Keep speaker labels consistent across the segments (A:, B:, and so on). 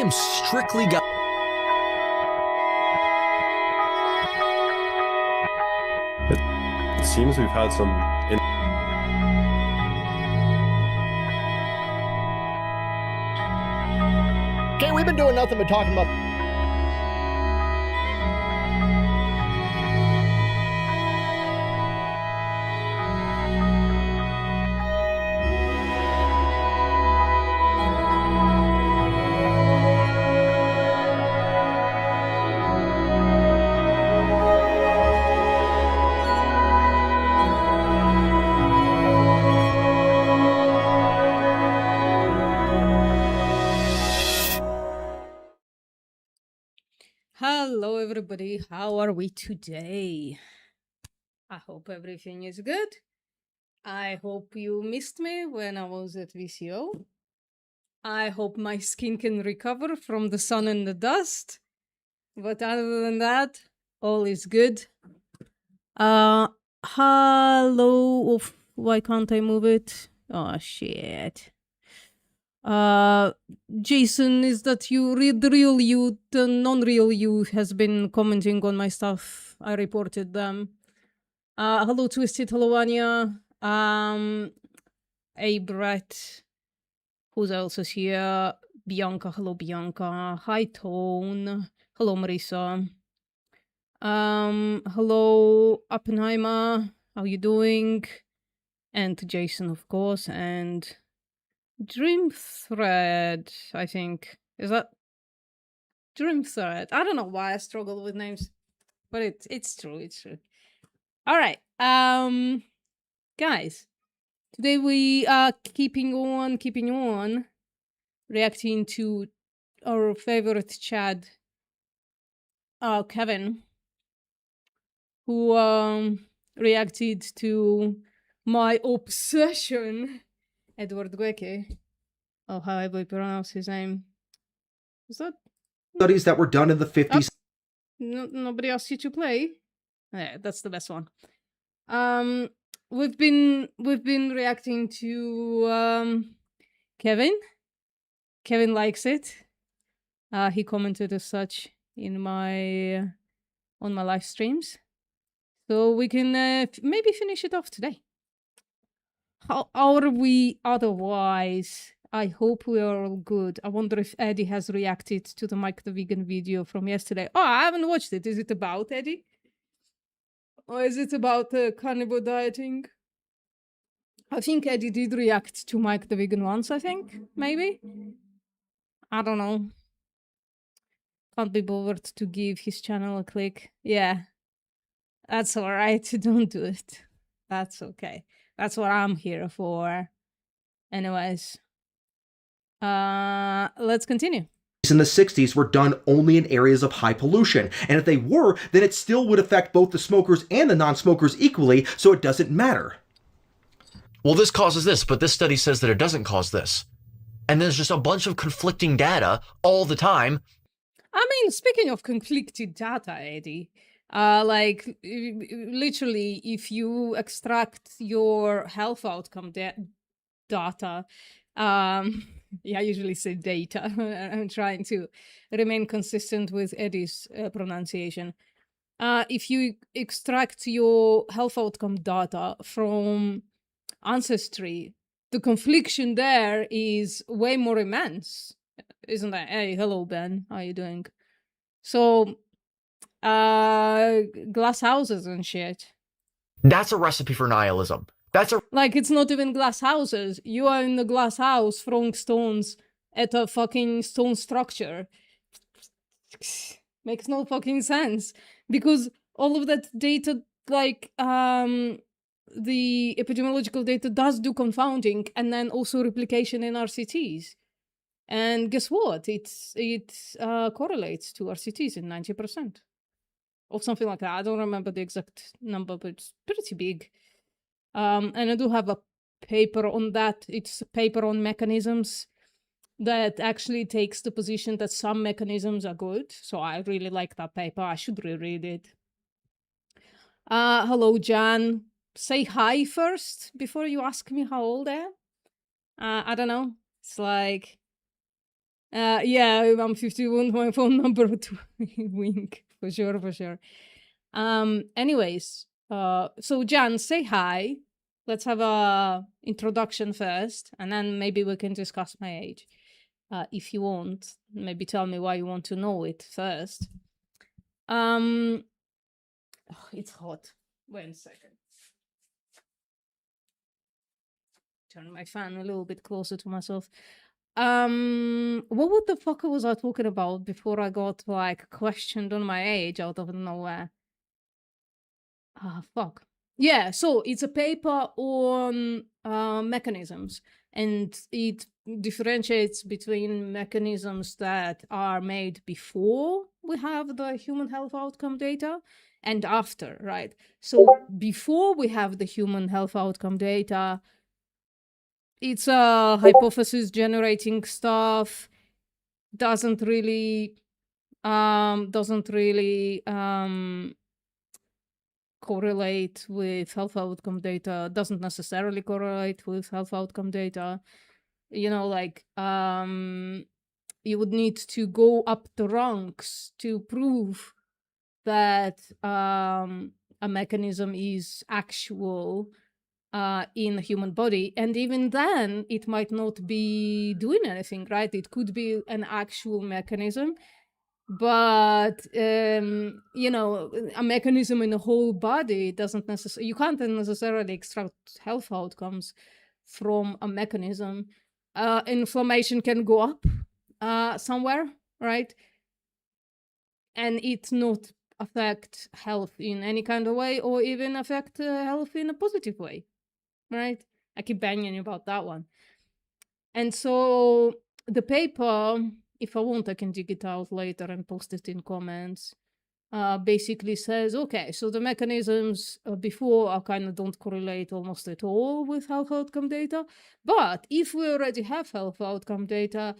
A: am strictly
B: It seems we've had some.
C: Okay, we've been doing nothing but talking about.
D: Hello, everybody. How are we today? I hope everything is good. I hope you missed me when I was at VCO. I hope my skin can recover from the sun and the dust. But other than that, all is good. Hello. Oof, why can't I move it? Oh, shit. Jason, is that you? The real you, the non-real you has been commenting on my stuff. I reported them. Hello, Twisted. Hello, Anya. Hey, Brett. Who's else is here? Bianca. Hello, Bianca. Hi, Tone. Hello, Marisa. Hello, Oppenheimer. How you doing? And Jason, of course, and Dream Thread, I think. Is that Dream Thread? I don't know why I struggle with names, but it's true. It's true. All right, guys. Today we are keeping on, reacting to our favorite Chad, Kevin, who reacted to my obsession, Edward Goeke. Oh, however you pronounce his name. Is that
E: studies that were done in the 50s?
D: Nobody asked you to play? Yeah, that's the best one. We've been reacting to Kevin. Kevin likes it. He commented as such in my on my live streams, so we can maybe finish it off today. How are we otherwise? I hope we are all good. I wonder if Eddie has reacted to the Mike the Vegan video from yesterday. Oh, I haven't watched it. Is it about Eddie? Or is it about carnivore dieting? I think Eddie did react to Mike the Vegan once, I think. Maybe? I don't know. Can't be bothered to give his channel a click. Yeah. That's alright. Don't do it. That's okay. That's what I'm here for. Anyways. Let's continue.
E: In the 60s were done only in areas of high pollution, and if they were, then it still would affect both the smokers and the non-smokers equally, so it doesn't matter.
A: well, this causes this, but this study says that it doesn't cause this. And there's just a bunch of conflicting data all the time.
D: I mean, speaking of conflicted data, Eddie, literally, if you extract your health outcome data, yeah, I usually say data. I'm trying to remain consistent with Eddie's pronunciation. If you extract your health outcome data from Ancestry, the confliction there is way more immense, isn't that? Hey, hello, Ben. How you doing? So, glass houses and shit.
A: That's a recipe for nihilism.
D: Like, it's not even glass houses. You are in the glass house throwing stones at a fucking stone structure. Makes no fucking sense. Because all of that data, like, the epidemiological data does do confounding and then also replication in RCTs. And guess what? It correlates to RCTs in 90%. Or something like that. I don't remember the exact number, but it's pretty big. And I do have a paper on that. It's a paper on mechanisms that actually takes the position that some mechanisms are good. So I really like that paper. I should reread it. Hello, Jan. Say hi first before you ask me how old I am. I don't know. It's like, Yeah, I'm 51. My phone number to wink for sure. Anyways, so Jan, say hi. Let's have a introduction first, and then maybe we can discuss my age. If you want, maybe tell me why you want to know it first. It's hot. Wait a second. Turn my fan a little bit closer to myself. What the fuck was I talking about before I got like questioned on my age out of nowhere? Fuck. Yeah, so it's a paper on mechanisms, and it differentiates between mechanisms that are made before we have the human health outcome data and after, right? So before we have the human health outcome data, it's a hypothesis generating stuff, doesn't really correlate with health outcome data, doesn't necessarily correlate with health outcome data. You know, like you would need to go up the ranks to prove that a mechanism is actual in the human body, and even then it might not be doing anything, right? It could be an actual mechanism, but you know, a mechanism in the whole body doesn't necessarily, you can't necessarily extract health outcomes from a mechanism. Inflammation can go up somewhere, right, and it not affect health in any kind of way, or even affect health in a positive way, right? I keep banging about that one. And so the paper, if I want, I can dig it out later and post it in comments. Basically says, okay, so the mechanisms before are kind of don't correlate almost at all with health outcome data. But if we already have health outcome data,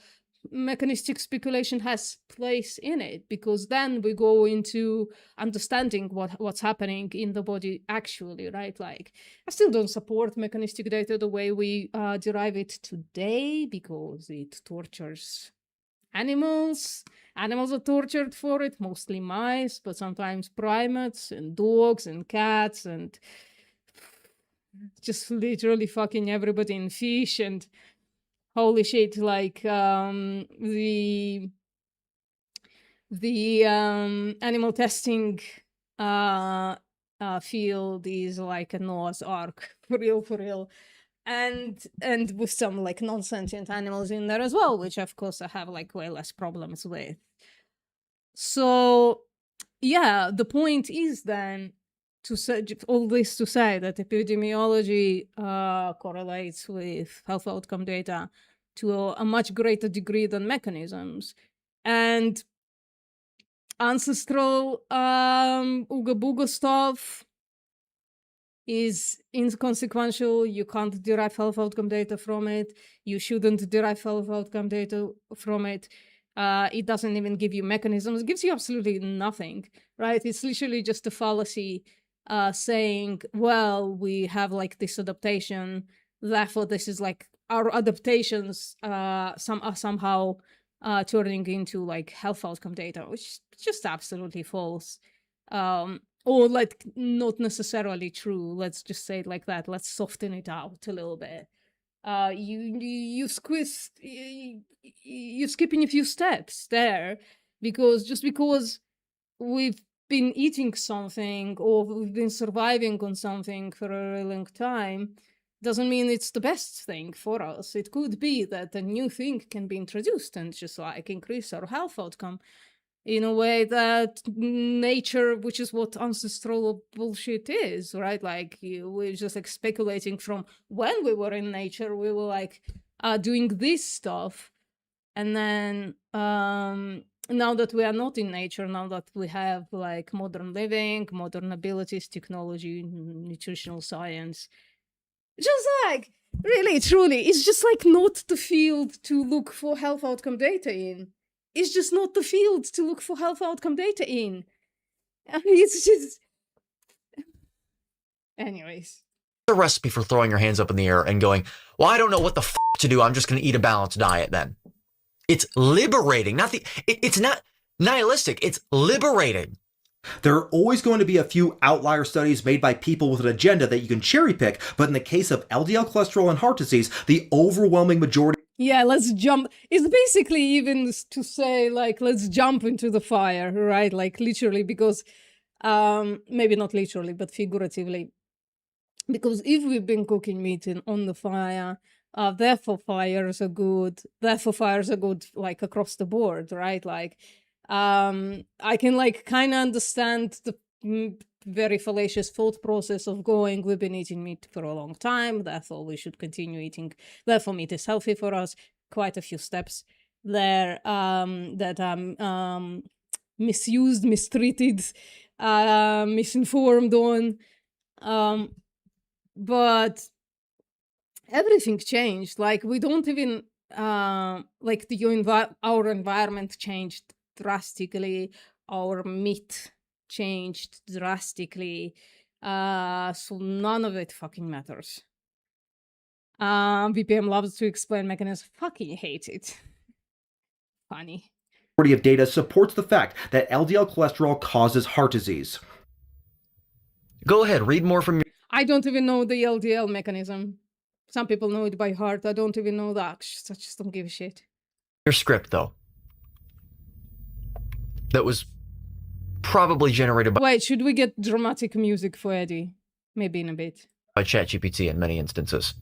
D: mechanistic speculation has place in it, because then we go into understanding what's happening in the body actually, right? Like, I still don't support mechanistic data the way we derive it today, because it tortures animals. Animals are tortured for it, mostly mice, but sometimes primates and dogs and cats and just literally fucking everybody in fish. And holy shit, like the animal testing field is like a Noah's Ark, for real. And with some like non-sentient animals in there as well, which of course I have like way less problems with. So yeah, the point is then to say all this to say that epidemiology correlates with health outcome data to a much greater degree than mechanisms. And ancestral ooga booga stuff is inconsequential. You can't derive health outcome data from it. You shouldn't derive health outcome data from it. It doesn't even give you mechanisms. It gives you absolutely nothing, right? It's literally just a fallacy saying, well, we have like this adaptation, therefore this is like our adaptations somehow turning into like health outcome data, which is just absolutely false. Or like not necessarily true. Let's just say it like that. Let's soften it out a little bit. You're skipping a few steps there, because just because we've been eating something or we've been surviving on something for a really long time doesn't mean it's the best thing for us. It could be that a new thing can be introduced and just like increase our health outcome in a way that nature, which is what ancestral bullshit is, right? Like we're just like speculating from when we were in nature, we were like doing this stuff. And then now that we are not in nature, now that we have like modern living, modern abilities, technology, nutritional science, just like really, truly, it's just like not the field to look for health outcome data in. It's just not the field to look for health outcome data in. It's just... Anyways.
A: The recipe for throwing your hands up in the air and going, well, I don't know what the f to do. I'm just going to eat a balanced diet then. It's liberating. It's not nihilistic. It's liberating.
E: There are always going to be a few outlier studies made by people with an agenda that you can cherry pick, but in the case of LDL cholesterol and heart disease, the overwhelming majority.
D: Yeah, let's jump. It's basically even to say, like, let's jump into the fire, right? Like, literally, because maybe not literally, but figuratively. Because if we've been cooking meat on the fire, therefore fires are good. Therefore fires are good, like, across the board, right? Like, I can, like, kind of understand the very fallacious thought process of going, we've been eating meat for a long time, therefore we should continue eating. Therefore meat is healthy for us. Quite a few steps there that misused, mistreated, misinformed on. But everything changed. Like, we don't even like our environment changed drastically. Our meat changed drastically. So none of it fucking matters. VPM loves to explain mechanisms. Fucking hate it. Funny.
E: Of data supports the fact that LDL cholesterol causes heart disease.
A: Go ahead, read more from your.
D: I don't even know the LDL mechanism. Some people know it by heart. I don't even know that. I just don't give a shit.
A: Your script, though. That was probably generated
D: Wait, should we get dramatic music for Eddie? Maybe in a bit.
A: by ChatGPT in many instances.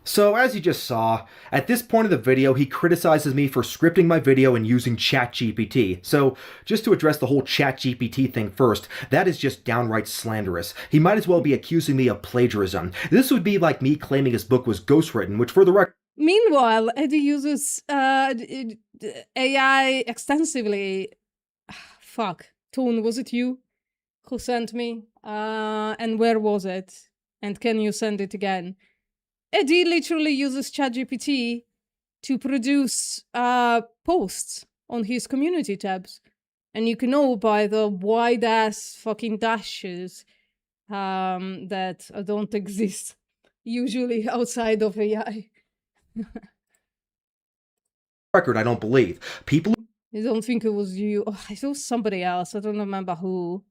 E: So as you just saw, at this point of the video, he criticizes me for scripting my video and using ChatGPT. So just to address the whole ChatGPT thing first, that is just downright slanderous. He might as well be accusing me of plagiarism. This would be like me claiming his book was ghostwritten, which for the record.
D: Meanwhile, Eddie uses AI extensively. Fuck. Toon, was it you who sent me? And where was it? And can you send it again? Eddie literally uses ChatGPT to produce posts on his community tabs. And you can know by the wide-ass fucking dashes that don't exist usually outside of AI.
E: Record, I don't believe. People
D: I don't think it was you. Oh, it was somebody else. I don't remember who.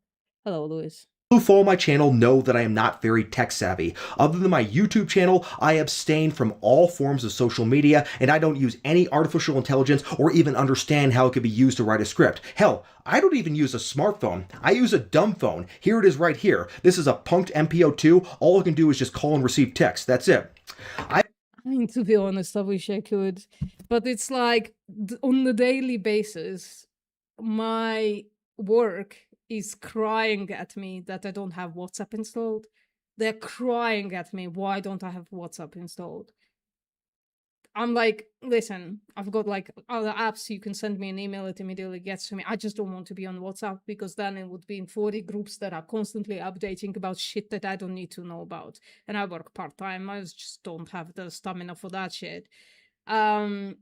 D: Hello, Louis.
E: who follow my channel know that I am not very tech savvy. Other than my YouTube channel, I abstain from all forms of social media, and I don't use any artificial intelligence or even understand how it could be used to write a script. Hell, I don't even use a smartphone. I use a dumb phone. Here it is right here. This is a punked MPO2. All I can do is just call and receive text. That's it.
D: I mean, to be honest, I wish I could. But it's like, on the daily basis, my work is crying at me that I don't have WhatsApp installed. They're crying at me, why don't I have WhatsApp installed? I'm like, listen, I've got like other apps, you can send me an email, it immediately gets to me. I just don't want to be on WhatsApp because then it would be in 40 groups that are constantly updating about shit that I don't need to know about. And I work part-time, I just don't have the stamina for that shit. And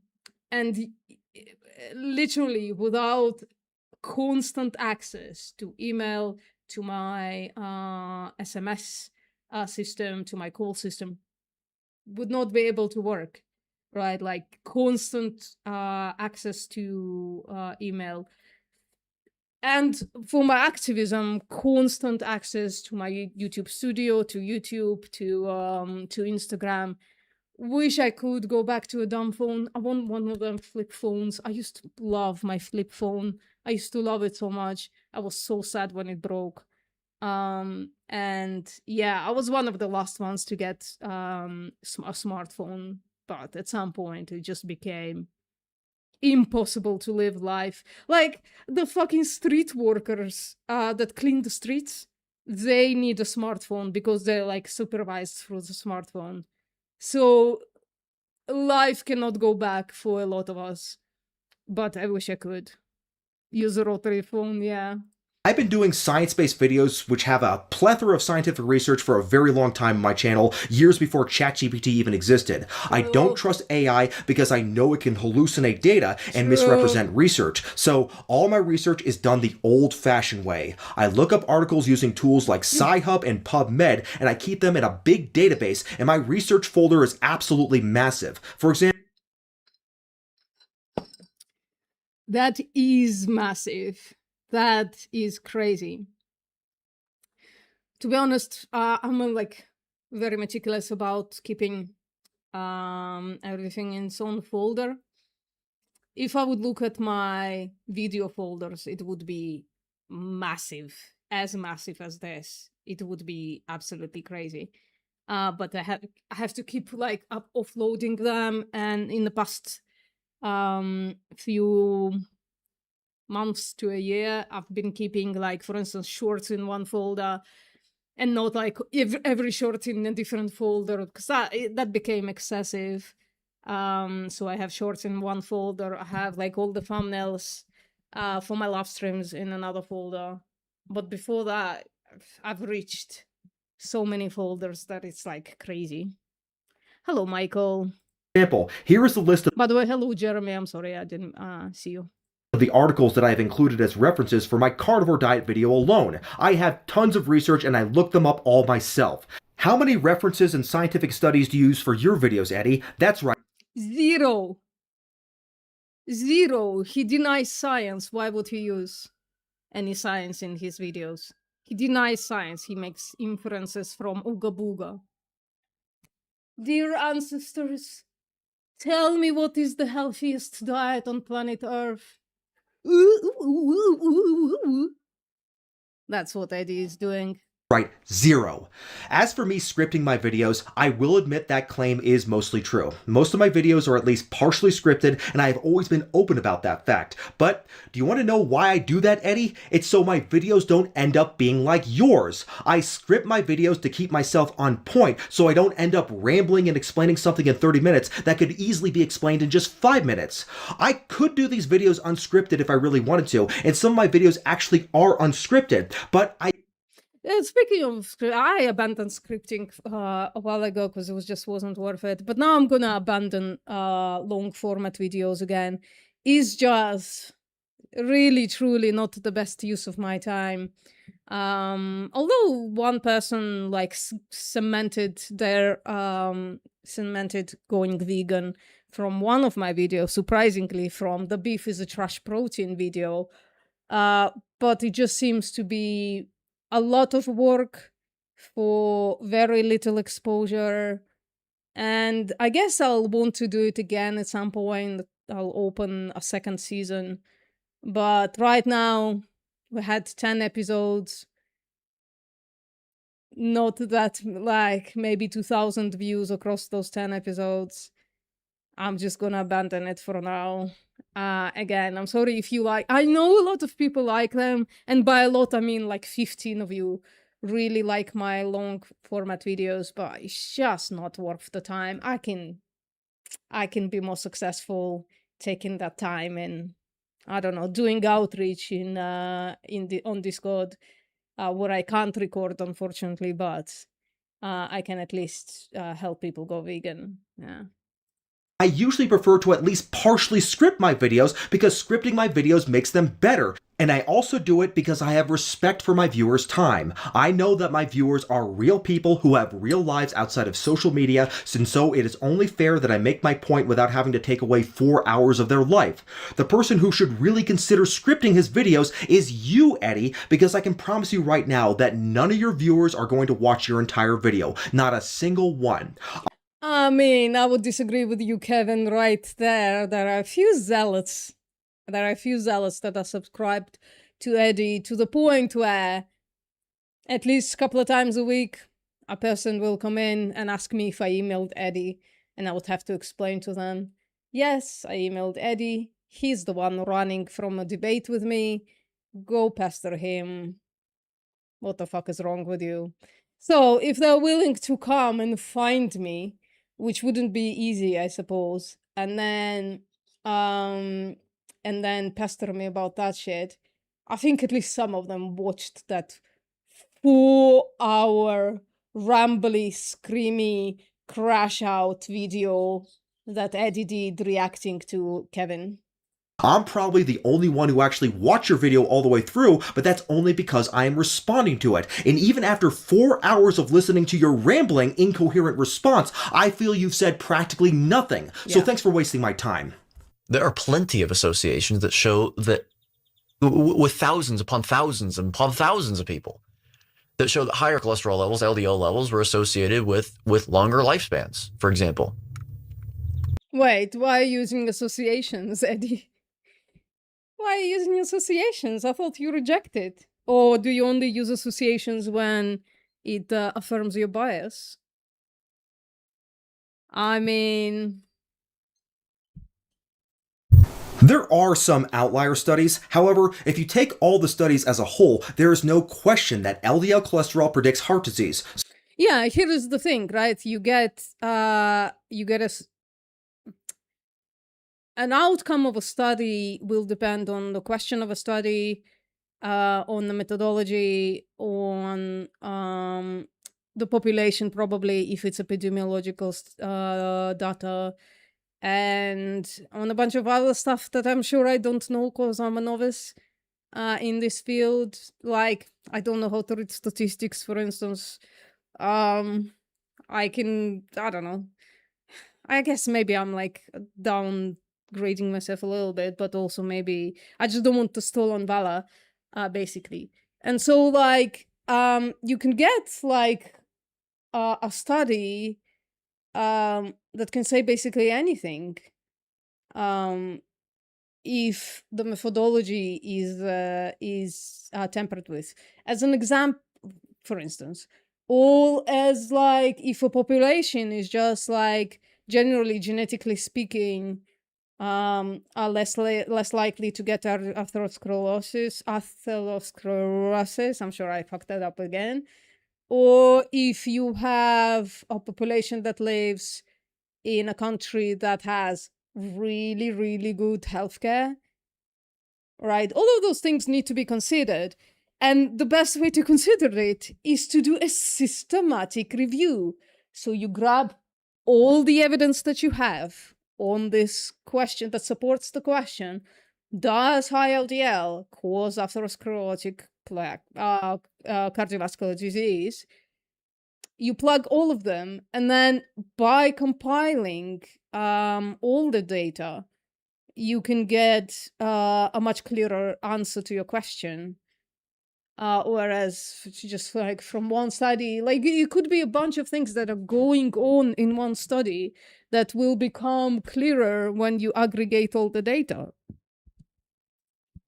D: literally without constant access to email, to my SMS system, to my call system, would not be able to work, right? Like constant access to email. And for my activism, constant access to my YouTube studio, to YouTube, to Instagram. Wish I could go back to a dumb phone. I want one of them flip phones. I used to love my flip phone. I used to love it so much. I was so sad when it broke. And yeah, I was one of the last ones to get a smartphone. But at some point, it just became impossible to live life. Like the fucking street workers that clean the streets, they need a smartphone because they're like supervised through the smartphone. So life cannot go back for a lot of us, but I wish I could use a rotary phone. Yeah.
E: I've been doing science-based videos which have a plethora of scientific research for a very long time on my channel, years before ChatGPT even existed. I don't trust AI because I know it can hallucinate data and misrepresent research. So all my research is done the old-fashioned way. I look up articles using tools like Sci-Hub and PubMed, and I keep them in a big database, and my research folder is absolutely massive. For example,
D: That is massive. That is crazy. To be honest, I'm like very meticulous about keeping everything in its own folder. If I would look at my video folders, it would be massive as this. It would be absolutely crazy. But I have to keep like offloading them, and in the past few months to a year, I've been keeping, like, for instance, shorts in one folder and not like every short in a different folder, because that became excessive. So I have shorts in one folder. I have like all the thumbnails for my live streams in another folder. But before that, I've reached so many folders that it's like crazy. Hello, Michael.
E: Example, here is the list of
D: By the way, hello, Jeremy. I'm sorry I didn't see you.
E: the articles that I have included as references for my carnivore diet video alone. I have tons of research and I looked them up all myself. How many references and scientific studies do you use for your videos, Eddie? That's right.
D: Zero. He denies science. Why would he use any science in his videos? He denies science. He makes inferences from Ooga Booga. Dear ancestors, tell me what is the healthiest diet on planet Earth. That's what Eddie is doing.
E: Right, zero. As for me scripting my videos, I will admit that claim is mostly true. Most of my videos are at least partially scripted, and I have always been open about that fact. But do you want to know why I do that, Eddie? It's so my videos don't end up being like yours. I script my videos to keep myself on point, so I don't end up rambling and explaining something in 30 minutes that could easily be explained in just 5 minutes. I could do these videos unscripted if I really wanted to, and some of my videos actually are unscripted, but
D: Speaking of script, I abandoned scripting a while ago because it just wasn't worth it. But now I'm gonna abandon long format videos again. It's just really, truly not the best use of my time. Although one person like cemented going vegan from one of my videos, surprisingly, from the beef is a trash protein video. But it just seems to be a lot of work for very little exposure. And I guess I'll want to do it again at some point. I'll open a second season. But right now, we had 10 episodes. Not that, like, maybe 2,000 views across those 10 episodes. I'm just gonna abandon it for now. Again, I'm sorry if you like. I know a lot of people like them, and by a lot I mean like 15 of you really like my long format videos, but it's just not worth the time. I can be more successful taking that time and, I don't know, doing outreach on Discord, where I can't record, unfortunately, but I can at least help people go vegan. Yeah.
E: I usually prefer to at least partially script my videos because scripting my videos makes them better. And I also do it because I have respect for my viewers' time. I know that my viewers are real people who have real lives outside of social media, and so it is only fair that I make my point without having to take away 4 hours of their life. The person who should really consider scripting his videos is you, Eddie, because I can promise you right now that none of your viewers are going to watch your entire video. Not a single one.
D: I mean, I would disagree with you, Kevin, right there. There are a few zealots. That are subscribed to Eddie to the point where at least a couple of times a week, a person will come in and ask me if I emailed Eddie, and I would have to explain to them, yes, I emailed Eddie. He's the one running from a debate with me. Go pester him. What the fuck is wrong with you? So if they're willing to come and find me, which wouldn't be easy, I suppose, and then pester me about that shit, I think at least some of them watched that 4-hour rambly, screamy, crash out video that Eddie did reacting to Kevin.
E: I'm probably the only one who actually watched your video all the way through, but that's only because I am responding to it. And even after 4 hours of listening to your rambling, incoherent response, I feel you've said practically nothing. So thanks for wasting my time.
A: There are plenty of associations that show that with thousands upon thousands and upon thousands of people that show that higher cholesterol levels, LDL levels, were associated with longer lifespans, for example.
D: Wait, why are you using associations, Eddie? Why are you using associations? I thought you rejected. Or do you only use associations when it affirms your bias? I mean...
E: There are some outlier studies. However, if you take all the studies as a whole, there is no question that LDL cholesterol predicts heart disease.
D: Yeah, here is the thing, right? You get an outcome of a study will depend on the question of a study, on the methodology, on the population, probably if it's epidemiological data, and on a bunch of other stuff that I'm sure I don't know because I'm a novice in this field. Like, I don't know how to read statistics, for instance. I don't know. I guess maybe I'm like downgrading myself a little bit, but also maybe I just don't want to stall on valor, basically. And so, like, you can get like a study that can say basically anything, if the methodology is tempered with. As an example, for instance, all as like if a population is just like generally genetically speaking are less likely to get atherosclerosis. I'm sure I fucked that up again. Or if you have a population that lives in a country that has really, really good healthcare, right? All of those things need to be considered. And the best way to consider it is to do a systematic review. So you grab all the evidence that you have on this question that supports the question, does high LDL cause atherosclerotic cardiovascular disease? You plug all of them, and then by compiling all the data, you can get a much clearer answer to your question. Whereas just like from one study, like it could be a bunch of things that are going on in one study that will become clearer when you aggregate all the data.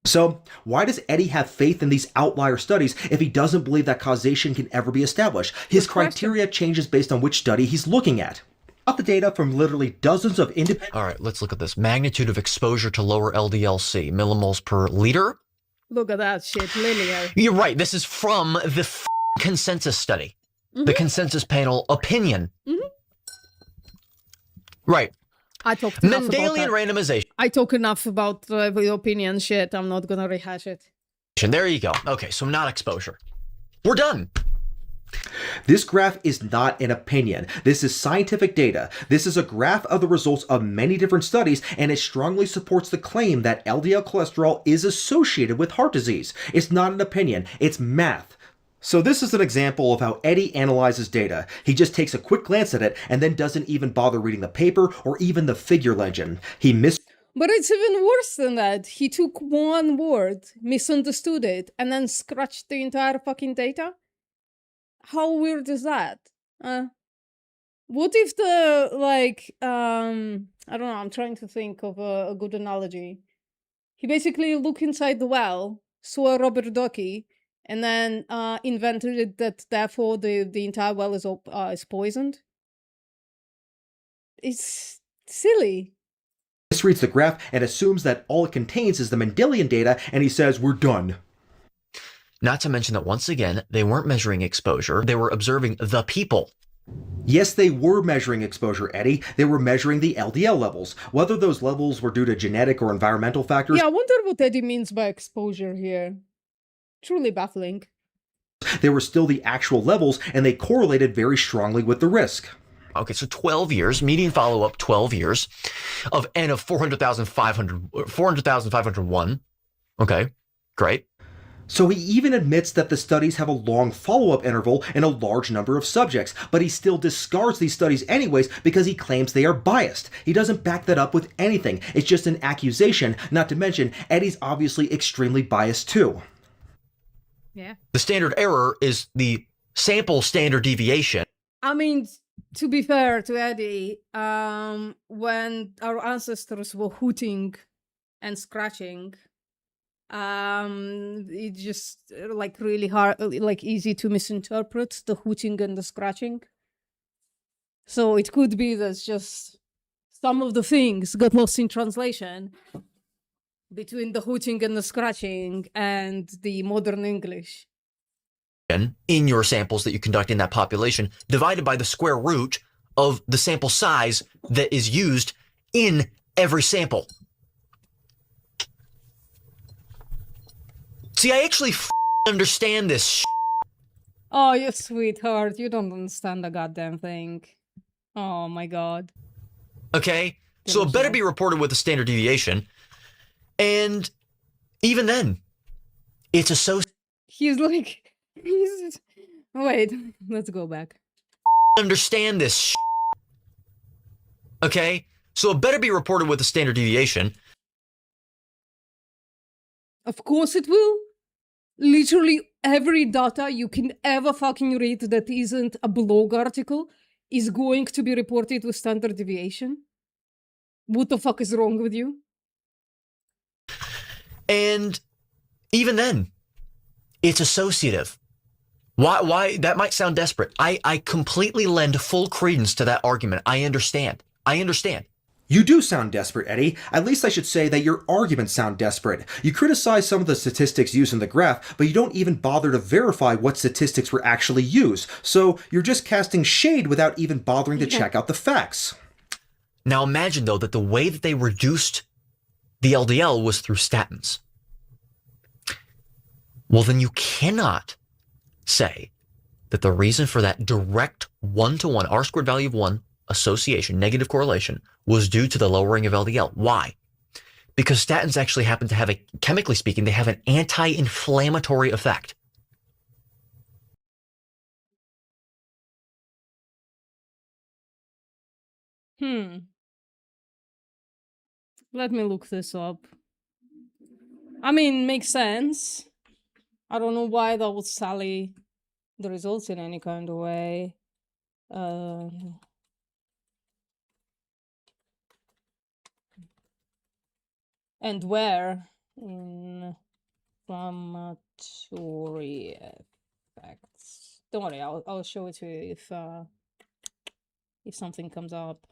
E: So, why does Eddie have faith in these outlier studies if he doesn't believe that causation can ever be established? His criteria changes based on which study he's looking at. Got the data from literally dozens of independent...
A: All right, let's look at this. Magnitude of exposure to lower LDL-C, millimoles per liter.
D: Look at that shit, linear.
A: You're right. This is from the consensus study. Mm-hmm. The consensus panel opinion. Mm-hmm. Right.
D: I talked enough
A: Mendelian
D: about that.
A: randomization.
D: I talk enough about the opinion shit. I'm not gonna rehash it.
A: There you go. Okay, so not exposure. We're done.
E: This graph is not an opinion. This is scientific data. This is a graph of the results of many different studies, and it strongly supports the claim that LDL cholesterol is associated with heart disease. It's not an opinion. It's math. So this is an example of how Eddie analyzes data. He just takes a quick glance at it and then doesn't even bother reading the paper or even the figure legend.
D: But it's even worse than that. He took one word, misunderstood it, and then scratched the entire fucking data? How weird is that? What if the, like, I don't know, I'm trying to think of a good analogy. He basically looked inside the well, saw Robert Goeke, and then invented it that therefore the entire well is poisoned. It's silly.
E: Misreads the graph and assumes that all it contains is the Mendelian data, and he says, we're done.
A: Not to mention that once again, they weren't measuring exposure. They were observing the people.
E: Yes, they were measuring exposure, Eddie. They were measuring the LDL levels. Whether those levels were due to genetic or environmental factors...
D: Yeah, I wonder what Eddie means by exposure here. Truly baffling.
E: They were still the actual levels, and they correlated very strongly with the risk.
A: Okay, so 12 years, median follow-up 12 years, of N of 400,501. Okay, great.
E: So he even admits that the studies have a long follow-up interval and a large number of subjects, but he still discards these studies anyways because he claims they are biased. He doesn't back that up with anything. It's just an accusation, not to mention Eddie's obviously extremely biased too.
D: Yeah.
A: The standard error is the sample standard deviation.
D: I mean, to be fair to Eddie, when our ancestors were hooting and scratching, it's just like really hard, like easy to misinterpret the hooting and the scratching. So it could be that just some of the things got lost in translation between the hooting and the scratching and the modern English.
A: In your samples that you conduct in that population, divided by the square root of the sample size that is used in every sample. See, I actually understand this.
D: Oh, you sweetheart, you don't understand the goddamn thing. Oh my god.
A: Okay, so it better be reported with a standard deviation. And even then, it's associated.
D: Wait, let's go back.
A: Understand this. Okay, so it better be reported with a standard deviation.
D: Of course it will. Literally every data you can ever fucking read that isn't a blog article is going to be reported with standard deviation. What the fuck is wrong with you?
A: And even then, it's associative. Why? That might sound desperate. I completely lend full credence to that argument. I understand.
E: You do sound desperate, Eddie. At least I should say that your arguments sound desperate. You criticize some of the statistics used in the graph, but you don't even bother to verify what statistics were actually used. So you're just casting shade without even bothering to check out the facts.
A: Now imagine, though, that the way that they reduced the LDL was through statins. Well, then you cannot say that the reason for that direct one-to-one R-squared value of 1 association, negative correlation, was due to the lowering of LDL. Why? Because statins actually happen to have chemically speaking, they have an anti-inflammatory effect.
D: Let me look this up. I mean, makes sense. I don't know why that would sully the results in any kind of way. And where? Inflammatory effects. Don't worry, I'll show it to you if something comes up.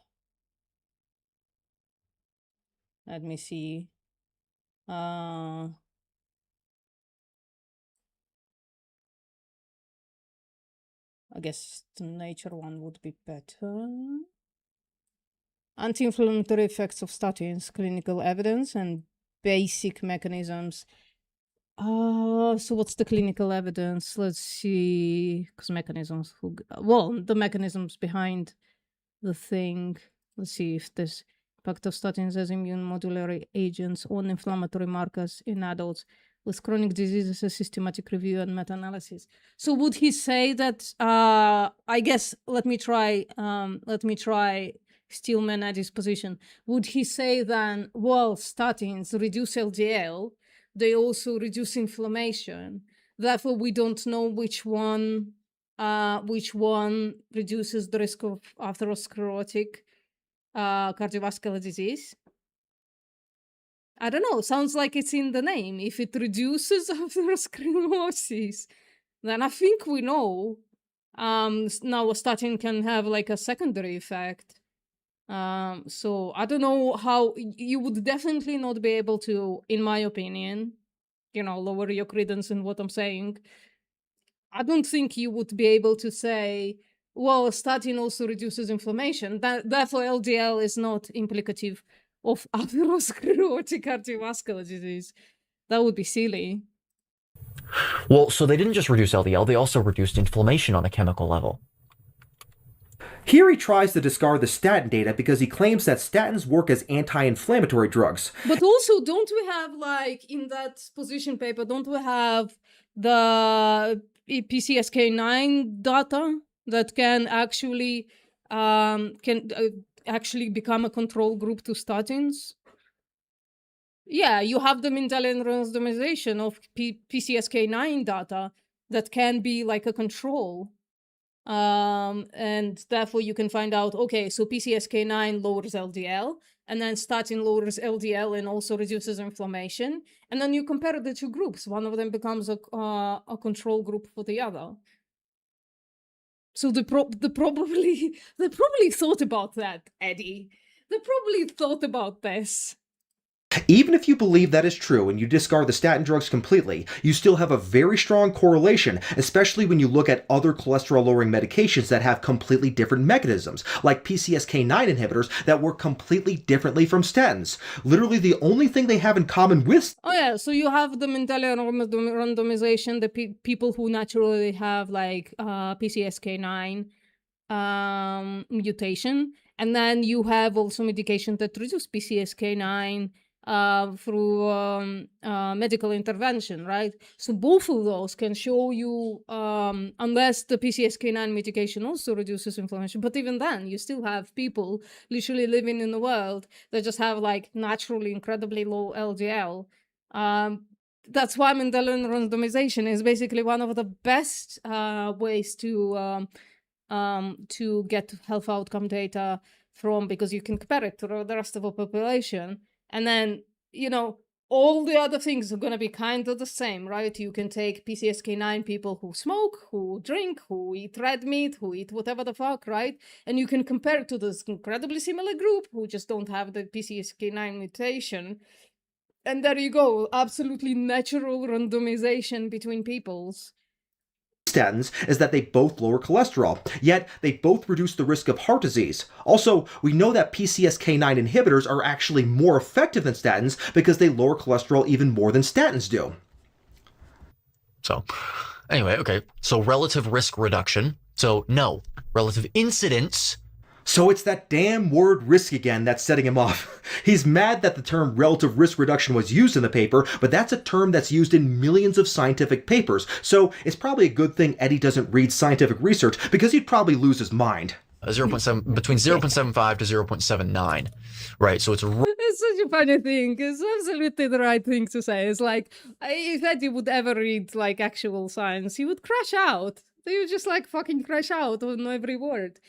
D: Let me see. I guess the Nature one would be better. Anti-inflammatory effects of statins, clinical evidence, and basic mechanisms. So what's the clinical evidence? Let's see, because mechanisms. Well, the mechanisms behind the thing. Let's see if this impact of statins as immune modulatory agents on inflammatory markers in adults with chronic diseases, a systematic review and meta-analysis. So would he say that? I guess let me try Steelman at his position. Would he say then, well, statins reduce LDL, they also reduce inflammation. Therefore, we don't know which one reduces the risk of atherosclerotic cardiovascular disease? I don't know. Sounds like it's in the name. If it reduces atherosclerosis, then I think we know. Now a statin can have like a secondary effect. So I don't know how you would definitely not be able to, in my opinion, lower your credence in what I'm saying. I don't think you would be able to say, well, a statin also reduces inflammation. Therefore, LDL is not implicative of atherosclerotic cardiovascular disease. That would be silly.
A: Well, so they didn't just reduce LDL, they also reduced inflammation on a chemical level.
E: Here he tries to discard the statin data because he claims that statins work as anti-inflammatory drugs.
D: But also, don't we have, like, in that position paper, don't we have the PCSK9 data that can actually actually become a control group to statins. Yeah, you have the Mendelian randomization of PCSK9 data that can be like a control. And therefore you can find out, okay, so PCSK9 lowers LDL, and then statin lowers LDL and also reduces inflammation. And then you compare the two groups. One of them becomes a control group for the other. So they probably thought about that, Eddie. They probably thought about this.
E: Even if you believe that is true and you discard the statin drugs completely, you still have a very strong correlation, especially when you look at other cholesterol-lowering medications that have completely different mechanisms, like PCSK9 inhibitors that work completely differently from statins. Literally the only thing they have in common with...
D: Oh yeah, so you have the Mendelian randomization, the people who naturally have like PCSK9 mutation, and then you have also medication that reduce PCSK9 through medical intervention, right? So both of those can show you, unless the PCSK9 medication also reduces inflammation, but even then, you still have people literally living in the world that just have like naturally incredibly low LDL. That's why Mendelian randomization is basically one of the best ways to get health outcome data from, because you can compare it to the rest of the population. And then, you know, all the other things are going to be kind of the same, right? You can take PCSK9 people who smoke, who drink, who eat red meat, who eat whatever the fuck, right? And you can compare it to this incredibly similar group who just don't have the PCSK9 mutation. And there you go, absolutely natural randomization between peoples.
E: Statins is that they both lower cholesterol, yet they both reduce the risk of heart disease. Also, we know that PCSK9 inhibitors are actually more effective than statins because they lower cholesterol even more than statins do.
A: So, anyway, okay. So relative risk reduction. So no, relative incidence.
E: So it's that damn word risk again that's setting him off. He's mad that the term relative risk reduction was used in the paper, but that's a term that's used in millions of scientific papers, so it's probably a good thing Eddie doesn't read scientific research, because he'd probably lose his mind.
A: 0.7, between 0.75 to 0.79, right? So it's
D: such a funny thing. It's absolutely the right thing to say. It's like, if Eddie would ever read like actual science, he would crash out. He would just like fucking crash out on every word.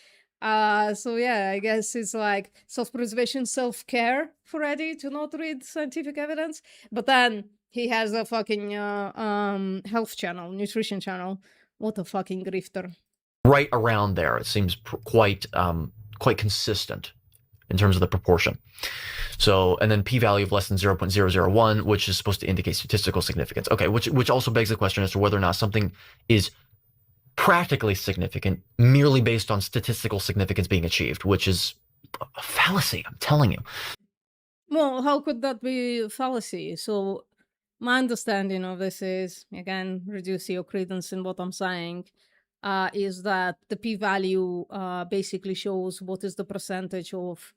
D: So yeah, I guess it's like self-preservation, self-care for Eddie to not read scientific evidence. But then he has a fucking health channel, nutrition channel. What a fucking grifter.
A: right around there. It seems quite consistent in terms of the proportion. So, and then p-value of less than 0.001, which is supposed to indicate statistical significance. Okay, which also begs the question as to whether or not something is practically significant merely based on statistical significance being achieved, which is a fallacy, I'm telling you.
D: Well, how could that be a fallacy? So my understanding of this is, again, reduce your credence in what I'm saying, is that the p-value basically shows what is the percentage of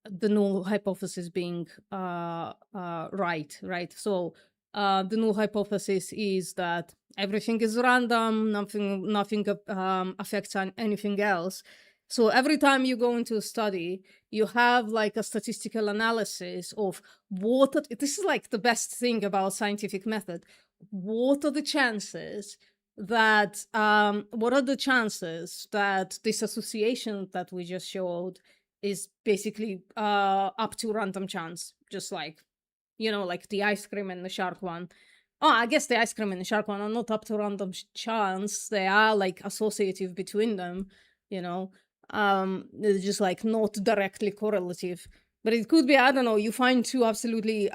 D: the null hypothesis being right? So the null hypothesis is that everything is random, nothing affects anything else. So every time you go into a study, you have like a statistical analysis of this is like the best thing about scientific method. What are the chances that this association that we just showed is basically up to random chance, just like, like the ice cream and the shark one. Oh, I guess the ice cream and the shark one are not up to random chance. They are like associative between them, They're just like not directly correlative. But it could be, I don't know, you find two absolutely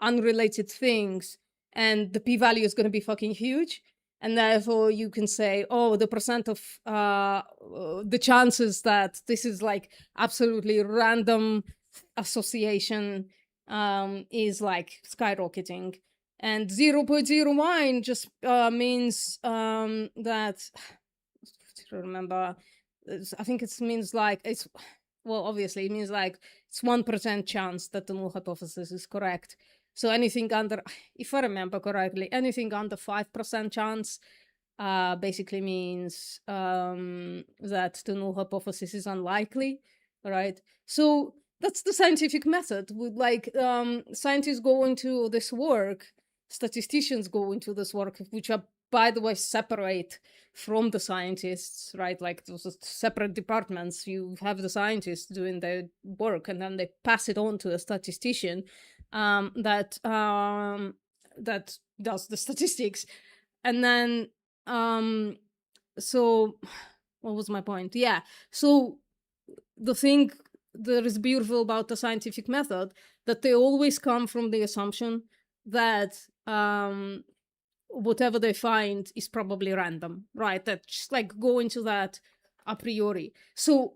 D: unrelated things and the p-value is going to be fucking huge. And therefore you can say, oh, the percent of the chances that this is like absolutely random association is like skyrocketing. And 0.01 just means that, remember, I think it means like, obviously it means like it's 1% chance that the null hypothesis is correct. So anything under, if I remember correctly, anything under 5% chance basically means that the null hypothesis is unlikely, right? So that's the scientific method. With like scientists go into this work, statisticians go into this work, which are, by the way, separate from the scientists, right? Like those are separate departments. You have the scientists doing their work, and then they pass it on to a statistician that does the statistics, and then so what was my point? Yeah, so the thing that is beautiful about the scientific method, that they always come from the assumption that whatever they find is probably random, right? That just like go into that a priori. So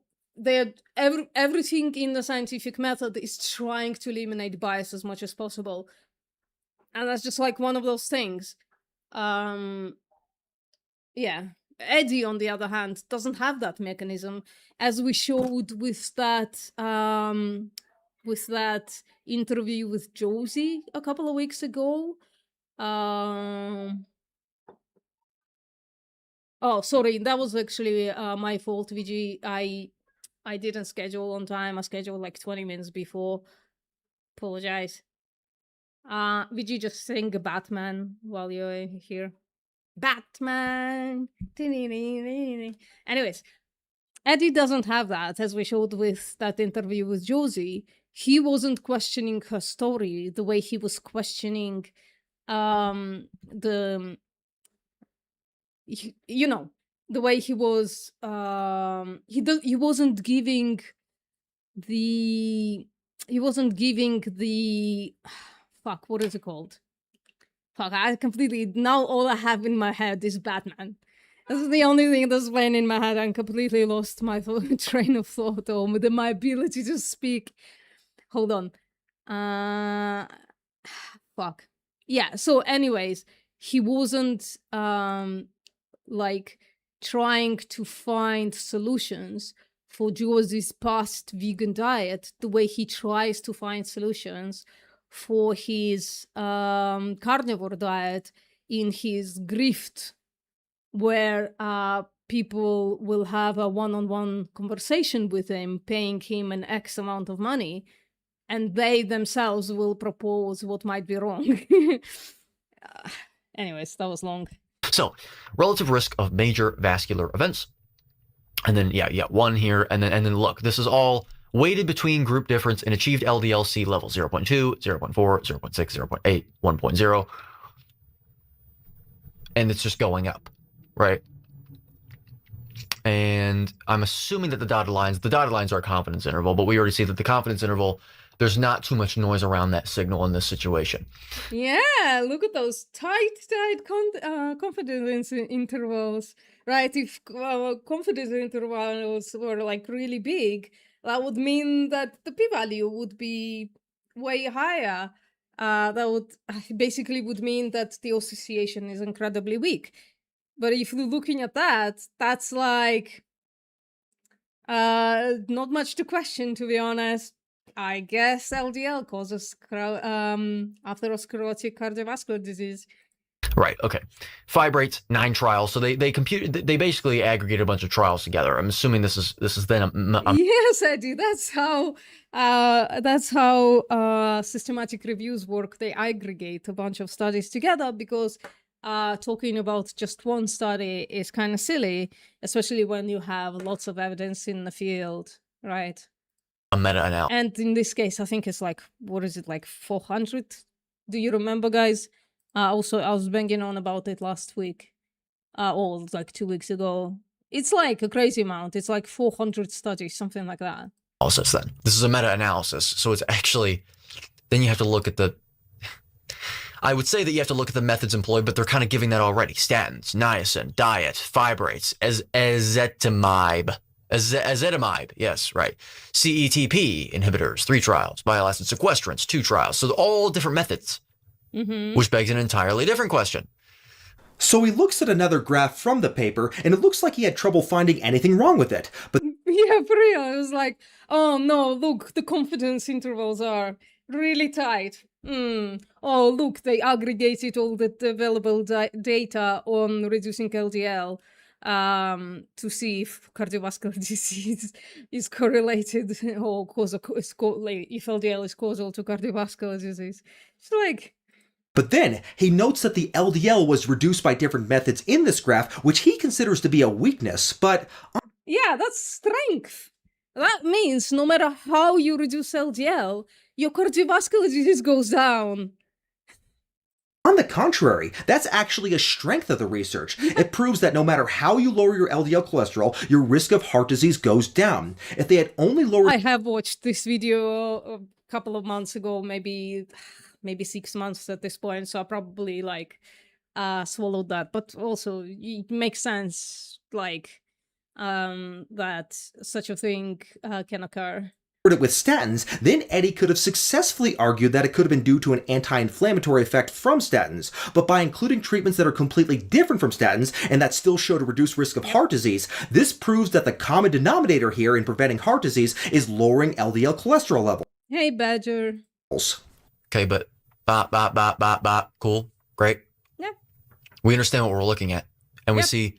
D: everything in the scientific method is trying to eliminate bias as much as possible, and that's just like one of those things. Yeah. Eddie, on the other hand, doesn't have that mechanism, as we showed with that interview with Josie a couple of weeks ago. Oh, sorry, that was actually my fault, VG. I didn't schedule on time. I scheduled like 20 minutes before. Apologize. VG, just sing Batman while you're here. Batman. Anyways, Eddie doesn't have that, as we showed with that interview with Josie. He wasn't questioning her story the way he was questioning the way he was he wasn't giving the fuck, what is it called? Fuck, I completely, now all I have in my head is Batman. This is the only thing that's playing in my head. I'm completely lost my train of thought, or my ability to speak. Hold on. Fuck. Yeah, so anyways, he wasn't like trying to find solutions for Josie's past vegan diet the way he tries to find solutions for his carnivore diet in his grift, where people will have a one-on-one conversation with him, paying him an X amount of money, and they themselves will propose what might be wrong. Anyways, that was long.
A: So, relative risk of major vascular events. And then, one here. And then look, this is all weighted between group difference and achieved LDL-C level 0.2, 0.4, 0.6, 0.8, 1.0. And it's just going up, right? And I'm assuming that the dotted lines are a confidence interval, but we already see that the confidence interval, there's not too much noise around that signal in this situation.
D: Yeah, look at those tight confidence intervals, right? If confidence intervals were like really big, that would mean that the p-value would be way higher. That would basically mean that the association is incredibly weak. But if you're looking at that, that's like not much to question, to be honest. I guess LDL causes atherosclerotic cardiovascular disease.
A: Right. Okay. Fibrates, 9 trials. So they basically aggregated a bunch of trials together. I'm assuming this is then
D: yes, Eddie. That's how systematic reviews work. They aggregate a bunch of studies together because talking about just one study is kind of silly, especially when you have lots of evidence in the field, right?
A: A meta-analysis.
D: And in this case, I think it's like, what is it, like 400? Do you remember, guys? Also, I was banging on about it last week, or like 2 weeks ago. It's like a crazy amount. It's like 400 studies, something like that.
A: Analysis then. This is a meta-analysis. So it's actually, then you have to look at I would say that you have to look at the methods employed, but they're kind of giving that already. Statins, niacin, diet, fibrates, ezetimibe, yes, right. CETP inhibitors, 3 trials. Bile acid sequestrants, 2 trials. So all different methods, which begs an entirely different question.
E: So he looks at another graph from the paper, and it looks like he had trouble finding anything wrong with it. But
D: yeah, for real, I was like, oh no, look, the confidence intervals are really tight. Oh, look, they aggregated all the available data on reducing LDL to see if cardiovascular disease is correlated or if LDL is causal to cardiovascular disease. It's like,
E: But then, he notes that the LDL was reduced by different methods in this graph, which he considers to be a weakness, but
D: yeah, that's strength. That means no matter how you reduce LDL, your cardiovascular disease goes down.
E: on the contrary, that's actually a strength of the research. It proves that no matter how you lower your LDL cholesterol, your risk of heart disease goes down. If they had only lowered...
D: I have watched this video a couple of months ago, maybe 6 months at this point, so I probably like swallowed that. But also, it makes sense, like that such a thing can occur.
E: it with statins, then Eddie could have successfully argued that it could have been due to an anti-inflammatory effect from statins. But by including treatments that are completely different from statins and that still show to reduce risk of heart disease, this proves that the common denominator here in preventing heart disease is lowering LDL cholesterol levels.
D: Hey, Badger.
A: Okay, but cool, great.
D: Yeah.
A: We understand what we're looking at, and we see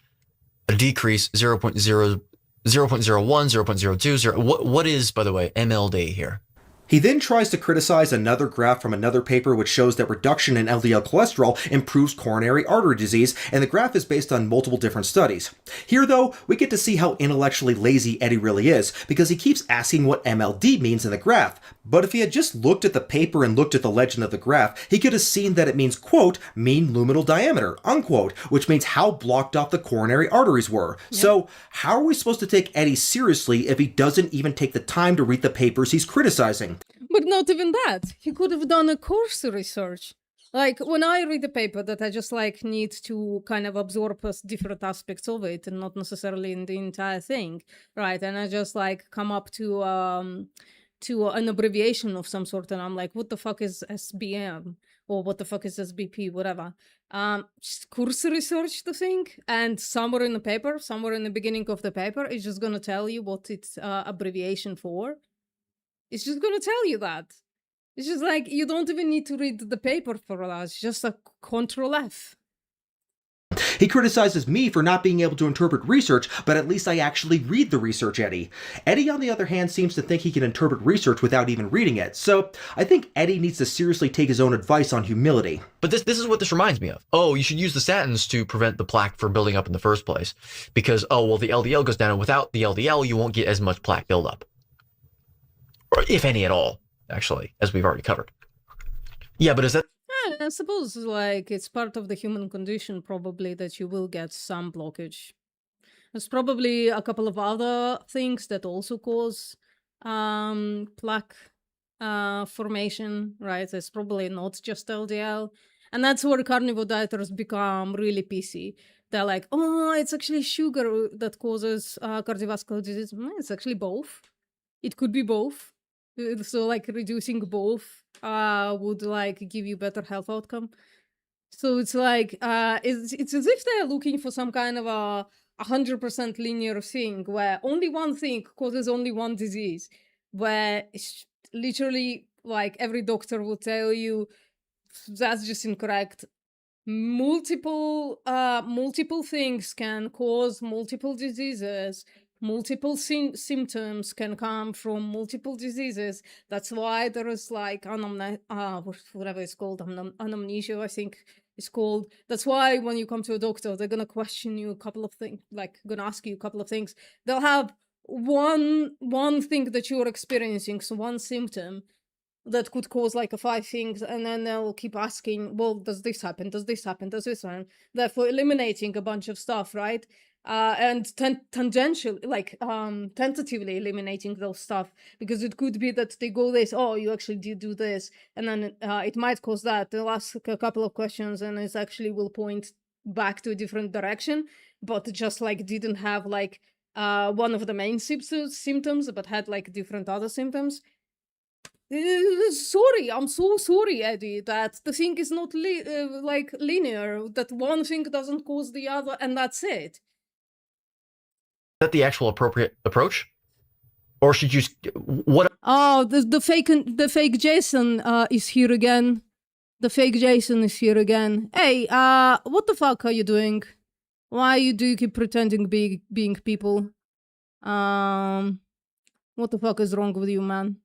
A: a decrease 0.001, 0.02. What is, by the way, MLD here?
E: He then tries to criticize another graph from another paper which shows that reduction in LDL cholesterol improves coronary artery disease, and the graph is based on multiple different studies. Here, though, we get to see how intellectually lazy Eddie really is, because he keeps asking what MLD means in the graph. But if he had just looked at the paper and looked at the legend of the graph, he could have seen that it means, quote, mean luminal diameter, unquote, which means how blocked off the coronary arteries were. Yep. So, how are we supposed to take Eddie seriously if he doesn't even take the time to read the papers he's criticizing?
D: But not even that. He could have done a course research. Like, when I read a paper that I just, like, need to kind of absorb different aspects of it and not necessarily in the entire thing, right? And I just, like, come up to an abbreviation of some sort, and I'm like, what the fuck is SBM? Or what the fuck is SBP? Whatever. Just course research the thing, and somewhere in the paper, somewhere in the beginning of the paper, it's just gonna tell you what it's abbreviation for. It's just gonna tell you that. It's just like, you don't even need to read the paper for that. It's just a Control F.
E: He criticizes me for not being able to interpret research, but at least I actually read the research, Eddie. Eddie, on the other hand, seems to think he can interpret research without even reading it. So I think Eddie needs to seriously take his own advice on humility.
A: But this is what this reminds me of. Oh, you should use the statins to prevent the plaque from building up in the first place. Because, oh, well, the LDL goes down, and without the LDL, you won't get as much plaque buildup. Or if any at all, actually, as we've already covered. Yeah, but is that...
D: I suppose, like, it's part of the human condition, probably, that you will get some blockage. There's probably a couple of other things that also cause plaque formation, right? It's probably not just LDL. And that's where carnivore dieters become really pissy. They're like, oh, it's actually sugar that causes cardiovascular disease. It's actually both. It could be both. So, like, reducing both would, like, give you better health outcome. So it's like, it's as if they're looking for some kind of a 100% linear thing where only one thing causes only one disease, where it's literally, like, every doctor will tell you that's just incorrect. Multiple things can cause multiple diseases. Multiple symptoms can come from multiple diseases. That's why there is, like, whatever it's called, anamnesia, I think it's called. That's why when you come to a doctor, they're gonna question you a couple of things, like, gonna ask you a couple of things. They'll have one thing that you're experiencing, so one symptom that could cause, like, 5 things, and then they'll keep asking, well, does this happen? Does this happen? Does this happen? Therefore, eliminating a bunch of stuff, right? And tangential, like, tentatively eliminating those stuff, because it could be that they go this, oh, you actually did do this, and then it might cause that. They'll ask a couple of questions, and it actually will point back to a different direction, but just, like, didn't have, like, one of the main symptoms, but had, like, different other symptoms. Sorry, I'm so sorry, Eddie, that the thing is not like linear, that one thing doesn't cause the other, and that's it.
A: Is that the actual appropriate approach? Or should you... What...
D: Oh, the fake Jason is here again. The fake Jason is here again. Hey, what the fuck are you doing? Why do you keep pretending being people? What the fuck is wrong with you, man?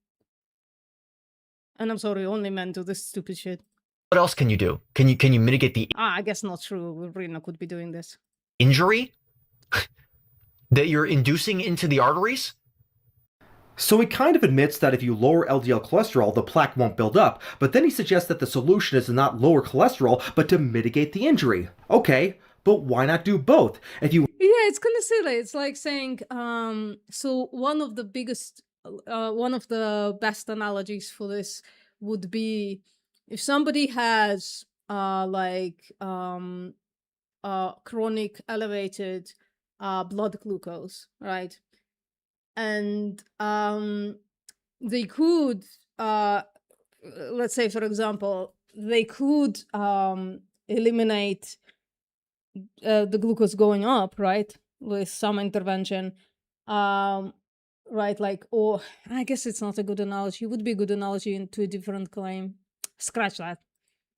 D: And I'm sorry, only men do this stupid shit.
A: What else can you do? Can you mitigate the
D: I guess not true. Rina could be doing this.
A: injury that you're inducing into the arteries?
E: So he kind of admits that if you lower LDL cholesterol, the plaque won't build up, but then he suggests that the solution is to not lower cholesterol, but to mitigate the injury. Okay, but why not do both? If you
D: Yeah, it's kind of silly. It's like saying, so one of the best analogies for this would be if somebody has chronic elevated blood glucose, right? And they could, let's say, for example, they could eliminate the glucose going up, right, with some intervention, right? Like, or I guess it's not a good analogy. It would be a good analogy into a different claim. Scratch that.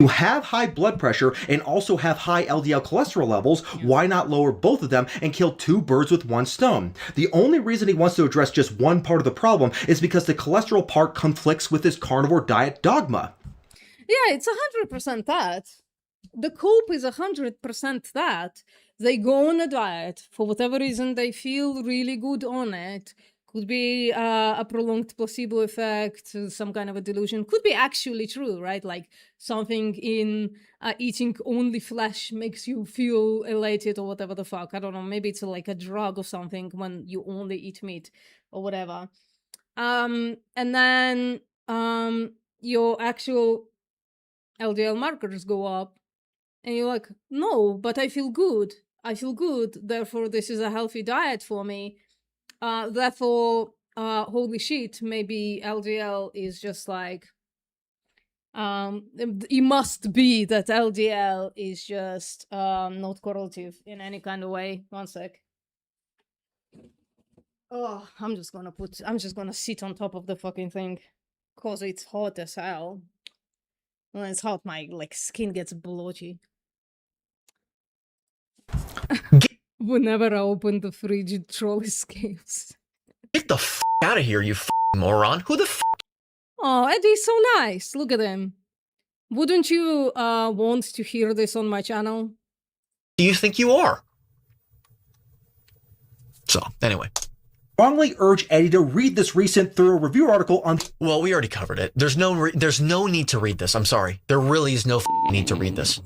E: have high blood pressure and also have high LDL cholesterol levels, why not lower both of them and kill two birds with one stone? The only reason he wants to address just one part of the problem is because the cholesterol part conflicts with his carnivore diet dogma.
D: Yeah, it's 100% that. The cope is 100% that. They go on a diet for whatever reason, they feel really good on it. Could be a prolonged placebo effect, some kind of a delusion. Could be actually true, right? Like something in eating only flesh makes you feel elated or whatever the fuck. I don't know. Maybe it's like a drug or something when you only eat meat or whatever. And then your actual LDL markers go up. And you're like, no, but I feel good. I feel good. Therefore, this is a healthy diet for me. Therefore, holy shit, maybe LDL is just like, it must be that LDL is just not correlative in any kind of way. One sec. Oh, I'm just gonna sit on top of the fucking thing. Cause it's hot as hell. When it's hot, my like skin gets blotchy. Whenever I open the fridge, it troll escapes.
A: Get the f out of here, you moron. Who the f?
D: Oh, Eddie's so nice. Look at him. Wouldn't you want to hear this on my channel?
A: Do you think you are? So, anyway.
E: Strongly urge Eddie to read this recent thorough review article on.
A: Well, we already covered it. There's no need to read this. I'm sorry. There really is no need to read this.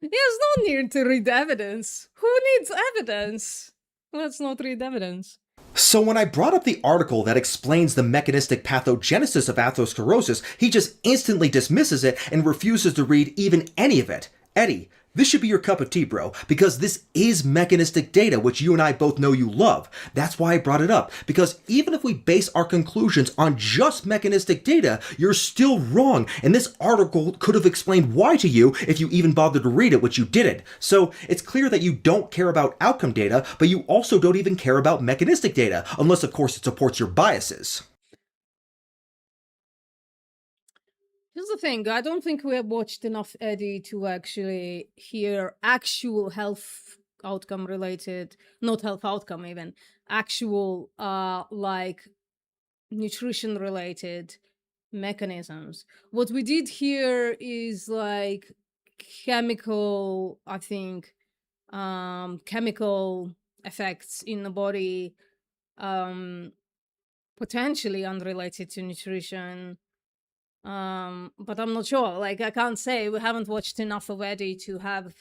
D: There's no need to read evidence. Who needs evidence? Let's not read evidence.
E: So when I brought up the article that explains the mechanistic pathogenesis of atherosclerosis, he just instantly dismisses it and refuses to read even any of it. Eddie, this should be your cup of tea, bro, because this is mechanistic data, which you and I both know you love. That's why I brought it up, because even if we base our conclusions on just mechanistic data, you're still wrong, and this article could have explained why to you if you even bothered to read it, which you didn't. So it's clear that you don't care about outcome data, but you also don't even care about mechanistic data, unless of course it supports your biases.
D: Here's the thing, I don't think we have watched enough Eddie to actually hear actual health outcome related, not health outcome even, actual like nutrition related mechanisms. What we did here is like chemical, I think, chemical effects in the body, potentially unrelated to nutrition. But I'm not sure. Like, I can't say. We haven't watched enough already to have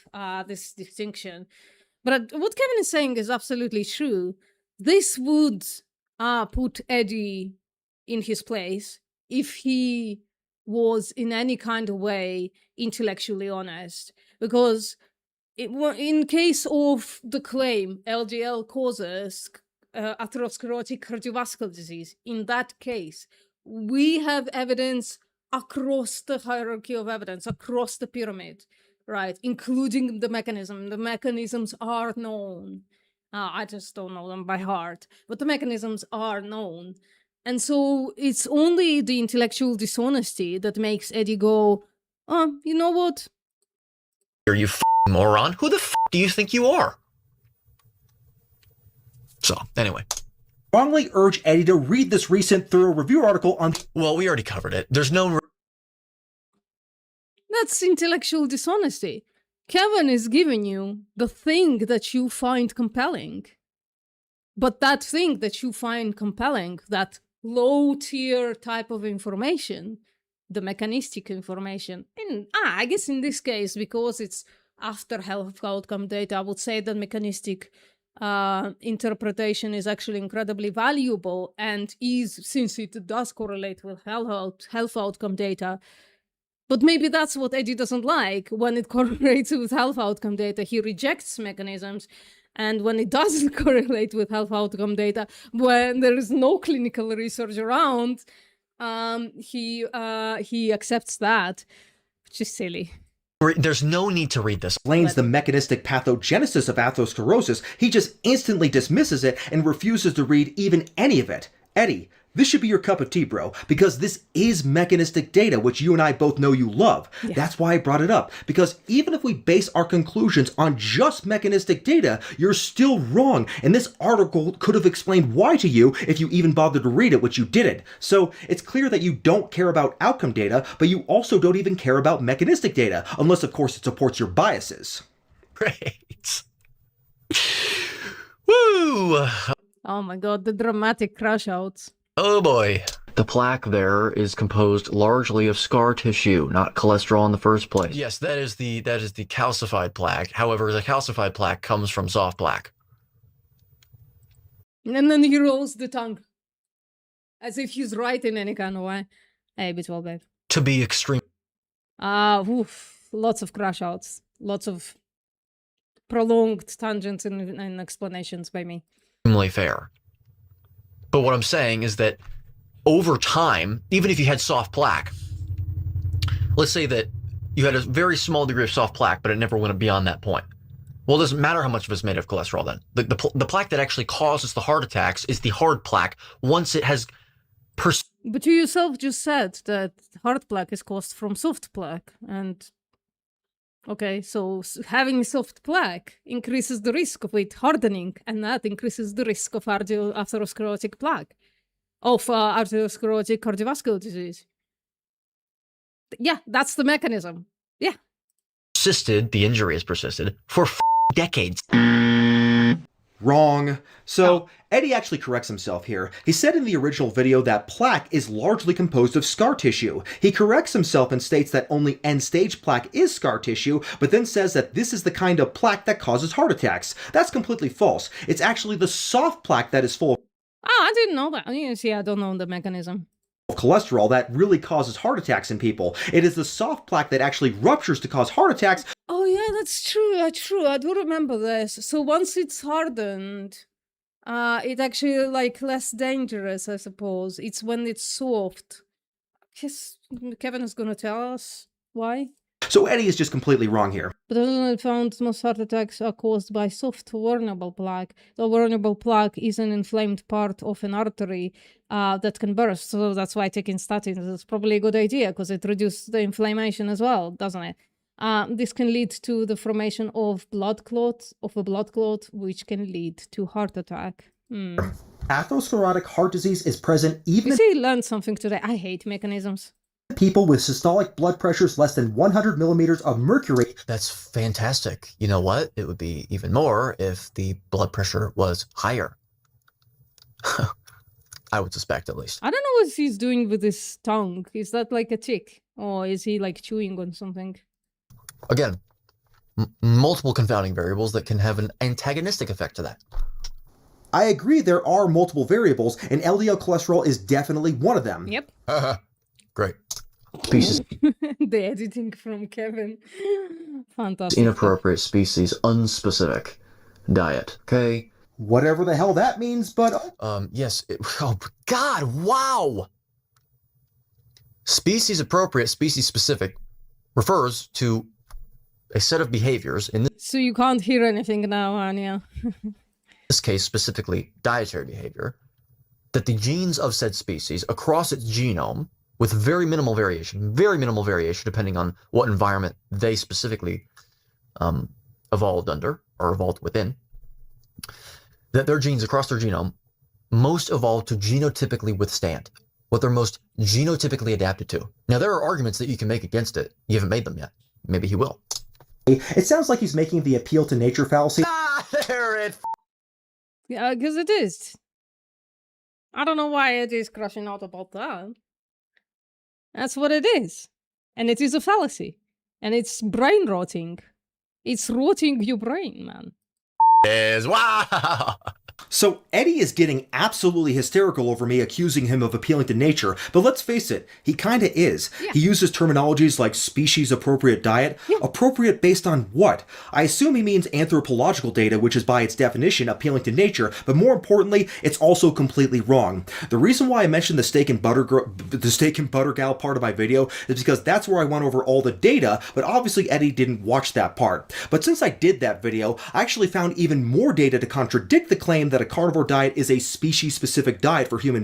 D: this distinction. But what Kevin is saying is absolutely true. This would put Eddie in his place if he was in any kind of way intellectually honest. Because in case of the claim LDL causes atherosclerotic cardiovascular disease, in that case, we have evidence across the hierarchy of evidence, across the pyramid, right? Including the mechanism. The mechanisms are known. I just don't know them by heart, but the mechanisms are known. And so it's only the intellectual dishonesty that makes Eddie go, oh, you know what?
A: Are you moron? Who the do you think you are? So, anyway.
E: Strongly urge Eddie to read this recent thorough review article on...
A: Well, we already covered it. There's no...
D: That's intellectual dishonesty. Kevin is giving you the thing that you find compelling. But that thing that you find compelling, that low-tier type of information, the mechanistic information, and I guess in this case, because it's after health outcome data, I would say that mechanistic interpretation is actually incredibly valuable, and since it does correlate with health outcome data. But maybe that's what Eddie doesn't like. When it correlates with health outcome data, he rejects mechanisms. And when it doesn't correlate with health outcome data, when there is no clinical research around, he accepts that, which is silly.
A: There's no need to read this.
E: Explains the mechanistic pathogenesis of atherosclerosis. He just instantly dismisses it and refuses to read even any of it. Eddie, this should be your cup of tea, bro, because this is mechanistic data, which you and I both know you love. Yeah. That's why I brought it up, because even if we base our conclusions on just mechanistic data, you're still wrong, and this article could have explained why to you if you even bothered to read it, which you didn't. So it's clear that you don't care about outcome data, but you also don't even care about mechanistic data, unless, of course, it supports your biases.
A: Great. Woo!
D: Oh my god, the dramatic crash outs.
A: Oh boy. The plaque there is composed largely of scar tissue, not cholesterol in the first place. Yes, that is the calcified plaque. However, the calcified plaque comes from soft plaque.
D: And then he rolls the tongue. As if he's right in any kind of way. Hey, bit well, babe.
A: To be extreme.
D: Lots of crash outs. Lots of prolonged tangents and explanations by me.
A: Extremely fair. But what I'm saying is that over time, even if you had soft plaque, let's say that you had a very small degree of soft plaque, but it never went beyond that point. Well, it doesn't matter how much of it's made of cholesterol then. The plaque that actually causes the heart attacks is the hard plaque once it has...
D: But you yourself just said that hard plaque is caused from soft plaque. And okay, so having soft plaque increases the risk of it hardening, and that increases the risk of atherosclerotic plaque, of atherosclerotic cardiovascular disease. Yeah, that's the mechanism. Yeah.
A: The injury has persisted for decades.
E: Wrong. So, Eddie actually corrects himself here. He said in the original video that plaque is largely composed of scar tissue. He corrects himself and states that only end-stage plaque is scar tissue, but then says that this is the kind of plaque that causes heart attacks. That's completely false. It's actually the soft plaque that is full of...
D: I didn't know that. You see, I don't know the mechanism.
E: Cholesterol that really causes heart attacks in people. It is the soft plaque that actually ruptures to cause heart attacks.
D: Oh yeah, that's true. True. I do remember this. So once it's hardened, it's actually like less dangerous, I suppose. It's when it's soft. I guess Kevin is gonna tell us why.
E: So Eddie is just completely wrong here.
D: But it found most heart attacks are caused by soft vulnerable plaque. The vulnerable plaque is an inflamed part of an artery that can burst. So that's why taking statins is probably a good idea, because it reduces the inflammation as well, doesn't it? This can lead to the formation of a blood clot, which can lead to heart attack.
E: Atherosclerotic heart disease is present even
D: You see, you learned something today. I hate mechanisms.
E: People with systolic blood pressures less than 100 millimeters of mercury.
A: That's fantastic. You know what? It would be even more if the blood pressure was higher. I would suspect, at least.
D: I don't know what he's doing with his tongue. Is that like a tick? Or is he like chewing on something?
A: Again, multiple confounding variables that can have an antagonistic effect to that.
E: I agree there are multiple variables, and LDL cholesterol is definitely one of them.
D: Yep.
A: Great. Species.
D: The editing from Kevin. Fantastic.
A: Inappropriate species, unspecific diet. Okay.
E: Whatever the hell that means, but...
A: Yes. Oh, God, wow! Species appropriate, species specific refers to a set of behaviors. In
D: So you can't hear anything now, Anya.
A: this case, specifically dietary behavior, that the genes of said species across its genome, with very minimal variation depending on what environment they specifically evolved under or evolved within, that their genes across their genome most evolved to genotypically withstand, what they're most genotypically adapted to. Now, there are arguments that you can make against it. You haven't made them yet. Maybe he will.
E: It sounds like he's making the appeal to nature fallacy.
A: Ah, there it.
D: Yeah, because it is. I don't know why it is crashing out about that. That's what it is. And it is a fallacy. And it's brain rotting. It's rotting your brain, man.
A: Is wow.
E: So Eddie is getting absolutely hysterical over me accusing him of appealing to nature, but let's face it, he kinda is.
D: Yeah.
E: He uses terminologies like species-appropriate diet.
D: Yeah.
E: Appropriate based on what? I assume he means anthropological data, which is by its definition appealing to nature, but more importantly, it's also completely wrong. The reason why I mentioned the steak and butter gal part of my video is because that's where I went over all the data, but obviously Eddie didn't watch that part. But since I did that video, I actually found even more data to contradict the claim that a carnivore diet is a species-specific diet for human.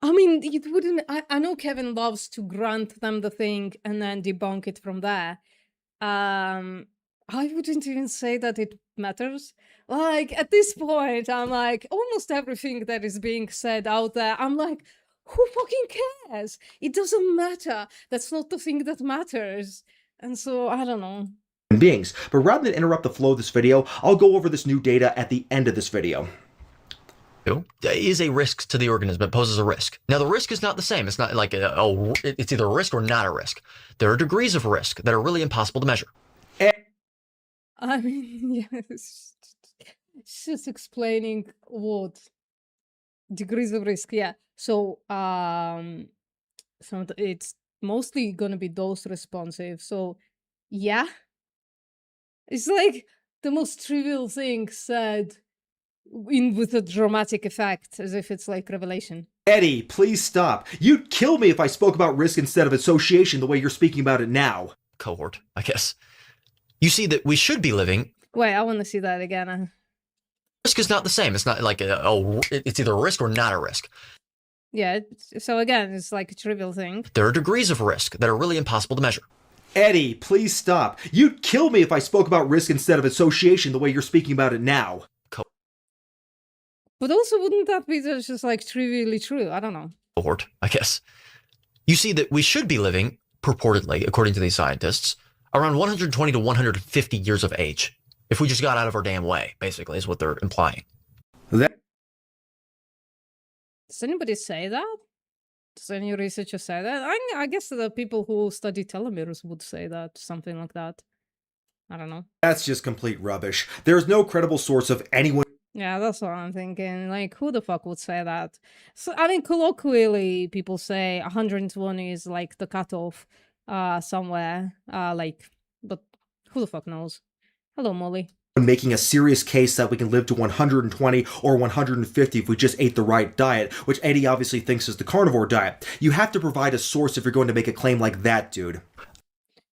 D: I mean, it wouldn't. I know Kevin loves to grant them the thing and then debunk it from there. I wouldn't even say that it matters. Like, at this point, I'm like, almost everything that is being said out there, I'm like, who fucking cares? It doesn't matter. That's not the thing that matters. And so, I don't know.
E: Beings. But rather than interrupt the flow of this video, I'll go over this new data at the end of this video.
A: Is a risk to the organism. It poses a risk. Now, the risk is not the same. It's not like, it's either a risk or not a risk. There are degrees of risk that are really impossible to measure.
D: I mean, yeah, it's just explaining what degrees of risk. Yeah. So, it's mostly going to be dose responsive. So, yeah. It's like the most trivial thing said with a dramatic effect, as if it's like revelation.
E: Eddie, please stop. You'd kill me if I spoke about risk instead of association the way you're speaking about it now.
A: Cohort, I guess. You see that we should be living.
D: Wait, I want to see that again.
A: Risk is not the same. It's not like, it's either a risk or not a risk.
D: Yeah, so again, it's like a trivial thing.
A: There are degrees of risk that are really impossible to measure.
E: Eddie, please stop. You'd kill me if I spoke about risk instead of association the way you're speaking about it now.
D: But also, wouldn't that be just like trivially true? I don't know.
A: Cohort, I guess. You see that we should be living, purportedly, according to these scientists, around 120 to 150 years of age. If we just got out of our damn way, basically, is what they're implying.
D: Does anybody say that? Does any researcher say that? I guess the people who study telomeres would say that, something like that. I don't know.
E: That's just complete rubbish. There's no credible source of anyone.
D: Yeah, that's what I'm thinking. Like, who the fuck would say that? So, I mean, colloquially, people say 120 is like the cutoff somewhere. But who the fuck knows? Hello, Molly.
E: Making a serious case that we can live to 120 or 150 if we just ate the right diet, which Eddie obviously thinks is the carnivore diet. You have to provide a source if you're going to make a claim like that, dude.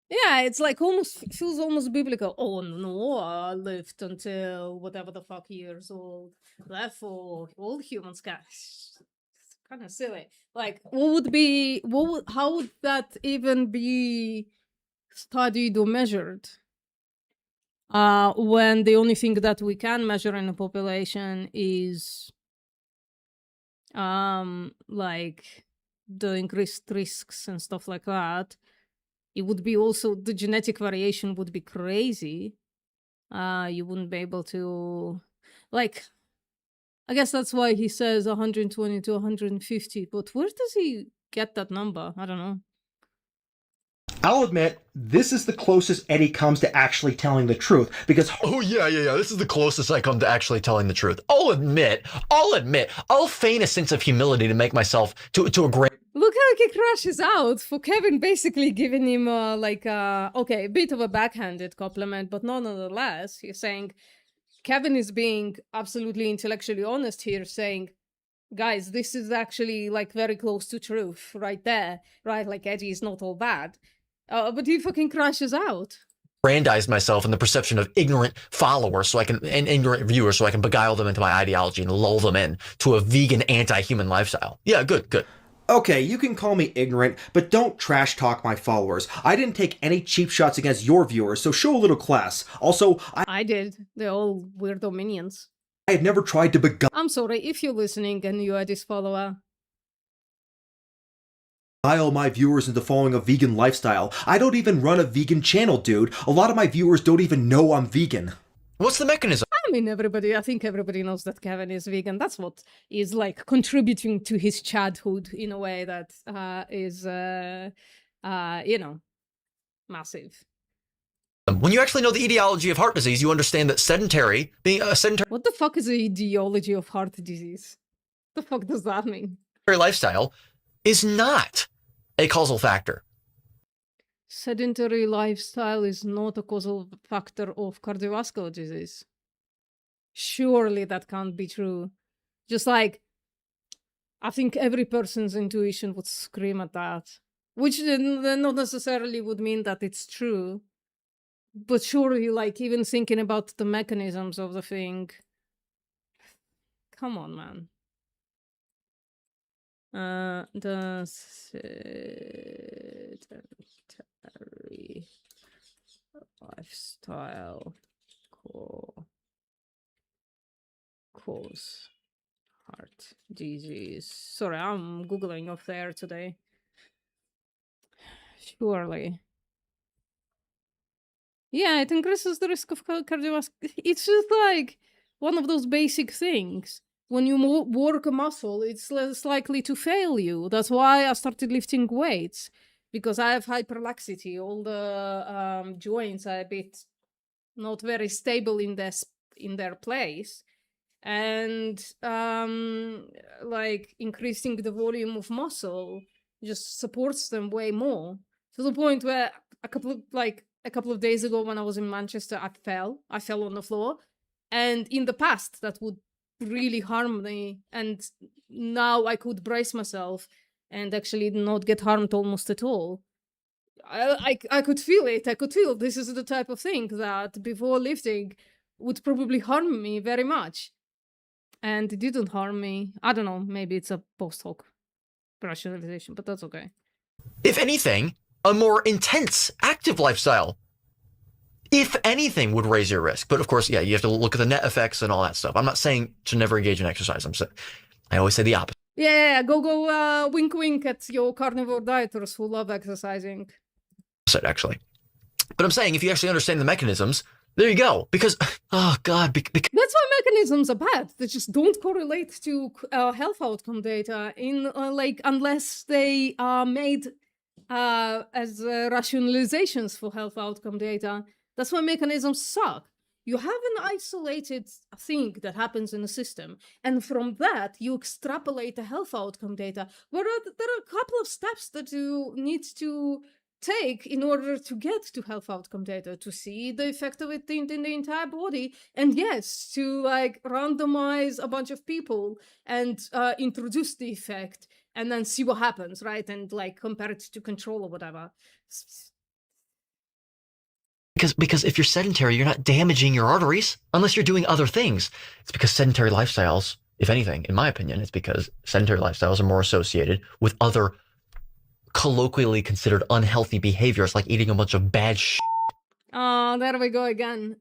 D: Yeah, it's like feels almost biblical. Oh no, I lived until whatever the fuck years old. Therefore, all humans can. It's kind of silly. Like, how would that even be studied or measured? When the only thing that we can measure in a population is like the increased risks and stuff like that. It would be also, the genetic variation would be crazy. You wouldn't be able to, like, I guess that's why he says 120 to 150, but where does he get that number? I don't know.
E: I'll admit, this is the closest Eddie comes to actually telling the truth, because...
A: Oh, yeah, this is the closest I come to actually telling the truth. I'll admit, I'll feign a sense of humility to make myself to a great...
D: Look how he crashes out for Kevin basically giving him a bit of a backhanded compliment, but nonetheless, he's saying Kevin is being absolutely intellectually honest here, saying, guys, this is actually like very close to truth right there, right? Like Eddie is not all bad. But he fucking crashes out.
A: Brandize myself in the perception of ignorant followers and ignorant viewers so I can beguile them into my ideology and lull them in to a vegan anti-human lifestyle. Yeah, good.
E: Okay, you can call me ignorant, but don't trash talk my followers. I didn't take any cheap shots against your viewers, so show a little class. Also,
D: I did. They're all weirdo minions.
E: I had never tried to beguile
D: I'm sorry if you're listening and you are this follower.
E: my viewers into following a vegan lifestyle. I don't even run a vegan channel, dude. A lot of my viewers don't even know I'm vegan.
A: What's the mechanism?
D: I mean, I think everybody knows that Kevin is vegan. That's what is like contributing to his childhood in a way that is, massive.
A: When you actually know the etiology of heart disease, you understand that being a sedentary
D: What the fuck is the ideology of heart disease? The fuck does that mean?
A: lifestyle is not a causal factor.
D: Sedentary lifestyle is not a causal factor of cardiovascular disease. Surely that can't be true. Just like, I think every person's intuition would scream at that. Which not necessarily would mean that it's true. But surely, like, even thinking about the mechanisms of the thing. Come on, man. The sedentary lifestyle cause heart disease. Sorry, I'm Googling off there today. Surely. Yeah, it increases the risk of cardiovascular. It's just like one of those basic things. When you work a muscle, it's less likely to fail you. That's why I started lifting weights, because I have hyperlaxity. All the joints are a bit not very stable in their place, and like increasing the volume of muscle just supports them way more, to the point where a couple of days ago when I was in Manchester, I fell on the floor, and in the past that would really harm me, and now I could brace myself and actually not get harmed almost at all. I could feel it. I could feel this is the type of thing that before lifting would probably harm me very much, and it didn't harm me. I don't know, maybe it's a post hoc rationalization, but that's okay.
A: If anything, a more intense, active lifestyle, if anything, would raise your risk. But of course, yeah, you have to look at the net effects and all that stuff. I'm not saying to never engage in exercise. I always say the opposite.
D: Yeah, go wink wink at your carnivore dieters who love exercising.
A: Actually. But I'm saying if you actually understand the mechanisms, there you go. Because, oh God.
D: That's why mechanisms are bad. They just don't correlate to health outcome data unless they are made as rationalizations for health outcome data. That's why mechanisms suck. You have an isolated thing that happens in the system, and from that you extrapolate the health outcome data. Where there are a couple of steps that you need to take in order to get to health outcome data, to see the effect of it in the entire body, and yes, to like randomize a bunch of people and introduce the effect, and then see what happens, right? And like compare it to control or whatever.
A: Because if you're sedentary, you're not damaging your arteries unless you're doing other things. It's because sedentary lifestyles, if anything, in my opinion, it's because sedentary lifestyles are more associated with other colloquially considered unhealthy behaviors, like eating a bunch of bad shit.
D: Oh, there we go again.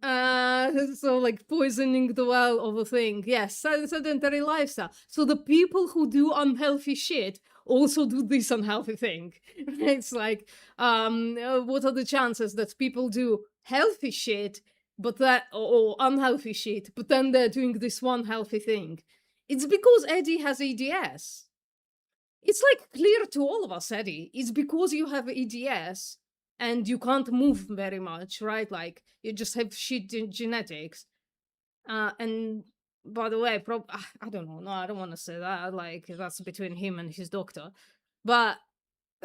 D: So like poisoning the well of a thing. Yes, sedentary lifestyle. So the people who do unhealthy shit also do this unhealthy thing. It's like, what are the chances that people do healthy shit, or unhealthy shit, but then they're doing this one healthy thing? It's because Eddie has EDS. It's like clear to all of us, Eddie. It's because you have EDS and you can't move very much, right? Like you just have shit genetics. And by the way, I don't know. No, I don't want to say that. Like that's between him and his doctor. But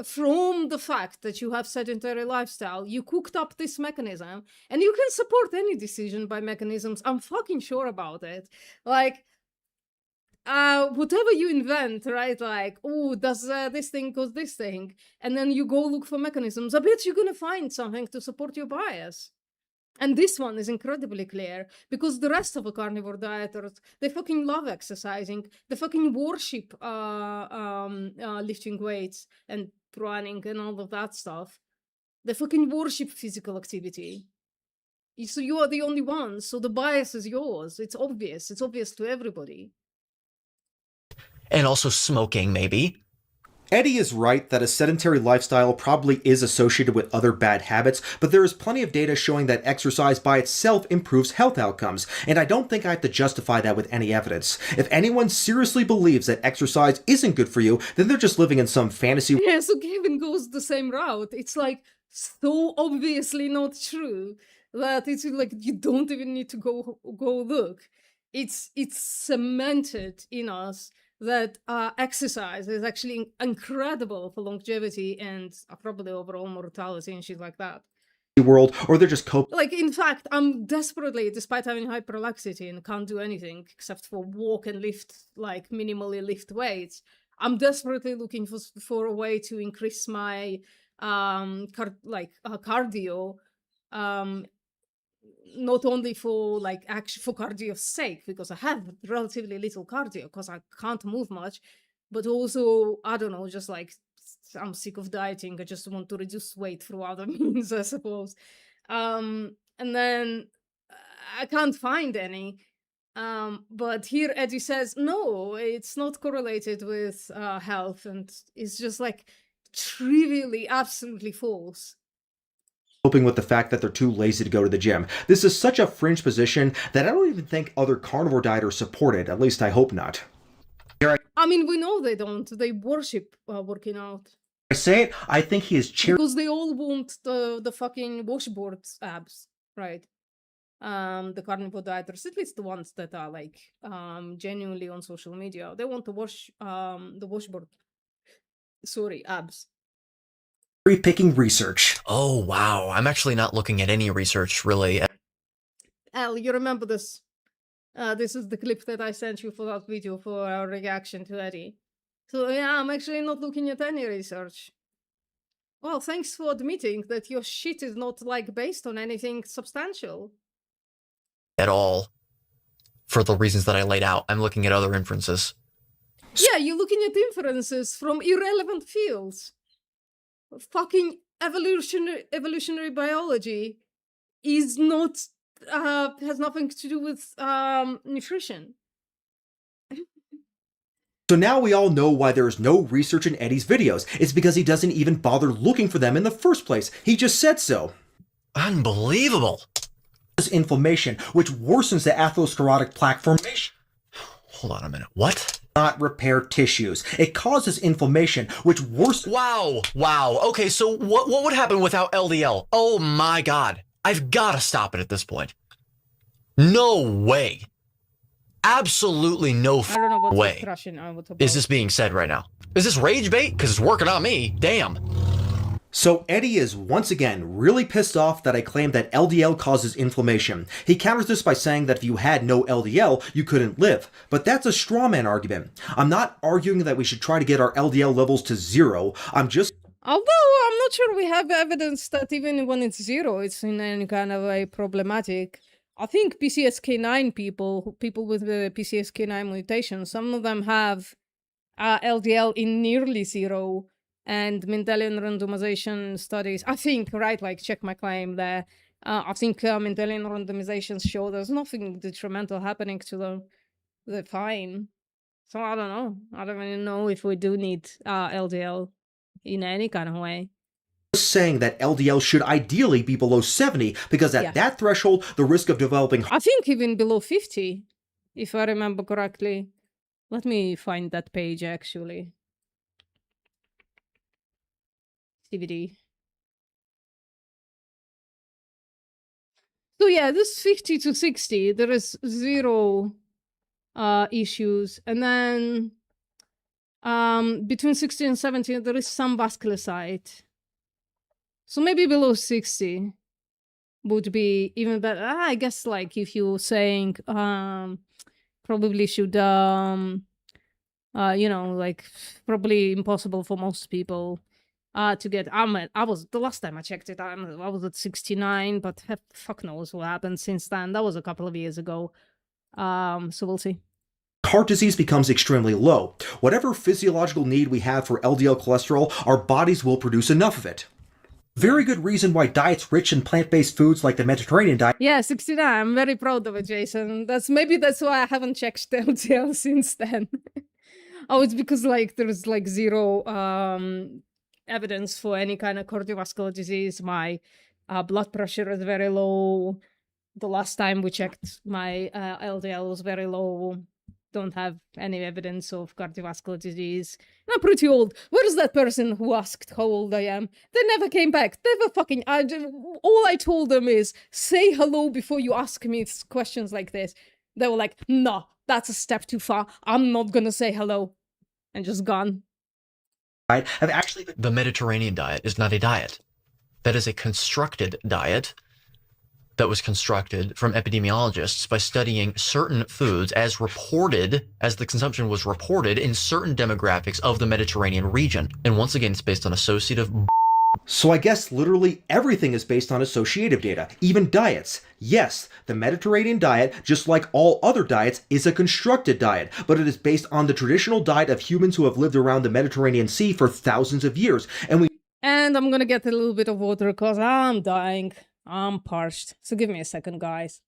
D: from the fact that you have sedentary lifestyle, you cooked up this mechanism, and you can support any decision by mechanisms. I'm fucking sure about it. Like, whatever you invent, right? Like, oh, does this thing cause this thing? And then you go look for mechanisms. I bet you're gonna find something to support your bias. And this one is incredibly clear because the rest of the carnivore dieters, they fucking love exercising. They fucking worship lifting weights and running and all of that stuff. They fucking worship physical activity. So you are the only one. So the bias is yours. It's obvious. It's obvious to everybody.
A: And also smoking, maybe.
E: Eddie is right that a sedentary lifestyle probably is associated with other bad habits, but there is plenty of data showing that exercise by itself improves health outcomes, and I don't think I have to justify that with any evidence. If anyone seriously believes that exercise isn't good for you, then they're just living in some fantasy.
D: Yeah, so Kevin goes the same route. It's like so obviously not true that it's like you don't even need to go look. It's cemented in us that exercise is actually incredible for longevity and probably overall mortality and shit like that.
E: World, or they're just coping.
D: Like, in fact, I'm desperately, despite having hyperlaxity and can't do anything except for walk and lift, like minimally lift weights, I'm desperately looking for a way to increase my cardio, not only for like actually for cardio's sake, because I have relatively little cardio because I can't move much, but also, I don't know, just like I'm sick of dieting. I just want to reduce weight through other means, I suppose. And then I can't find any. But here Eddie says, no, it's not correlated with health, and it's just like trivially, absolutely false.
E: Coping with the fact that they're too lazy to go to the gym. This is such a fringe position that I don't even think other carnivore dieters support it. At least I hope not.
D: I mean, we know they don't. They worship working out.
E: I say it, I think he is
D: because they all want the fucking washboard abs, right? The carnivore dieters, at least the ones that are like genuinely on social media, they want to wash the washboard. Sorry, abs.
E: Picking research.
A: Oh, wow. I'm actually not looking at any research, really.
D: Al, you remember this? This is the clip that I sent you for that video for our reaction to Eddie. So yeah, I'm actually not looking at any research. Well, thanks for admitting that your shit is not like based on anything substantial.
A: At all. For the reasons that I laid out. I'm looking at other inferences.
D: Yeah, you're looking at inferences from irrelevant fields. Fucking evolutionary biology is not has nothing to do with nutrition.
E: So now we all know why there is no research in Eddie's videos. It's because he doesn't even bother looking for them in the first place. He just said so.
A: Unbelievable.
E: Inflammation, which worsens the atherosclerotic plaque formation.
A: Hold on a minute. What?
E: Not repair tissues. It causes inflammation, which worsens.
A: Wow. Okay, so what would happen without LDL? Oh my God. I've got to stop it at this point. No way. Absolutely no way is this being said right now. Is this rage bait? Because it's working on me. Damn.
E: So Eddie is once again really pissed off that I claim that LDL causes inflammation. He counters this by saying that if you had no LDL, you couldn't live. But that's a straw man argument. I'm not arguing that we should try to get our LDL levels to zero. I'm just...
D: Although I'm not sure we have evidence that even when it's zero, it's in any kind of way problematic. I think PCSK9 people with the PCSK9 mutation, some of them have LDL in nearly zero. And Mendelian randomization studies, I think, right, like check my claim there. I think Mendelian randomizations show there's nothing detrimental happening to them. They're fine. So I don't know. I don't really know if we do need LDL in any kind of way.
E: Saying that LDL should ideally be below 70 because at that threshold, the risk of developing...
D: I think even below 50, if I remember correctly. Let me find that page, actually. CVD. So yeah, this 50 to 60, there is zero issues. And then between 60 and 70, there is some vascular site. So maybe below 60 would be even better. I guess like if you're saying probably should, you know, like probably impossible for most people. to get. I was the last time I checked it. I was at 69, but fuck knows what happened since then. That was a couple of years ago. So we'll see.
E: Heart disease becomes extremely low. Whatever physiological need we have for LDL cholesterol, our bodies will produce enough of it. Very good reason why diets rich in plant-based foods like the Mediterranean diet.
D: Yeah, 69. I'm very proud of it, Jason. That's why I haven't checked the LDL since then. Oh, it's because like there's like zero evidence for any kind of cardiovascular disease. My blood pressure is very low. The last time we checked, my LDL was very low. Don't have any evidence of cardiovascular disease. I'm pretty old. Where's that person who asked how old I am? They never came back. Never fucking. All I told them is say hello before you ask me questions like this. They were like, "No, that's a step too far. I'm not gonna say hello," and just gone.
E: Have actually been.
A: The Mediterranean diet is not a diet. That is a constructed diet that was constructed from epidemiologists by studying certain foods as the consumption was reported in certain demographics of the Mediterranean region. And once again, it's based on associative.
E: So I guess literally everything is based on associative data, even diets. Yes, the Mediterranean diet, just like all other diets, is a constructed diet, but it is based on the traditional diet of humans who have lived around the Mediterranean Sea for thousands of years.
D: And I'm gonna get a little bit of water because I'm dying. I'm parched. So give me a second, guys.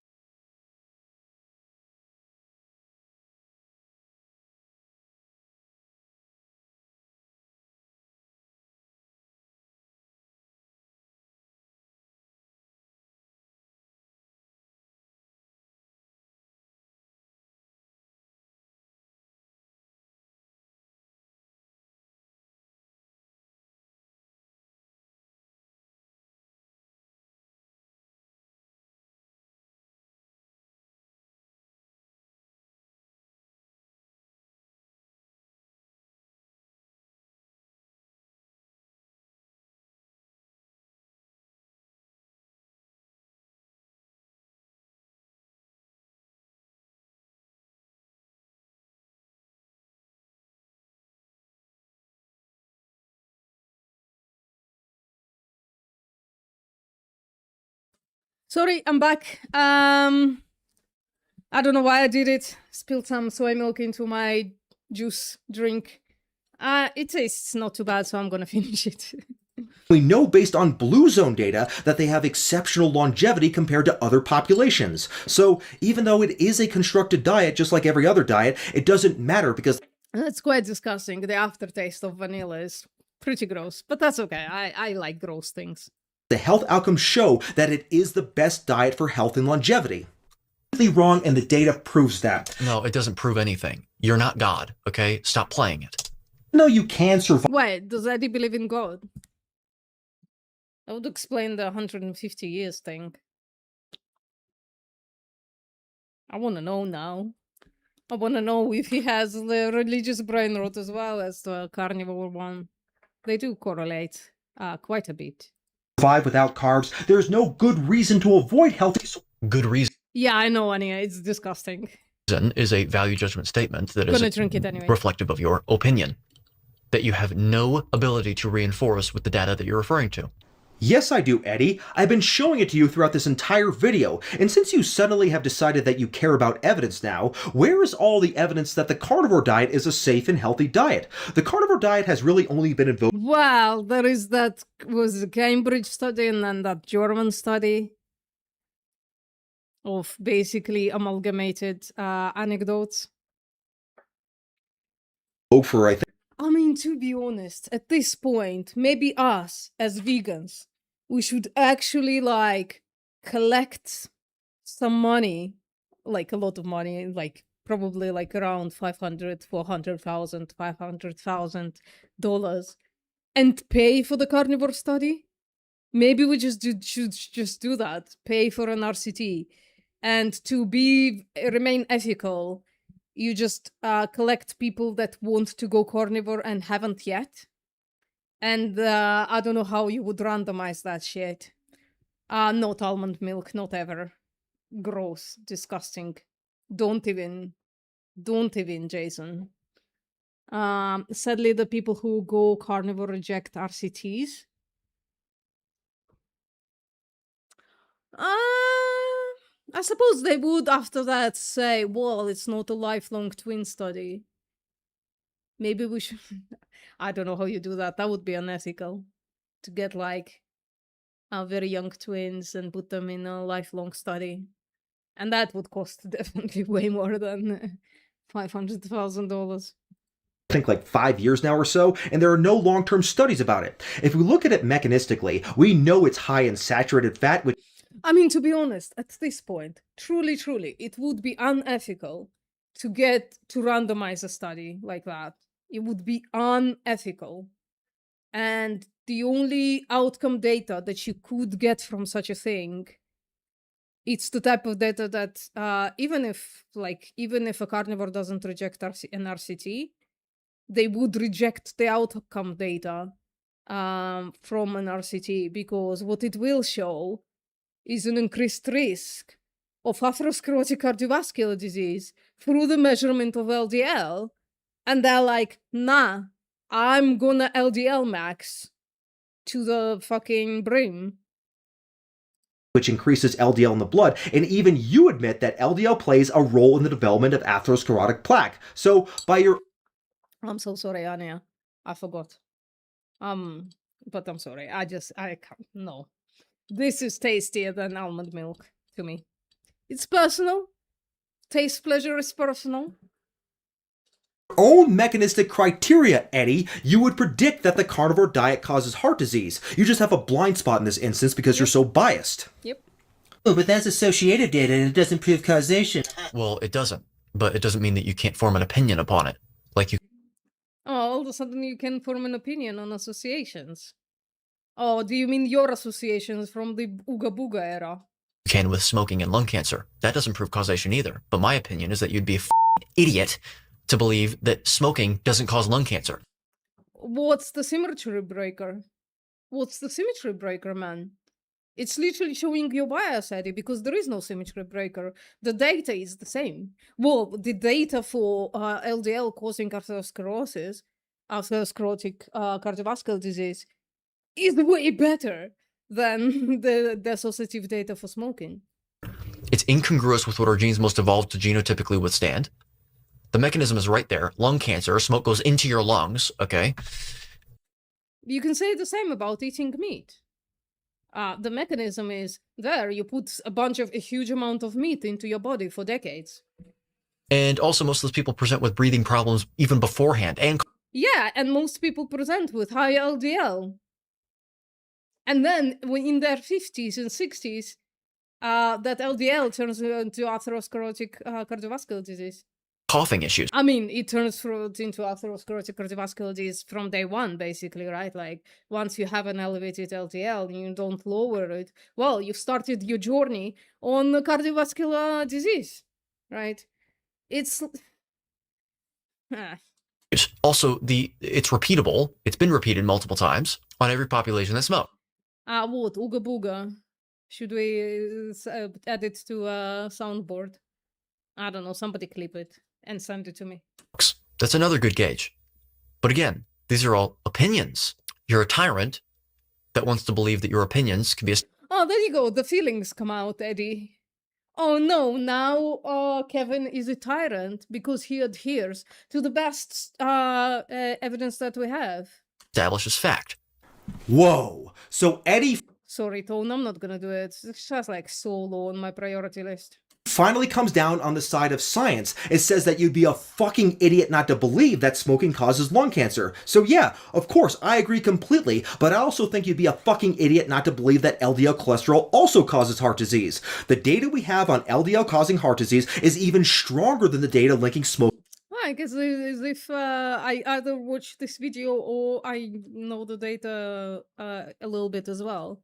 D: Sorry, I'm back. I don't know why I did it. Spilled some soy milk into my juice drink. It tastes not too bad, so I'm gonna finish it.
E: We know based on Blue Zone data that they have exceptional longevity compared to other populations. So even though it is a constructed diet, just like every other diet, it doesn't matter because
D: That's quite disgusting. The aftertaste of vanilla is pretty gross, but that's okay. I like gross things.
E: the health outcomes show that it is the best diet for health and longevity. Wrong, and the data proves that.
A: No, it doesn't prove anything. You're not God, okay? Stop playing it.
E: No, you can survive.
D: Wait, does Eddie believe in God? That would explain the 150 years thing. I want to know now. I want to know if he has the religious brain rot as well as the carnivore one. They do correlate quite a bit.
E: Survive without carbs. There's no good reason to avoid healthy.
A: Good reason
D: Yeah, I know, Anya. It's disgusting.
A: is a value judgment statement that
D: Gonna
A: is
D: drink it anyway.
A: reflective of your opinion that you have no ability to reinforce with the data that you're referring to.
E: Yes, I do, Eddie. I've been showing it to you throughout this entire video, and since you suddenly have decided that you care about evidence now, where is all the evidence that the carnivore diet is a safe and healthy diet? The carnivore diet has really only been invoked.
D: Well, there is that was a Cambridge study and then that German study of basically amalgamated anecdotes.
E: For, I think.
D: I mean, to be honest, at this point, maybe us as vegans, we should actually like collect some money, like a lot of money, like probably like around $500,000 and pay for the carnivore study. Maybe we should just do that, pay for an RCT, and to remain ethical, you just collect people that want to go carnivore and haven't yet. And I don't know how you would randomize that shit. Not almond milk, not ever. Gross, disgusting. Don't even, Jason. Sadly, the people who go carnivore reject RCTs. I suppose they would after that say, well, it's not a lifelong twin study. Maybe we should. I don't know how you do that. That would be unethical to get like very young twins and put them in a lifelong study. And that would cost definitely way more than $500,000.
E: I think like 5 years now or so, and there are no long-term studies about it. If we look at it mechanistically, we know it's high in saturated fat, which
D: I mean, to be honest, at this point, truly, it would be unethical to randomize a study like that. It would be unethical. And the only outcome data that you could get from such a thing, it's the type of data that even if a carnivore doesn't reject an RCT, they would reject the outcome data from an RCT, because what it will show is an increased risk of atherosclerotic cardiovascular disease through the measurement of LDL. And they're like, nah, I'm gonna LDL max to the fucking brim.
E: which increases LDL in the blood, and even you admit that LDL plays a role in the development of atherosclerotic plaque. So by your
D: I'm so sorry, Anya. I forgot. But I'm sorry. I can't. No. This is tastier than almond milk to me. It's personal. Taste pleasure is personal.
E: own mechanistic criteria, Eddie, you would predict that the carnivore diet causes heart disease. You just have a blind spot in this instance because you're so biased.
D: Yep.
B: Oh, but that's associative data and it doesn't prove causation.
A: Well, it doesn't, but it doesn't mean that you can't form an opinion upon it. Like you
D: Oh, all of a sudden you can form an opinion on associations. Oh, do you mean your associations from the Ooga Booga era?
A: can with smoking and lung cancer. That doesn't prove causation either. But my opinion is that you'd be a idiot to believe that smoking doesn't cause lung cancer.
D: What's the symmetry breaker? What's the symmetry breaker, man? It's literally showing your bias, Eddie, because there is no symmetry breaker. The data is the same. Well, the data for LDL causing atherosclerotic cardiovascular disease is way better than the associative data for smoking.
A: It's incongruous with what our genes most evolved to genotypically withstand. The mechanism is right there. Lung cancer, smoke goes into your lungs, okay?
D: You can say the same about eating meat. The mechanism is there. You put a huge amount of meat into your body for decades.
A: And also, most of those people present with breathing problems even beforehand. And
D: yeah, and most people present with high LDL. And then, when in their 50s and 60s, that LDL turns into atherosclerotic cardiovascular disease.
A: coughing issues.
D: I mean, it turns into atherosclerotic cardiovascular disease from day one, basically, right? Like, once you have an elevated LDL and you don't lower it, well, you've started your journey on cardiovascular disease, right? It's...
A: Also, it's repeatable. It's been repeated multiple times on every population that smoke.
D: What? Ooga Booga. Should we add it to a soundboard? I don't know. Somebody clip it and send it to me.
A: That's another good gauge. But again, these are all opinions. You're a tyrant that wants to believe that your opinions can be...
D: Oh, there you go. The feelings come out, Eddie. Oh no, now Kevin is a tyrant because he adheres to the best evidence that we have.
A: establishes fact.
E: Whoa. So Eddie
D: Sorry, Tone, I'm not gonna do it. It's just like so low on my priority list.
E: finally comes down on the side of science. It says that you'd be a fucking idiot not to believe that smoking causes lung cancer. So yeah, of course, I agree completely, but I also think you'd be a fucking idiot not to believe that LDL cholesterol also causes heart disease. The data we have on LDL causing heart disease is even stronger than the data linking smoking.
D: I guess as if I either watch this video or I know the data a little bit as well.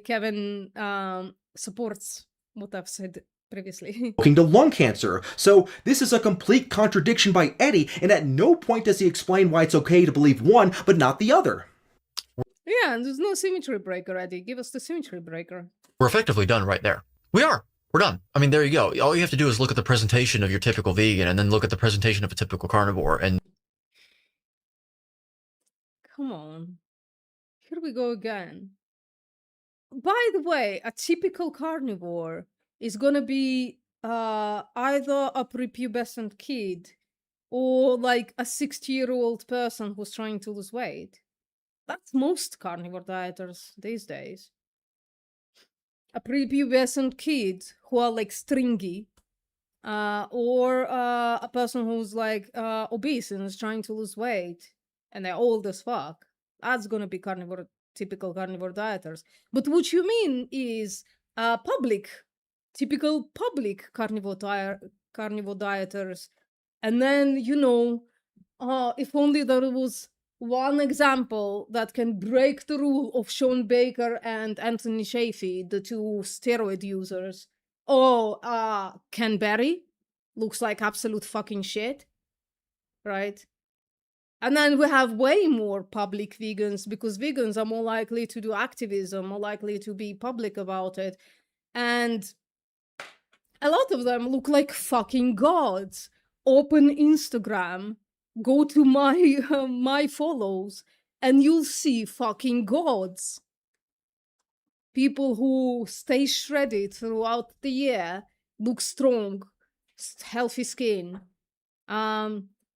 D: Kevin supports what I've said previously.
E: To lung cancer. So this is a complete contradiction by Eddie, and at no point does he explain why it's okay to believe one but not the other.
D: Yeah, and there's no symmetry breaker, Eddie. Give us the symmetry breaker.
A: We're effectively done right there. We are. We're done. I mean, there you go. All you have to do is look at the presentation of your typical vegan and then look at the presentation of a typical carnivore. And
D: come on. Here we go again. By the way, a typical carnivore is gonna be either a prepubescent kid or like a 60-year-old person who's trying to lose weight. That's most carnivore dieters these days. A prepubescent kid who are like stringy, or a person who's like obese and is trying to lose weight and they're old as fuck. That's gonna be typical carnivore dieters. But what you mean is typical public carnivore dieters. And then, if only there was one example that can break the rule of Sean Baker and Anthony Shafee, the two steroid users. Ken Berry looks like absolute fucking shit, right? And then we have way more public vegans, because vegans are more likely to do activism, more likely to be public about it. And a lot of them look like fucking gods. Open Instagram, go to my follows, and you'll see fucking gods. People who stay shredded throughout the year, look strong, healthy skin.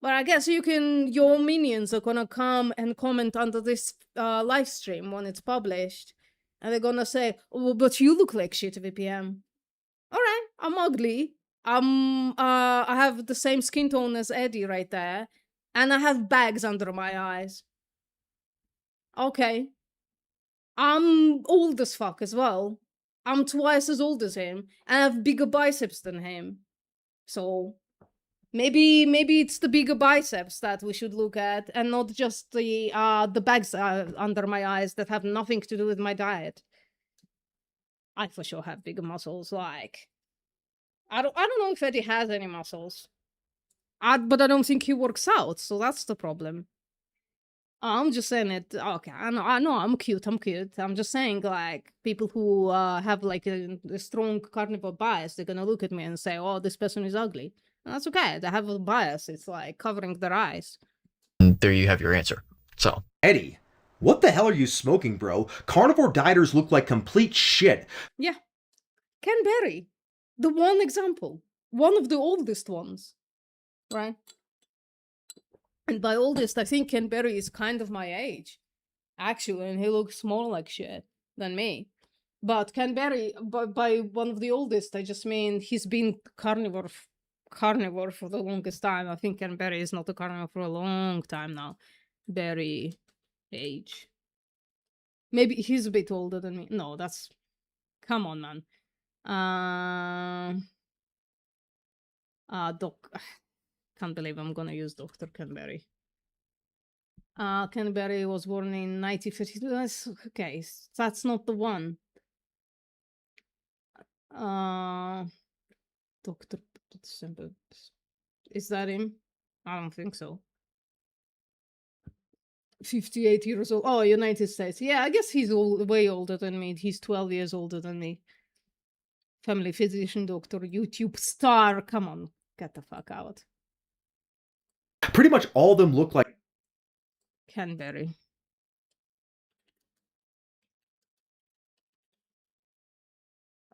D: But I guess your minions are gonna come and comment under this live stream when it's published, and they're gonna say, "Oh, but you look like shit, VPM." All right, I'm ugly. I have the same skin tone as Eddie right there, and I have bags under my eyes. Okay. I'm old as fuck as well. I'm twice as old as him, and I have bigger biceps than him. So maybe it's the bigger biceps that we should look at, and not just the bags under my eyes that have nothing to do with my diet. I for sure have bigger muscles. Like, I don't know if Eddie has any muscles. But I don't think he works out, so that's the problem. I'm just saying it. Okay, I know. I'm cute. I'm just saying, like, people who have like a strong carnivore bias, they're gonna look at me and say, "Oh, this person is ugly." And that's okay. They have a bias. It's like covering their eyes.
A: And there you have your answer. So,
E: Eddie, what the hell are you smoking, bro? Carnivore dieters look like complete shit.
D: Yeah, Ken Berry, the one example, one of the oldest ones, right? And by oldest, I think Ken Berry is kind of my age, actually, and he looks more like shit than me. But Ken Berry, by one of the oldest, I just mean he's been carnivore for the longest time. I think Ken Berry is not a carnivore for a long time now. Berry age. Maybe he's a bit older than me. No, that's... Come on, man. Doc... Can't believe I'm gonna use Dr. Ken Berry. Ken Berry was born in 1952. That's okay. That's not the one. Dr. Is that him? I don't think so. 58 years old. Oh, United States. Yeah, I guess he's way older than me. He's 12 years older than me. Family physician, doctor, YouTube star. Come on, get the fuck out.
E: Pretty much all of them look like
D: Ken Berry.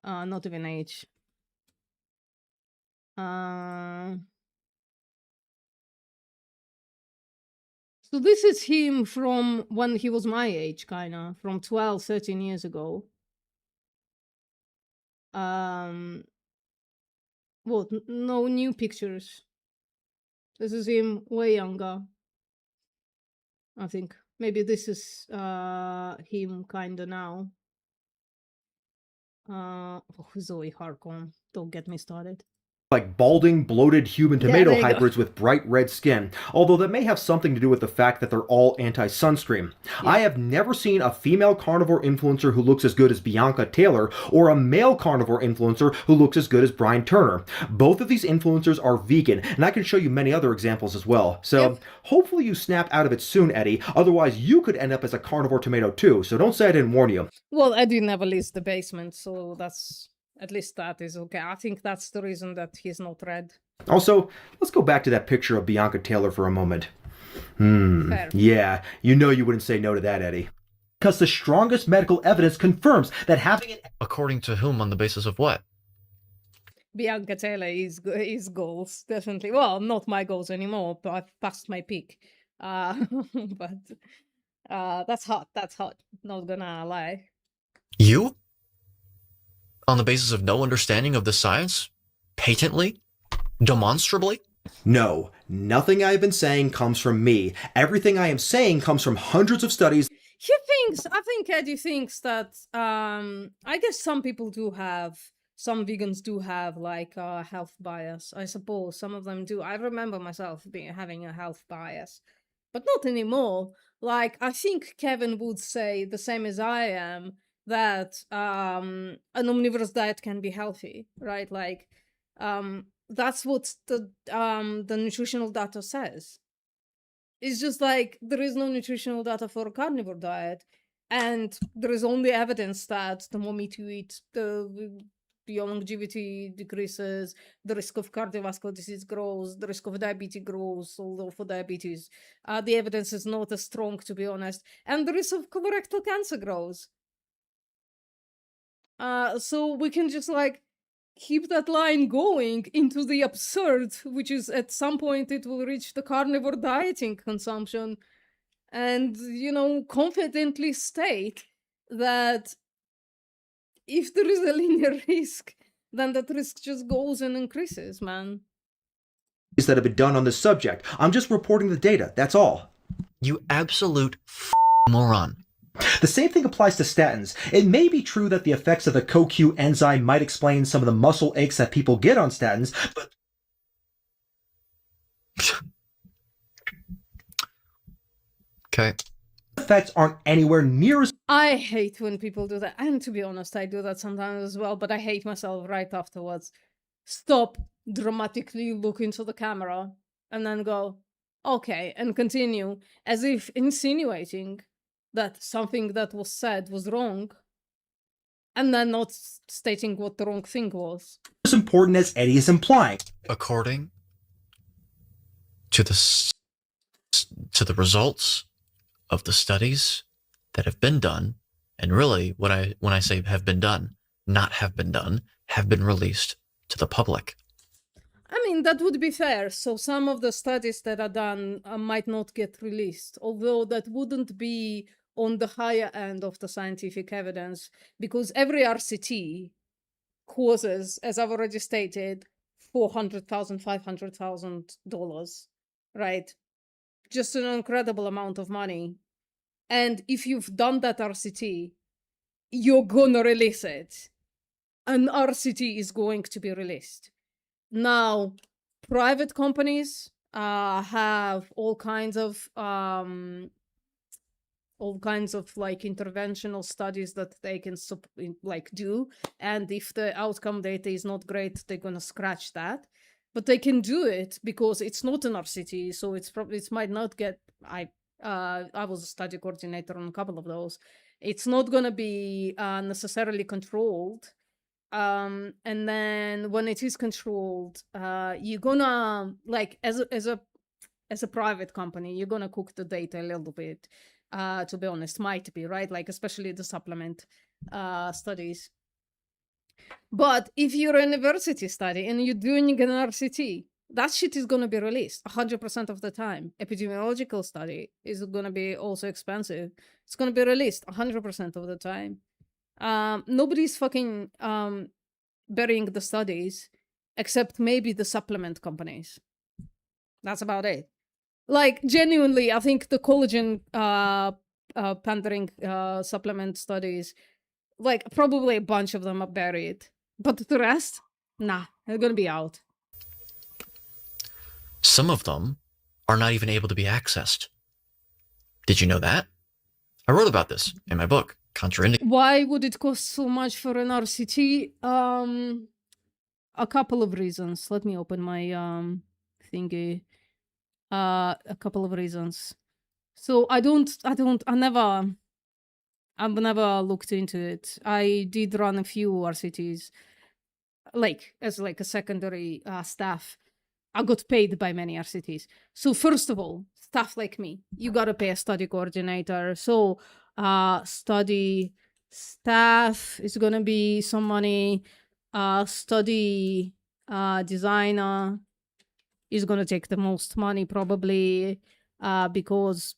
D: Not even age. So this is him from when he was my age, kinda, from 12, 13 years ago. What? No new pictures. This is him way younger. I think maybe this is him kinda now. Zoe Harcon. Don't get me started.
E: balding, bloated human tomato
D: there you go.
E: hybrids with bright red skin, although that may have something to do with the fact that they're all anti-sunscreen. I have never seen a female carnivore influencer who looks as good as Bianca Taylor, or a male carnivore influencer who looks as good as Brian Turner. Both of these influencers are vegan, and I can show you many other examples as well. So hopefully you snap out of it soon, Eddie, otherwise you could end up as a carnivore tomato too, so don't say I didn't warn you.
D: Well, Eddie never leaves the basement, so that's... At least that is okay. I think that's the reason that he's not red.
E: Also, let's go back to that picture of Bianca Taylor for a moment.
D: Fair.
E: Yeah, you know you wouldn't say no to that, Eddie. Because the strongest medical evidence confirms that having an
A: According to whom, on the basis of what?
D: Bianca Taylor is goals, definitely. Well, not my goals anymore, but I've passed my peak. But that's hot. That's hot. Not gonna lie.
A: You? On the basis of no understanding of the science? Patently? Demonstrably?
E: No, nothing I've been saying comes from me. Everything I am saying comes from hundreds of studies.
D: I think Eddie thinks that, I guess some people do have, some vegans do have like a health bias. I suppose some of them do. I remember myself having a health bias, but not anymore. Like, I think Kevin would say the same as I am, that an omnivorous diet can be healthy, right? Like, that's what the nutritional data says. It's just like there is no nutritional data for a carnivore diet, and there is only evidence that the more meat you eat, your longevity decreases, the risk of cardiovascular disease grows, the risk of diabetes grows. Although for diabetes, the evidence is not as strong, to be honest, and the risk of colorectal cancer grows. So we can just like keep that line going into the absurd, which is at some point it will reach the carnivore dieting consumption, and confidently state that if there is a linear risk, then that risk just goes and increases, man.
E: That have been done on this subject. I'm just reporting the data, that's all.
A: You absolute moron.
E: The same thing applies to statins. It may be true that the effects of the CoQ enzyme might explain some of the muscle aches that people get on statins, but
A: Okay.
E: effects aren't anywhere near as
D: I hate when people do that, and to be honest, I do that sometimes as well, but I hate myself right afterwards. Stop, dramatically look into the camera, and then go, okay, and continue, as if insinuating that something that was said was wrong, and then not stating what the wrong thing was.
E: important as Eddie is implying.
A: According to the results of the studies that have been done, and really when I say have been done, not have been done, have been released to the public.
D: I mean, that would be fair. So some of the studies that are done might not get released, although that wouldn't be on the higher end of the scientific evidence, because every RCT causes, as I've already stated, $400,000, $500,000, right? Just an incredible amount of money. And if you've done that RCT, you're gonna release it. An RCT is going to be released. Now, private companies have all kinds of like interventional studies that they can like do, and if the outcome data is not great, they're gonna scratch that. But they can do it because it's not an RCT, so it might not get. I was a study coordinator on a couple of those. It's not gonna be necessarily controlled. And then when it is controlled, you're gonna, like, as a private company, you're gonna cook the data a little bit, to be honest. Might be, right? Like, especially the supplement studies. But if you're a university study and you're doing an RCT, that shit is gonna be released 100% of the time. Epidemiological study is gonna be also expensive. It's gonna be released 100% of the time. Nobody's fucking burying the studies, except maybe the supplement companies. That's about it. Like, genuinely, I think the collagen pandering supplement studies, like, probably a bunch of them are buried, but the rest, nah, they're gonna be out.
A: Some of them are not even able to be accessed. Did you know that? I wrote about this in my book, Contraindicated.
D: Why would it cost so much for an RCT? A couple of reasons. Let me open my thingy. A couple of reasons. So I've never looked into it. I did run a few RCTs, like, as like a secondary staff. I got paid by many RCTs. So first of all, staff like me, you gotta pay a study coordinator. So study staff is gonna be some money. Study designer is gonna take the most money probably, because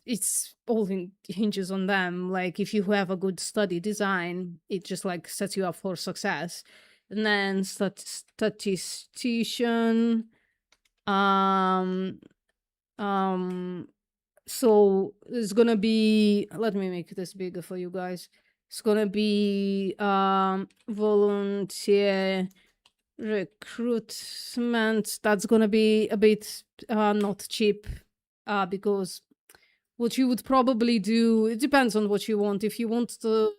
D: it's all hinges on them. Like if you have a good study design, it just like sets you up for success. And then statistician, um so it's gonna be, let me make this bigger for you guys. It's gonna be volunteer recruitment. That's gonna be a bit not cheap, because what you would probably do, it depends on what you want. If you want the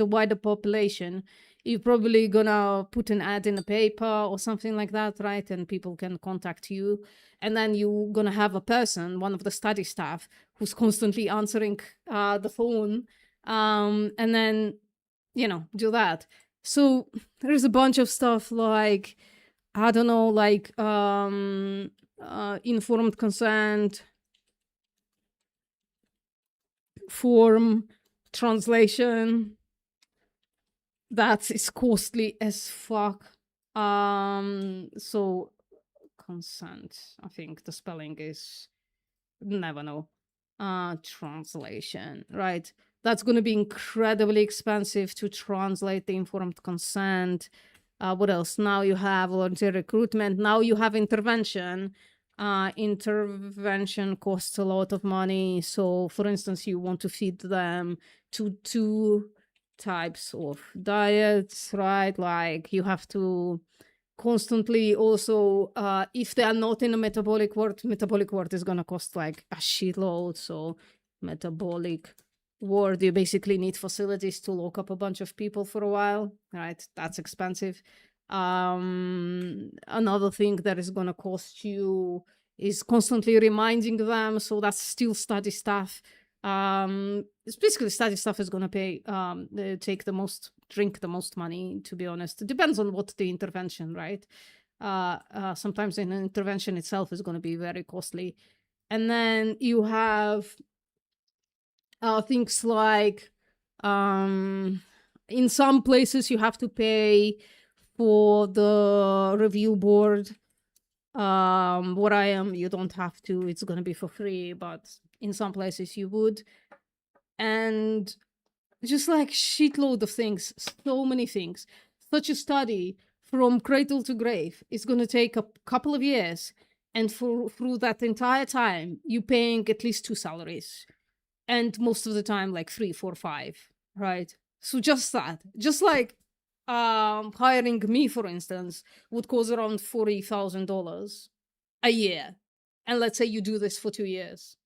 D: wider population, you're probably gonna put an ad in the paper or something like that, right? And people can contact you. And then you're gonna have a person, one of the study staff, who's constantly answering the phone, and then, do that. So there's a bunch of stuff like, I don't know, like informed consent, form, translation. That is costly as fuck. So consent, I think the spelling is, never know. Translation, right? That's going to be incredibly expensive to translate the informed consent. What else? Now you have volunteer recruitment. Now you have intervention. Intervention costs a lot of money. So, for instance, you want to feed them to two types of diets, right? Like you have to constantly also, if they are not in a metabolic ward is going to cost like a shitload. So metabolic ward, you basically need facilities to lock up a bunch of people for a while, right? That's expensive. Another thing that is going to cost you is constantly reminding them. So that's still study staff. It's basically study staff is going to pay, drink the most money, to be honest. It depends on what the intervention, right? Sometimes an intervention itself is going to be very costly. And then you have things like, in some places you have to pay for the review board. Where I am, you don't have to. It's going to be for free, but in some places you would. And just like shitload of things, so many things. Such a study from cradle to grave is going to take a couple of years. And through that entire time, you're paying at least 2 salaries. And most of the time, like 3, 4, 5, right? So just that. Just like hiring me, for instance, would cost around $40,000 a year. And let's say you do this for 2 years.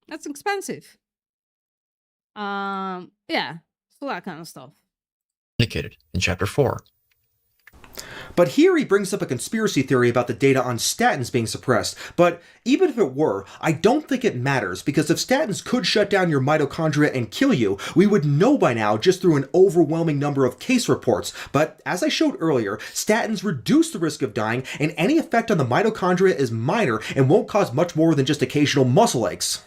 D: That's expensive. Yeah, so that kind of stuff.
A: Indicated in chapter 4.
E: But here he brings up a conspiracy theory about the data on statins being suppressed. But even if it were, I don't think it matters, because if statins could shut down your mitochondria and kill you, we would know by now just through an overwhelming number of case reports. But as I showed earlier, statins reduce the risk of dying, and any effect on the mitochondria is minor and won't cause much more than just occasional muscle aches.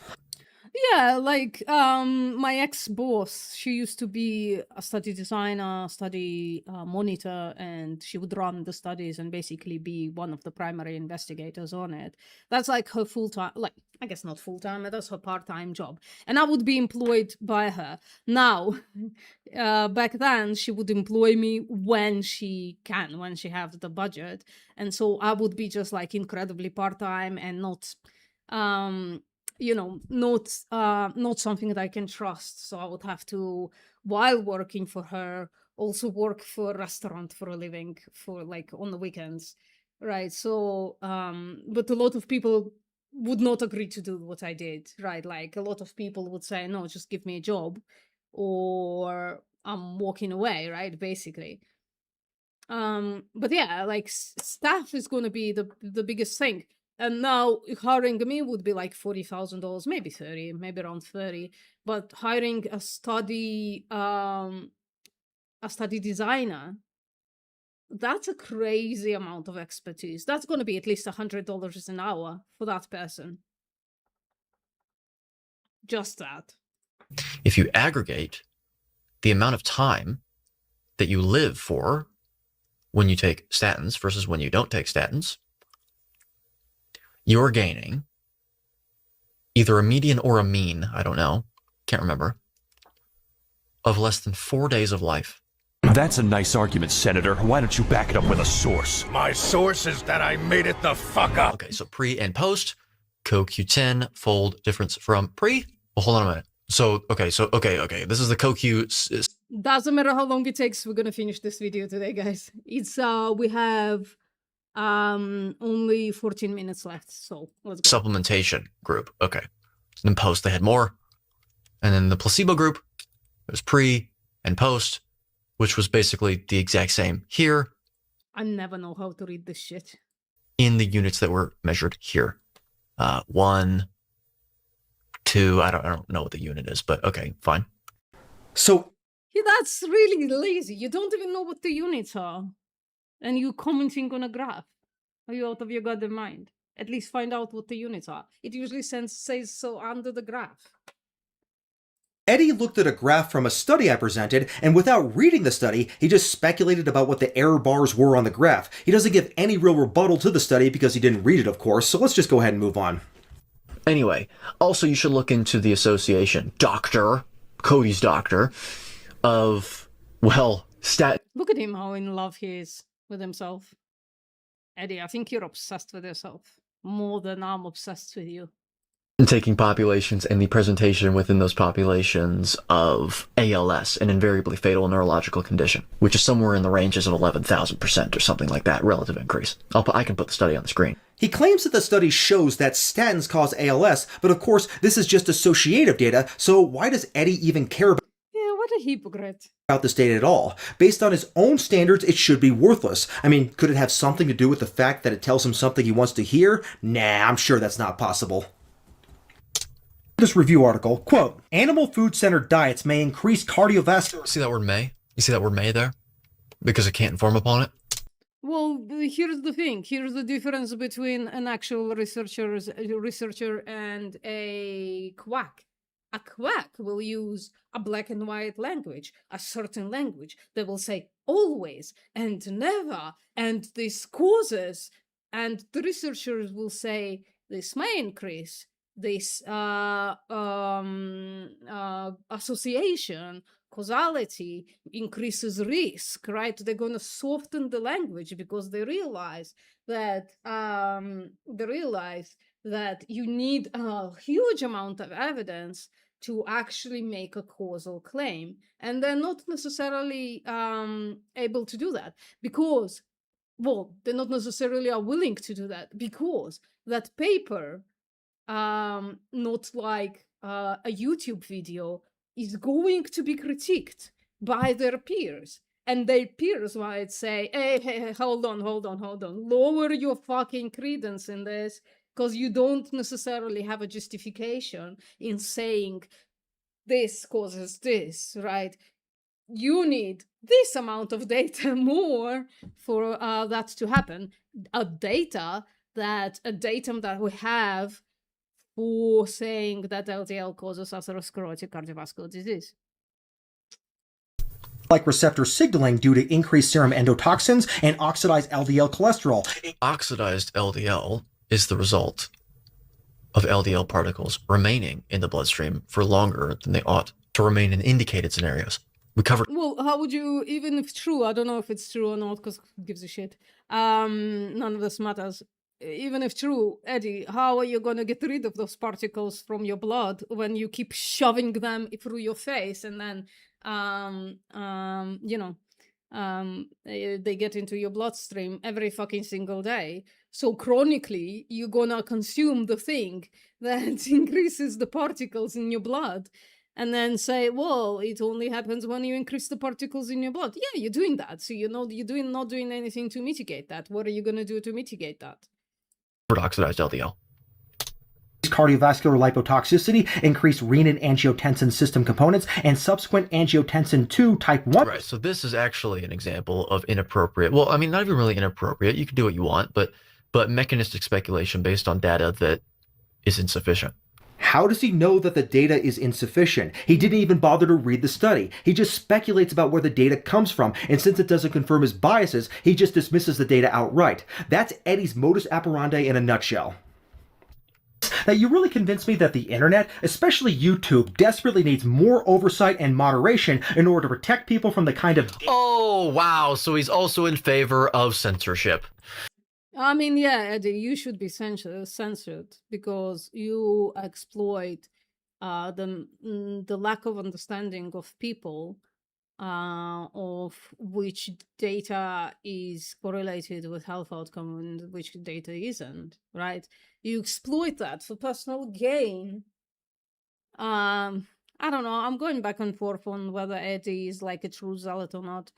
D: Yeah, like my ex-boss, she used to be a study designer, study monitor, and she would run the studies and basically be one of the primary investigators on it. That's like her full-time, like, I guess not full-time, that's her part-time job. And I would be employed by her. Now, back then, she would employ me when she can, when she has the budget. And so I would be just like incredibly part-time and not... not something that I can trust. So I would have to, while working for her, also work for a restaurant for a living, for like on the weekends, right? So but a lot of people would not agree to do what I did, right? Like a lot of people would say, no, just give me a job or I'm walking away, right? Basically. But yeah, like staff is going to be the biggest thing. And now hiring me would be like $40,000, maybe 30, maybe around 30. But hiring a study designer That's a crazy amount of expertise. That's going to be at least $100 an hour for that person. Just that.
A: If you aggregate the amount of time that you live for when you take statins versus when you don't take statins, you're gaining either a median or a mean, I don't know, can't remember, of less than 4 days of life.
F: That's a nice argument, Senator. Why don't you back it up with a source?
G: My source is that I made it the fuck up.
A: Okay, so pre and post, CoQ10 fold difference from pre. Well, hold on a minute. So, okay. This is the CoQ.
D: Doesn't matter how long it takes. We're gonna finish this video today, guys. It's we have only 14 minutes left, so let's go.
A: Supplementation group. Okay. And then post, they had more. And then the placebo group, it was pre and post, which was basically the exact same here.
D: I never know how to read this shit.
A: In the units that were measured here. 1, 2, I don't know what the unit is, but okay, fine.
E: So,
D: Yeah, that's really lazy. You don't even know what the units are. And you commenting on a graph. Are you out of your goddamn mind? At least find out what the units are. It usually says so under the graph.
E: Eddie looked at a graph from a study I presented, and without reading the study, he just speculated about what the error bars were on the graph. He doesn't give any real rebuttal to the study because he didn't read it, of course, so let's just go ahead and move on.
A: Anyway, also you should look into the association, Cody's doctor, of, well,
D: Look at him, how in love he is with himself. Eddie, I think you're obsessed with yourself. More than I'm obsessed with you.
A: taking populations and the presentation within those populations of ALS, an invariably fatal neurological condition, which is somewhere in the ranges of 11,000% or something like that, relative increase. I can put the study on the screen.
E: He claims that the study shows that statins cause ALS, but of course, this is just associative data, so why does Eddie even care
D: what a hypocrite.
E: about this data at all? Based on his own standards, it should be worthless. I mean, could it have something to do with the fact that it tells him something he wants to hear? Nah, I'm sure that's not possible. This review article, quote, animal food-centered diets may increase cardiovascular...
A: See that word may? You see that word may there? Because it can't inform upon it?
D: Well, here's the thing. Here's the difference between an actual researcher and a quack. A quack will use a black and white language, a certain language that will say always and never, and this causes, and the researchers will say this may increase, this association, causality increases risk, right? They're going to soften the language because they realize that you need a huge amount of evidence to actually make a causal claim, and they're not necessarily able to do that because, well, they're not necessarily are willing to do that because that paper, not like a YouTube video, is going to be critiqued by their peers. And their peers might say, hey, hold on. Lower your fucking credence in this, because you don't necessarily have a justification in saying this causes this, right? You need this amount of data more for that to happen. A datum that we have for saying that LDL causes atherosclerotic cardiovascular disease.
E: like receptor signaling due to increased serum endotoxins and oxidized LDL cholesterol.
A: Oxidized LDL is the result of LDL particles remaining in the bloodstream for longer than they ought to remain in indicated scenarios. We covered.
D: Well, how would you, even if true, I don't know if it's true or not, because who gives a shit. None of this matters. Even if true, Eddie, how are you going to get rid of those particles from your blood when you keep shoving them through your face and then, they get into your bloodstream every fucking single day? So chronically, you're going to consume the thing that increases the particles in your blood and then say, well, it only happens when you increase the particles in your blood. Yeah, you're doing that. So you're not doing anything to mitigate that. What are you going to do to mitigate that?
A: Oxidized LDL.
E: cardiovascular lipotoxicity, increased renin-angiotensin system components, and subsequent angiotensin II type 1.
A: Right. So this is actually an example of inappropriate. Well, I mean, not even really inappropriate. You can do what you want, but mechanistic speculation based on data that is insufficient.
E: How does he know that the data is insufficient? He didn't even bother to read the study. He just speculates about where the data comes from, and since it doesn't confirm his biases, he just dismisses the data outright. That's Eddie's modus operandi in a nutshell. Now, you really convinced me that the internet, especially YouTube, desperately needs more oversight and moderation in order to protect people from the kind of...
A: Oh, wow. So he's also in favor of censorship.
D: I mean, yeah, Eddie, you should be censored because you exploit the lack of understanding of people, of which data is correlated with health outcome and which data isn't, right? You exploit that for personal gain. I don't know. I'm going back and forth on whether Eddie is like a true zealot or not.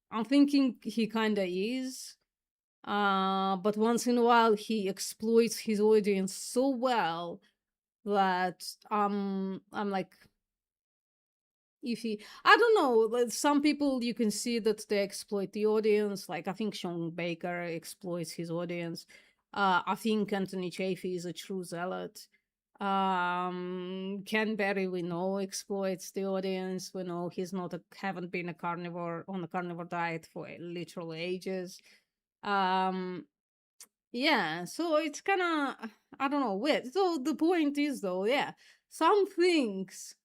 D: I'm thinking he kind of is. But once in a while he exploits his audience so well that I'm like, if he, I don't know, like some people you can see that they exploit the audience. Like I think Sean Baker exploits his audience. I think Anthony Chaffee is a true zealot. Ken Berry, we know, exploits the audience. We know he's not haven't been a carnivore on a carnivore diet for literal ages. Yeah, so it's kind of, I don't know, weird. So the point is though, yeah, some things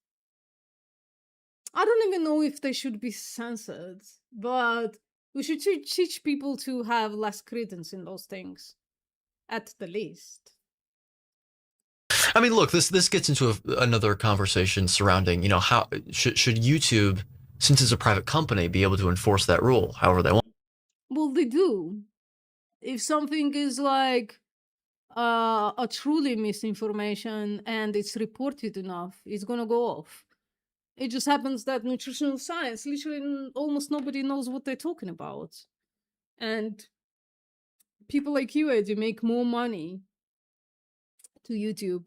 D: I don't even know if they should be censored, but we should teach people to have less credence in those things, at the least.
A: I mean, look, this gets into another conversation surrounding, how should YouTube, since it's a private company, be able to enforce that rule however they want?
D: Well, they do. If something is like a truly misinformation and it's reported enough, it's gonna go off. It just happens that nutritional science, literally almost nobody knows what they're talking about. And people like you, Eddie, make more money to YouTube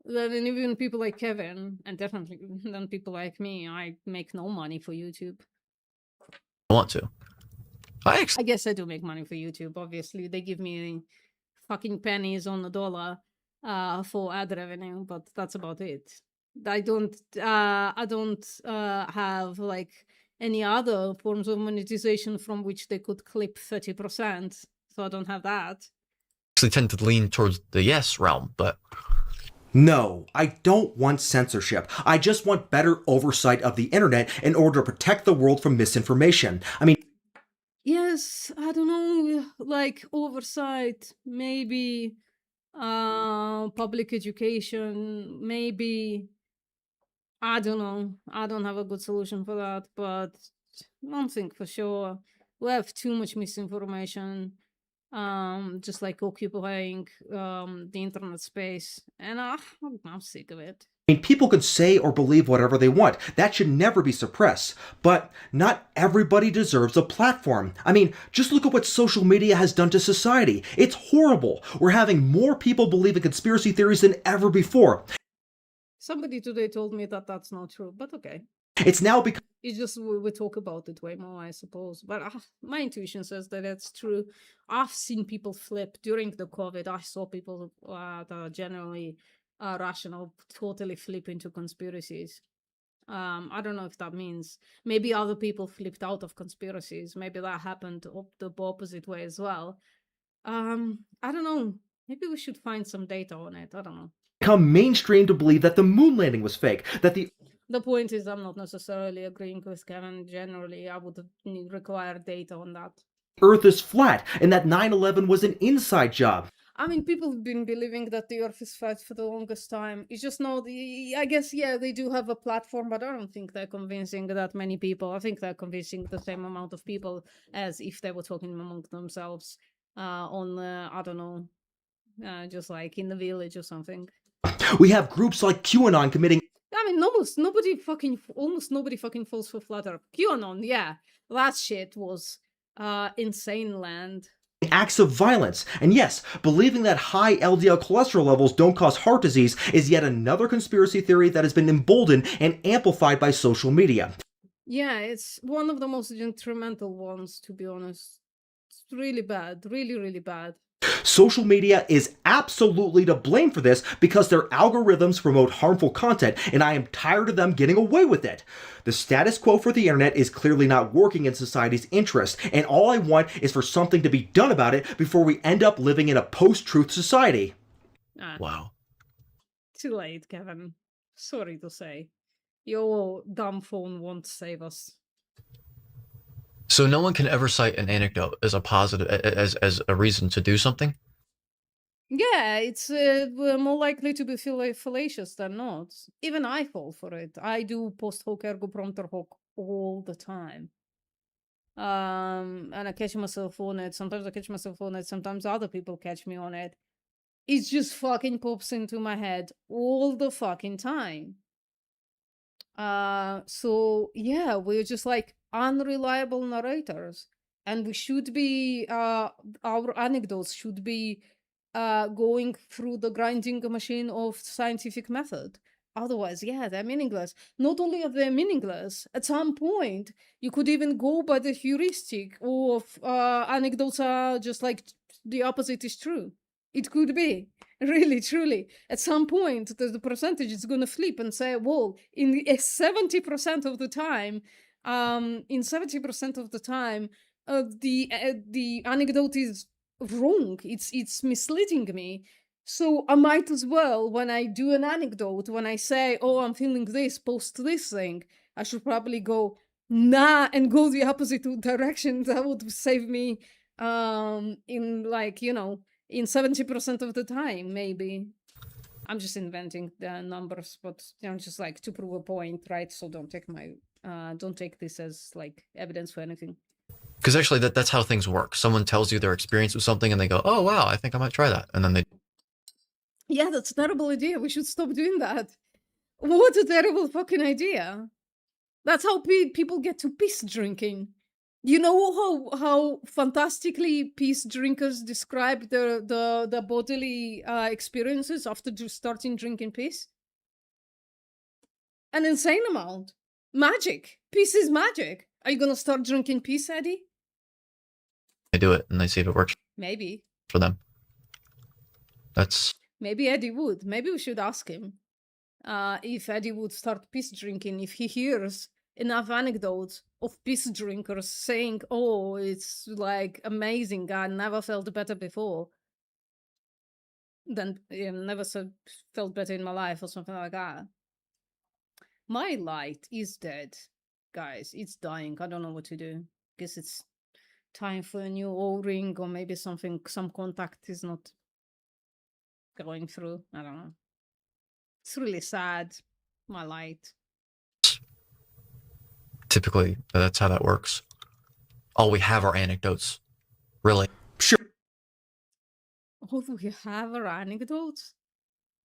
D: than even people like Kevin, and definitely than people like me. I make no money for YouTube.
A: Want to.
D: I guess I do make money for YouTube. Obviously, they give me fucking pennies on the dollar for ad revenue, but that's about it. I don't have like any other forms of monetization from which they could clip 30%. So I don't have that.
A: Actually tend to lean towards the yes realm, but
E: No, I don't want censorship. I just want better oversight of the internet in order to protect the world from misinformation. I mean,
D: yes, I don't know, like oversight, maybe public education, maybe, I don't know. I don't have a good solution for that, but one thing for sure, we have too much misinformation, just like occupying the internet space, and I'm sick of it.
E: people can say or believe whatever they want. That should never be suppressed. But not everybody deserves a platform. I mean, just look at what social media has done to society. It's horrible. We're having more people believe in conspiracy theories than ever before.
D: Somebody today told me that that's not true, but okay.
E: It's now become...
D: It's just we talk about it way more, I suppose. But my intuition says that it's true. I've seen people flip during the COVID. I saw people that are generally rational totally flip into conspiracies. I don't know if that means maybe other people flipped out of conspiracies. Maybe that happened the opposite way as well. I don't know. Maybe we should find some data on it. I don't know.
E: Become mainstream to believe that the moon landing was fake, that
D: the point is, I'm not necessarily agreeing with Kevin. Generally, I would require data on that.
E: Earth is flat, and that 9/11 was an inside job.
D: I mean, people have been believing that the Earth is flat for the longest time. It's just I guess, yeah, they do have a platform, but I don't think they're convincing that many people. I think they're convincing the same amount of people as if they were talking among themselves on, I don't know, just like in the village or something.
E: We have groups like QAnon committing...
D: I mean, almost nobody fucking falls for flat Earth. QAnon, yeah, that shit was insane land.
E: acts of violence. And yes, believing that high LDL cholesterol levels don't cause heart disease is yet another conspiracy theory that has been emboldened and amplified by social media.
D: Yeah, it's one of the most detrimental ones, to be honest. It's really bad, really, really bad.
E: Social media is absolutely to blame for this because their algorithms promote harmful content, and I am tired of them getting away with it. The status quo for the internet is clearly not working in society's interest, and all I want is for something to be done about it before we end up living in a post-truth society.
A: Wow.
D: Too late, Kevin. Sorry to say. Your dumb phone won't save us.
A: So no one can ever cite an anecdote as a positive, as a reason to do something?
D: Yeah, it's more likely to be fallacious than not. Even I fall for it. I do post hoc ergo propter hoc all the time. And I catch myself on it. Sometimes I catch myself on it. Sometimes other people catch me on it. It just fucking pops into my head all the fucking time. So yeah, we're just like unreliable narrators, and we should be our anecdotes should be going through the grinding machine of scientific method. Otherwise, yeah, they're meaningless. Not only are they meaningless, at some point you could even go by the heuristic of anecdotes are just like the opposite is true. It could be. Really, truly. At some point, the percentage is going to flip and say, well, in 70% of the time, in 70% of the time, the anecdote is wrong. It's misleading me. So I might as well, when I do an anecdote, when I say, oh, I'm feeling this, post this thing, I should probably go, nah, and go the opposite direction. That would save me in like, in 70% of the time, maybe. I'm just inventing the numbers, but just like to prove a point, right? So don't take this as like evidence for anything.
A: Because actually, that's how things work. Someone tells you their experience with something, and they go, "Oh wow, I think I might try that," and then they.
D: Yeah, that's a terrible idea. We should stop doing that. What a terrible fucking idea. That's how people get to piss drinking. You know how fantastically peace drinkers describe the bodily experiences after starting drinking piss? An insane amount. Magic. Peace is magic. Are you gonna start drinking piss, Eddie?
A: They do it, and they see if it works
D: Maybe.
A: for them. That's
D: Maybe Eddie would. Maybe we should ask him if Eddie would start piss drinking if he hears enough anecdotes of piss drinkers saying, oh, it's like amazing, I never felt better before than never felt better in my life or something like that. My light is dead, guys. It's dying. I don't know what to do. Guess it's time for a new O-ring, or maybe some contact is not going through. I don't know. It's really sad. My light.
A: typically that's how that works. All we have are anecdotes, really.
E: Sure.
D: Oh, we have our anecdotes?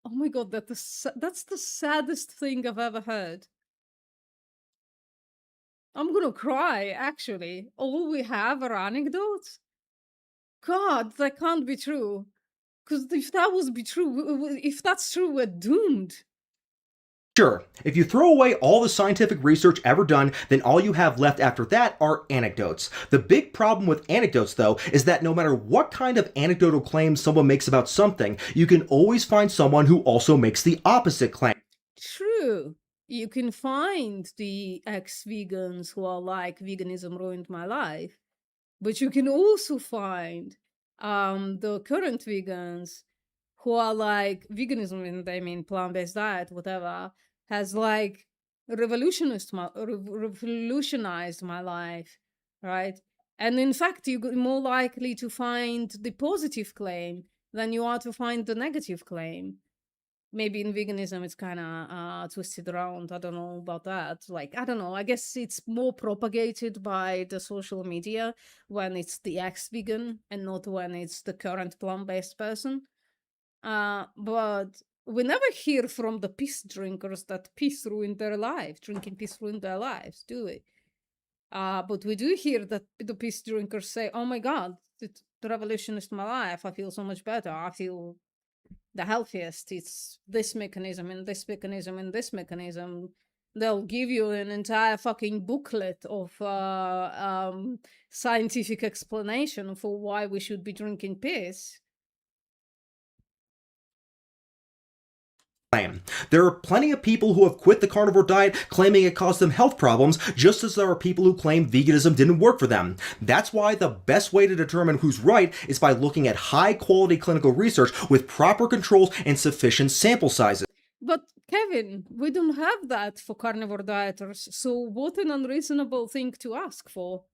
D: Oh my god, that's the saddest thing I've ever heard. I'm gonna cry, actually. All we have are anecdotes? God, that can't be true. Because if that was be true, if that's true, we're doomed.
E: Sure, if you throw away all the scientific research ever done, then all you have left after that are anecdotes. The big problem with anecdotes, though, is that no matter what kind of anecdotal claim someone makes about something, you can always find someone who also makes the opposite claim.
D: True. You can find the ex-vegans who are like, veganism ruined my life. But you can also find the current vegans who are like, veganism, and I mean plant-based diet, whatever, has like revolutionized my life, right? And in fact, you're more likely to find the positive claim than you are to find the negative claim. Maybe in veganism it's kind of twisted around. I don't know about that. Like, I don't know. I guess it's more propagated by the social media when it's the ex-vegan and not when it's the current plant-based person. But we never hear from the piss drinkers that piss ruined their life. Drinking piss ruined their lives, do we? But we do hear that the peace drinkers say, "Oh my God, the revolution is my life. I feel so much better. I feel the healthiest. It's this mechanism and this mechanism and this mechanism." They'll give you an entire fucking booklet of scientific explanation for why we should be drinking piss.
E: There are plenty of people who have quit the carnivore diet claiming it caused them health problems, just as there are people who claim veganism didn't work for them. That's why the best way to determine who's right is by looking at high-quality clinical research with proper controls and sufficient sample sizes.
D: But Kevin, we don't have that for carnivore dieters, so what an unreasonable thing to ask for.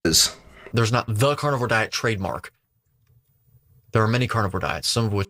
A: There's not the carnivore diet trademark. There are many carnivore diets, some of which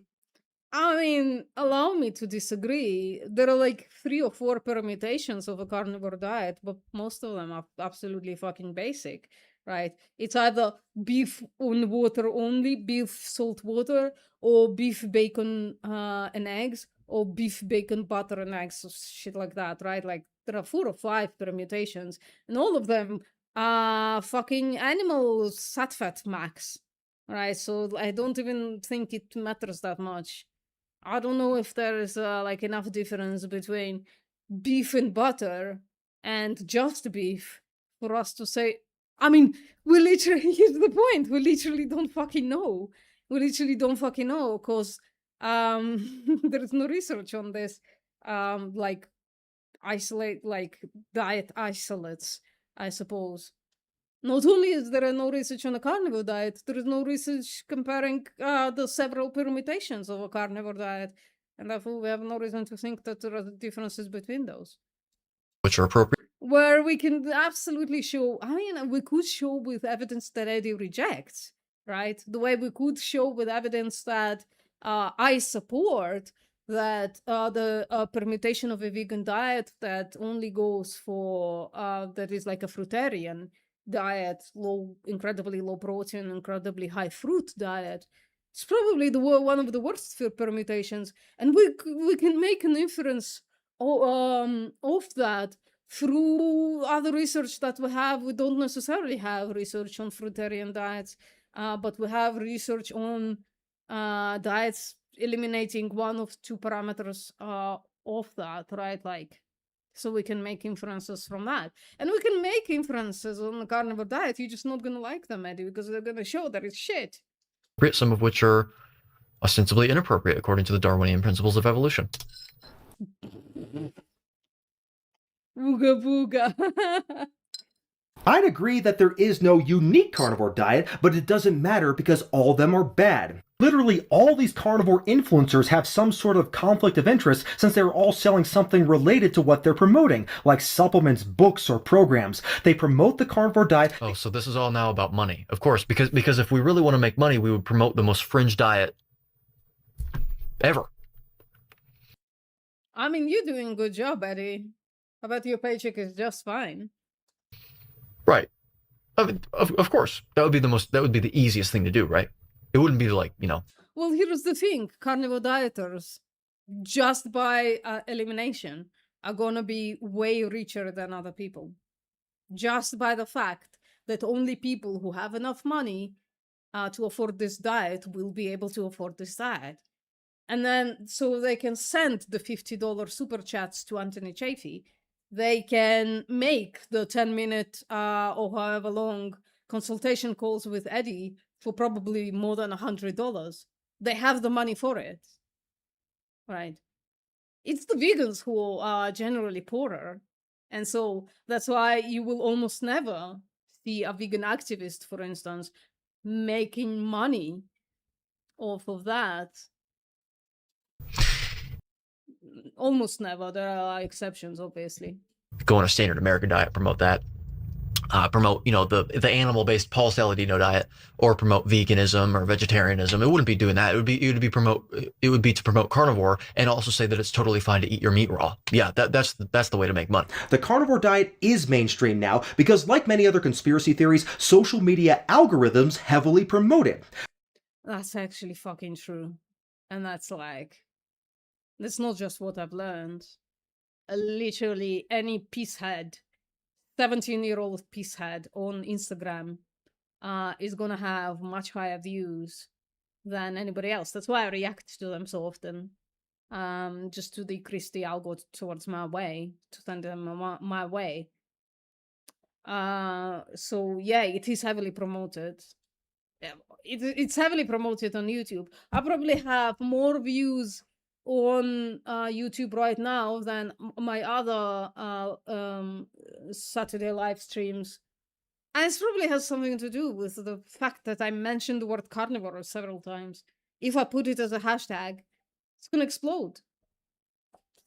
D: I mean, allow me to disagree. There are like 3 or 4 permutations of a carnivore diet, but most of them are absolutely fucking basic, right? It's either beef on water only, beef salt water, or beef bacon and eggs, or beef bacon butter and eggs, or shit like that, right? Like there are 4 or 5 permutations, and all of them are fucking animal fat max, right? So I don't even think it matters that much. I don't know if there is like enough difference between beef and butter and just beef for us to say. I mean, we literally, here's the point, we literally don't fucking know. We literally don't fucking know because there's no research on this. Like diet isolates, I suppose. Not only is there no research on a carnivore diet, there is no research comparing the several permutations of a carnivore diet, and therefore we have no reason to think that there are differences between those.
A: are appropriate.
D: Where we can absolutely show, I mean, we could show with evidence that Eddie rejects, right? The way we could show with evidence that I support that the permutation of a vegan diet that only goes for, that is like a fruitarian diet, incredibly low protein, incredibly high fruit diet. It's probably one of the worst permutations, and we can make an inference of that through other research that we have. We don't necessarily have research on fruitarian diets, but we have research on diets eliminating one of 2 parameters of that, right? Like, so we can make inferences from that. And we can make inferences on the carnivore diet. You're just not going to like them, Eddie, because they're going to show that it's shit.
A: Some of which are ostensibly inappropriate according to the Darwinian principles of evolution.
D: Ooga booga.
E: I'd agree that there is no unique carnivore diet, but it doesn't matter because all of them are bad. Literally all these carnivore influencers have some sort of conflict of interest since they're all selling something related to what they're promoting, like supplements, books, or programs. They promote the carnivore diet.
A: Oh, so this is all now about money. Of course, because if we really want to make money, we would promote the most fringe diet ever.
D: I mean, you're doing a good job, Eddie. I bet your paycheck is just fine.
A: Right. I mean, of course. That would be the easiest thing to do, right? It wouldn't be like,
D: Well, here's the thing. Carnivore dieters, just by elimination, are gonna be way richer than other people. Just by the fact that only people who have enough money to afford this diet will be able to afford this diet. And then, so they can send the $50 super chats to Anthony Chaffee. They can make the 10-minute or however long consultation calls with Eddie for probably more than $100. They have the money for it, right? It's the vegans who are generally poorer. And so that's why you will almost never see a vegan activist, for instance, making money off of that. Almost never. There are exceptions, obviously.
A: Go on a standard American diet, promote that. Promote, the animal-based Paul Saladino diet, or promote veganism or vegetarianism. It wouldn't be doing that. It would be to promote carnivore and also say that it's totally fine to eat your meat raw. Yeah, that's the way to make money.
E: The carnivore diet is mainstream now because, like many other conspiracy theories, social media algorithms heavily promote it.
D: That's actually fucking true. And that's not just what I've learned. Literally any peacehead 17-year-old peacehead on Instagram is gonna have much higher views than anybody else. That's why I react to them so often, just to decrease the algo towards my way, to send them my way. So yeah, it is heavily promoted. It's heavily promoted on YouTube. I probably have more views on YouTube right now than my other Saturday live streams. And it probably has something to do with the fact that I mentioned the word carnivore several times. If I put it as a hashtag, it's gonna explode.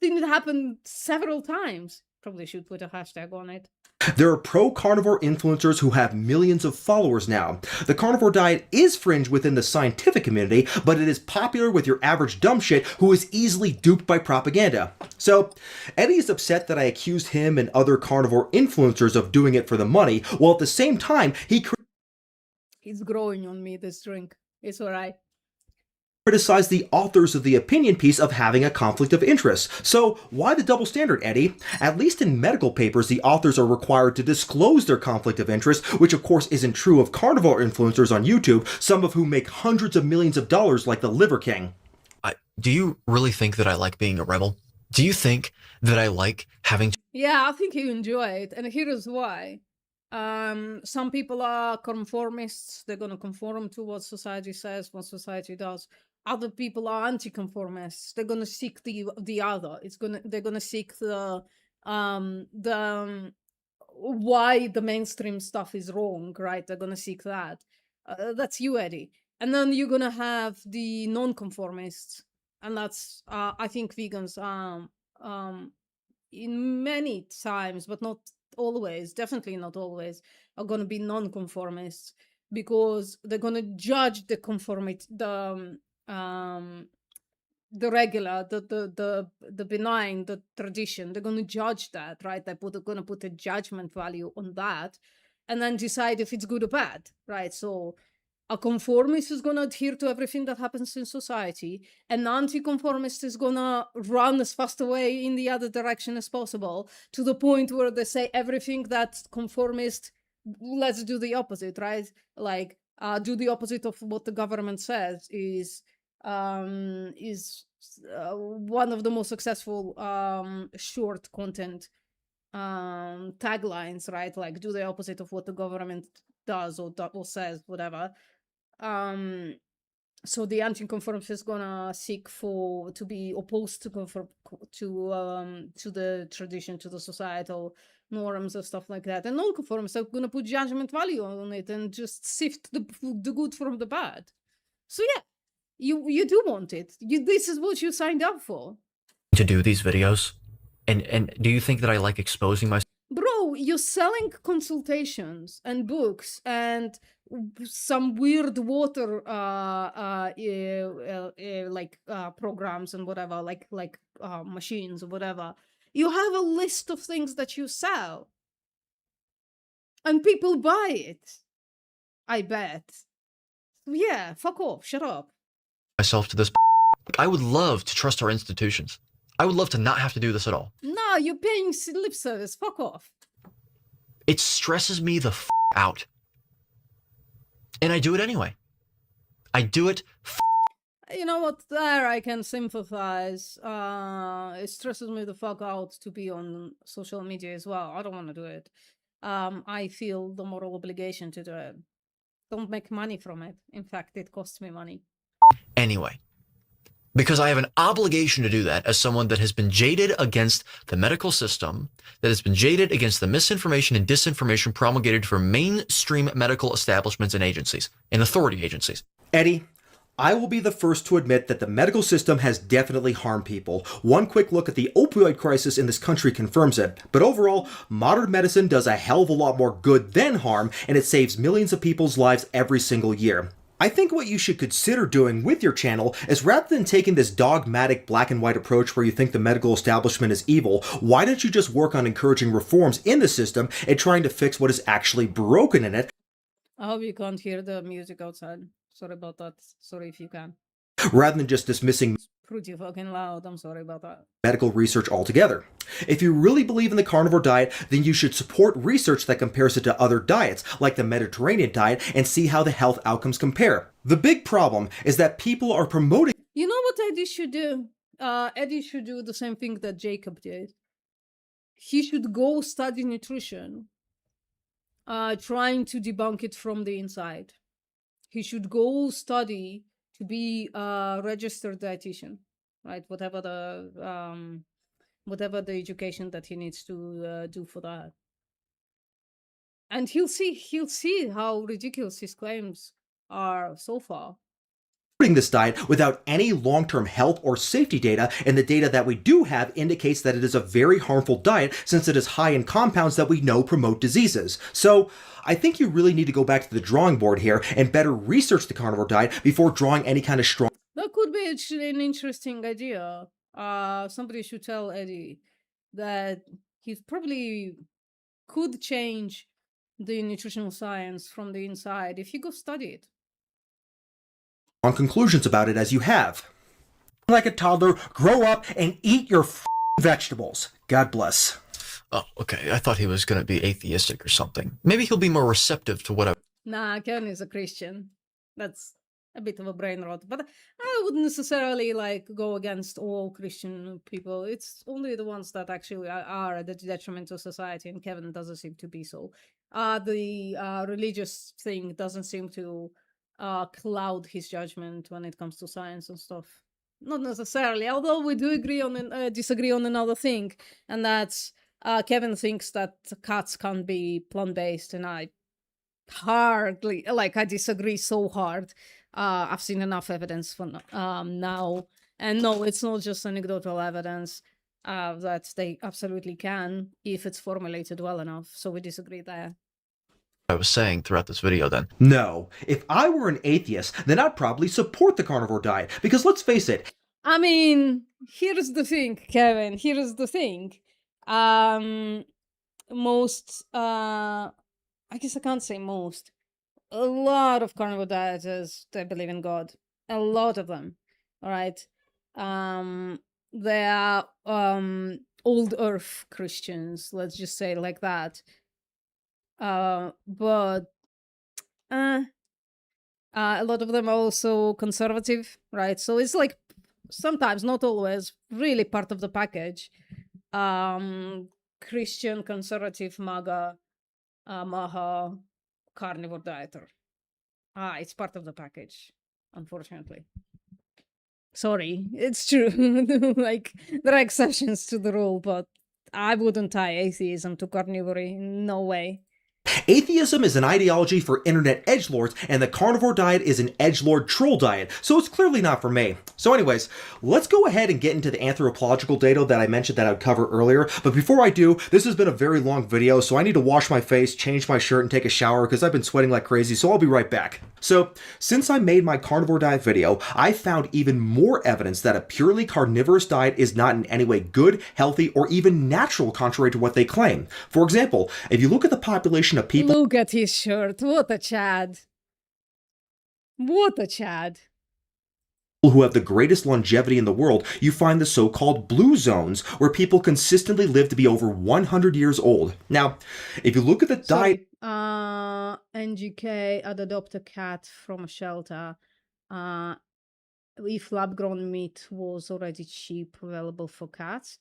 D: Seen it happen several times. Probably should put a hashtag on it.
E: There are pro-carnivore influencers who have millions of followers now. The carnivore diet is fringe within the scientific community, but it is popular with your average dumb shit who is easily duped by propaganda. So, Eddie is upset that I accused him and other carnivore influencers of doing it for the money, while at the same time
D: It's growing on me, this drink. It's alright.
E: criticized the authors of the opinion piece of having a conflict of interest. So why the double standard, Eddie? At least in medical papers, the authors are required to disclose their conflict of interest, which of course isn't true of carnivore influencers on YouTube, some of whom make hundreds of millions of dollars like the Liver King.
A: Do you really think that I like being a rebel? Do you think that I like having
D: Yeah, I think you enjoy it, and here is why. Some people are conformists. They're gonna conform to what society says, what society does. Other people are anti-conformists. They're gonna seek the other. They're gonna seek the why the mainstream stuff is wrong, right? They're gonna seek that. That's you, Eddie. And then you're gonna have the non-conformists, and that's I think vegans in many times, but not always, definitely not always, are going to be non-conformists, because they're going to judge the conformity, the regular, the benign, the tradition. They're going to judge that, right? They're going to put a judgment value on that, and then decide if it's good or bad, right? So a conformist is going to adhere to everything that happens in society. An anti-conformist is going to run as fast away in the other direction as possible, to the point where they say everything that's conformist, let's do the opposite, right? Like, do the opposite of what the government says is one of the most successful short content taglines, right? Like, do the opposite of what the government does or says, whatever. So the anti-conformist is gonna seek to be opposed to the tradition, to the societal norms and stuff like that. And non-conformists are gonna put judgment value on it and just sift the good from the bad. So yeah, you do want it. This is what you signed up for.
A: to do these videos? And do you think that I like exposing myself?
D: Bro, you're selling consultations and books and some weird water programs and whatever, like machines or whatever. You have a list of things that you sell, and people buy it, I bet. Yeah, fuck off, shut up.
A: Myself to this? I would love to trust our institutions. I would love to not have to do this at all.
D: No, you're paying lip service, fuck off.
A: It stresses me the out. And I do it anyway. I do it.
D: You know what, there I can sympathize. It stresses me the fuck out to be on social media as well. I don't want to do it. I feel the moral obligation to do it. Don't make money from it. In fact, it costs me money.
A: Anyway. Because I have an obligation to do that as someone that has been jaded against the medical system, that has been jaded against the misinformation and disinformation promulgated from mainstream medical establishments and agencies, and authority agencies.
E: Eddie, I will be the first to admit that the medical system has definitely harmed people. One quick look at the opioid crisis in this country confirms it. But overall, modern medicine does a hell of a lot more good than harm, and it saves millions of people's lives every single year. I think what you should consider doing with your channel is, rather than taking this dogmatic black and white approach where you think the medical establishment is evil, why don't you just work on encouraging reforms in the system and trying to fix what is actually broken in it?
D: I hope you can't hear the music outside. Sorry about that. Sorry if you can.
E: Rather than just dismissing
D: pretty fucking loud. I'm sorry about that.
E: medical research altogether. If you really believe in the carnivore diet, then you should support research that compares it to other diets, like the Mediterranean diet, and see how the health outcomes compare. The big problem is that people are promoting.
D: You know what Eddie should do? Eddie should do the same thing that Jacob did. He should go study nutrition, trying to debunk it from the inside. He should go study to be a registered dietitian, right? Whatever the education that he needs to do for that. And he'll see how ridiculous his claims are so far.
E: This diet without any long-term health or safety data, and the data that we do have indicates that it is a very harmful diet since it is high in compounds that we know promote diseases. So I think you really need to go back to the drawing board here and better research the carnivore diet before drawing any kind of strong.
D: That could be actually an interesting idea. Somebody should tell Eddie that he probably could change the nutritional science from the inside if he go study it.
E: On conclusions about it as you have. Like a toddler, grow up and eat your vegetables. God bless.
A: Oh, okay. I thought he was going to be atheistic or something. Maybe he'll be more receptive to what I...
D: Nah, Ken is a Christian. That's a bit of a brain rot. But I wouldn't necessarily go against all Christian people. It's only the ones that actually are at the detriment to society, and Kevin doesn't seem to be so. The religious thing doesn't seem to cloud his judgment when it comes to science and stuff. Not necessarily, although we do disagree on another thing, and that's Kevin thinks that cats can't be plant-based, and I hardly, I disagree so hard. I've seen enough evidence for now, and no, it's not just anecdotal evidence that they absolutely can if it's formulated well enough, so we disagree there.
A: I was saying throughout this video then.
E: No. If I were an atheist, then I'd probably support the carnivore diet, because let's face it.
D: I mean, here's the thing, Kevin, here's the thing. Most, I guess I can't say most, a lot of carnivore dieters, they believe in God. A lot of them, all right? They are old earth Christians, let's just say like that. But a lot of them are also conservative, right? So it's sometimes, not always, really part of the package. Christian, conservative, MAGA, Maha, carnivore dieter. It's part of the package, unfortunately. Sorry, it's true. There are exceptions to the rule, but I wouldn't tie atheism to carnivory. No way.
E: Atheism is an ideology for internet edgelords, and the carnivore diet is an edgelord troll diet, so it's clearly not for me. So anyways, let's go ahead and get into the anthropological data that I mentioned that I would cover earlier, but before I do, this has been a very long video, so I need to wash my face, change my shirt, and take a shower because I've been sweating like crazy, so I'll be right back. So, since I made my carnivore diet video, I found even more evidence that a purely carnivorous diet is not in any way good, healthy, or even natural, contrary to what they claim. For example, if you look at the population of people...
D: Look at his shirt. What a Chad. What a Chad.
E: Who have the greatest longevity in the world, you find the so-called blue zones, where people consistently live to be over 100 years old. Now, if you look at the diet...
D: NGK, I'd adopt a cat from a shelter. If lab-grown meat was already cheap, available for cats.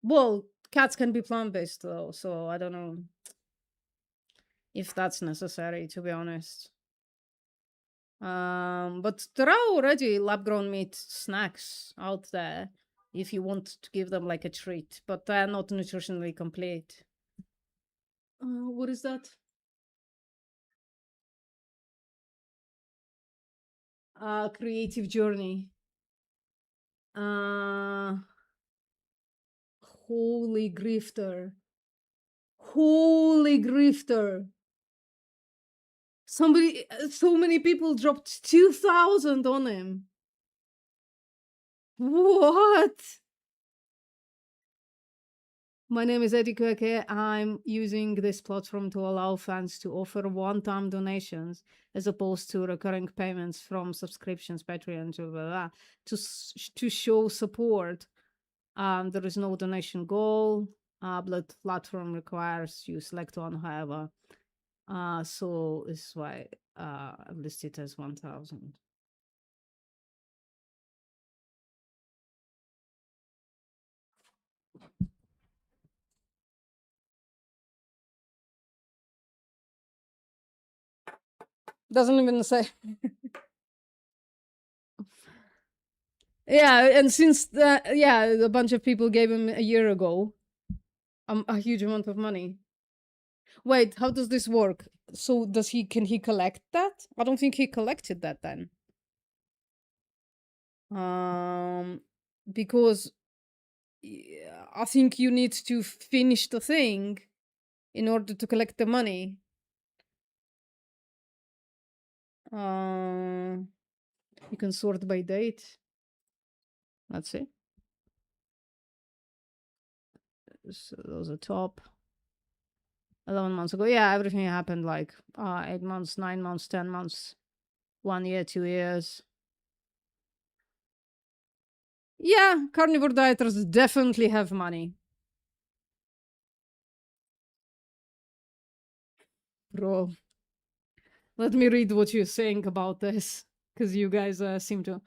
D: Well, cats can be plant-based though, so I don't know if that's necessary, to be honest. But there are already lab-grown meat snacks out there if you want to give them a treat, but they're not nutritionally complete. What is that? Creative journey. Holy grifter. Holy grifter. So many people dropped 2,000 on him. What? My name is Eddie Goeke. I'm using this platform to allow fans to offer one-time donations as opposed to recurring payments from subscriptions, Patreon, blah, blah, blah, to show support. There is no donation goal. But platform requires you select one, however. So this is why I've listed as 1,000. Doesn't even say. Yeah, and since a bunch of people gave him a year ago a huge amount of money. Wait, how does this work? So can he collect that? I don't think he collected that then. Because I think you need to finish the thing in order to collect the money. You can sort by date. Let's see. So those are top. 11 months ago. Yeah, everything happened like 8 months, 9 months, 10 months, 1 year, 2 years. Yeah, carnivore dieters definitely have money. Bro, let me read what you're saying about this, because you guys seem to...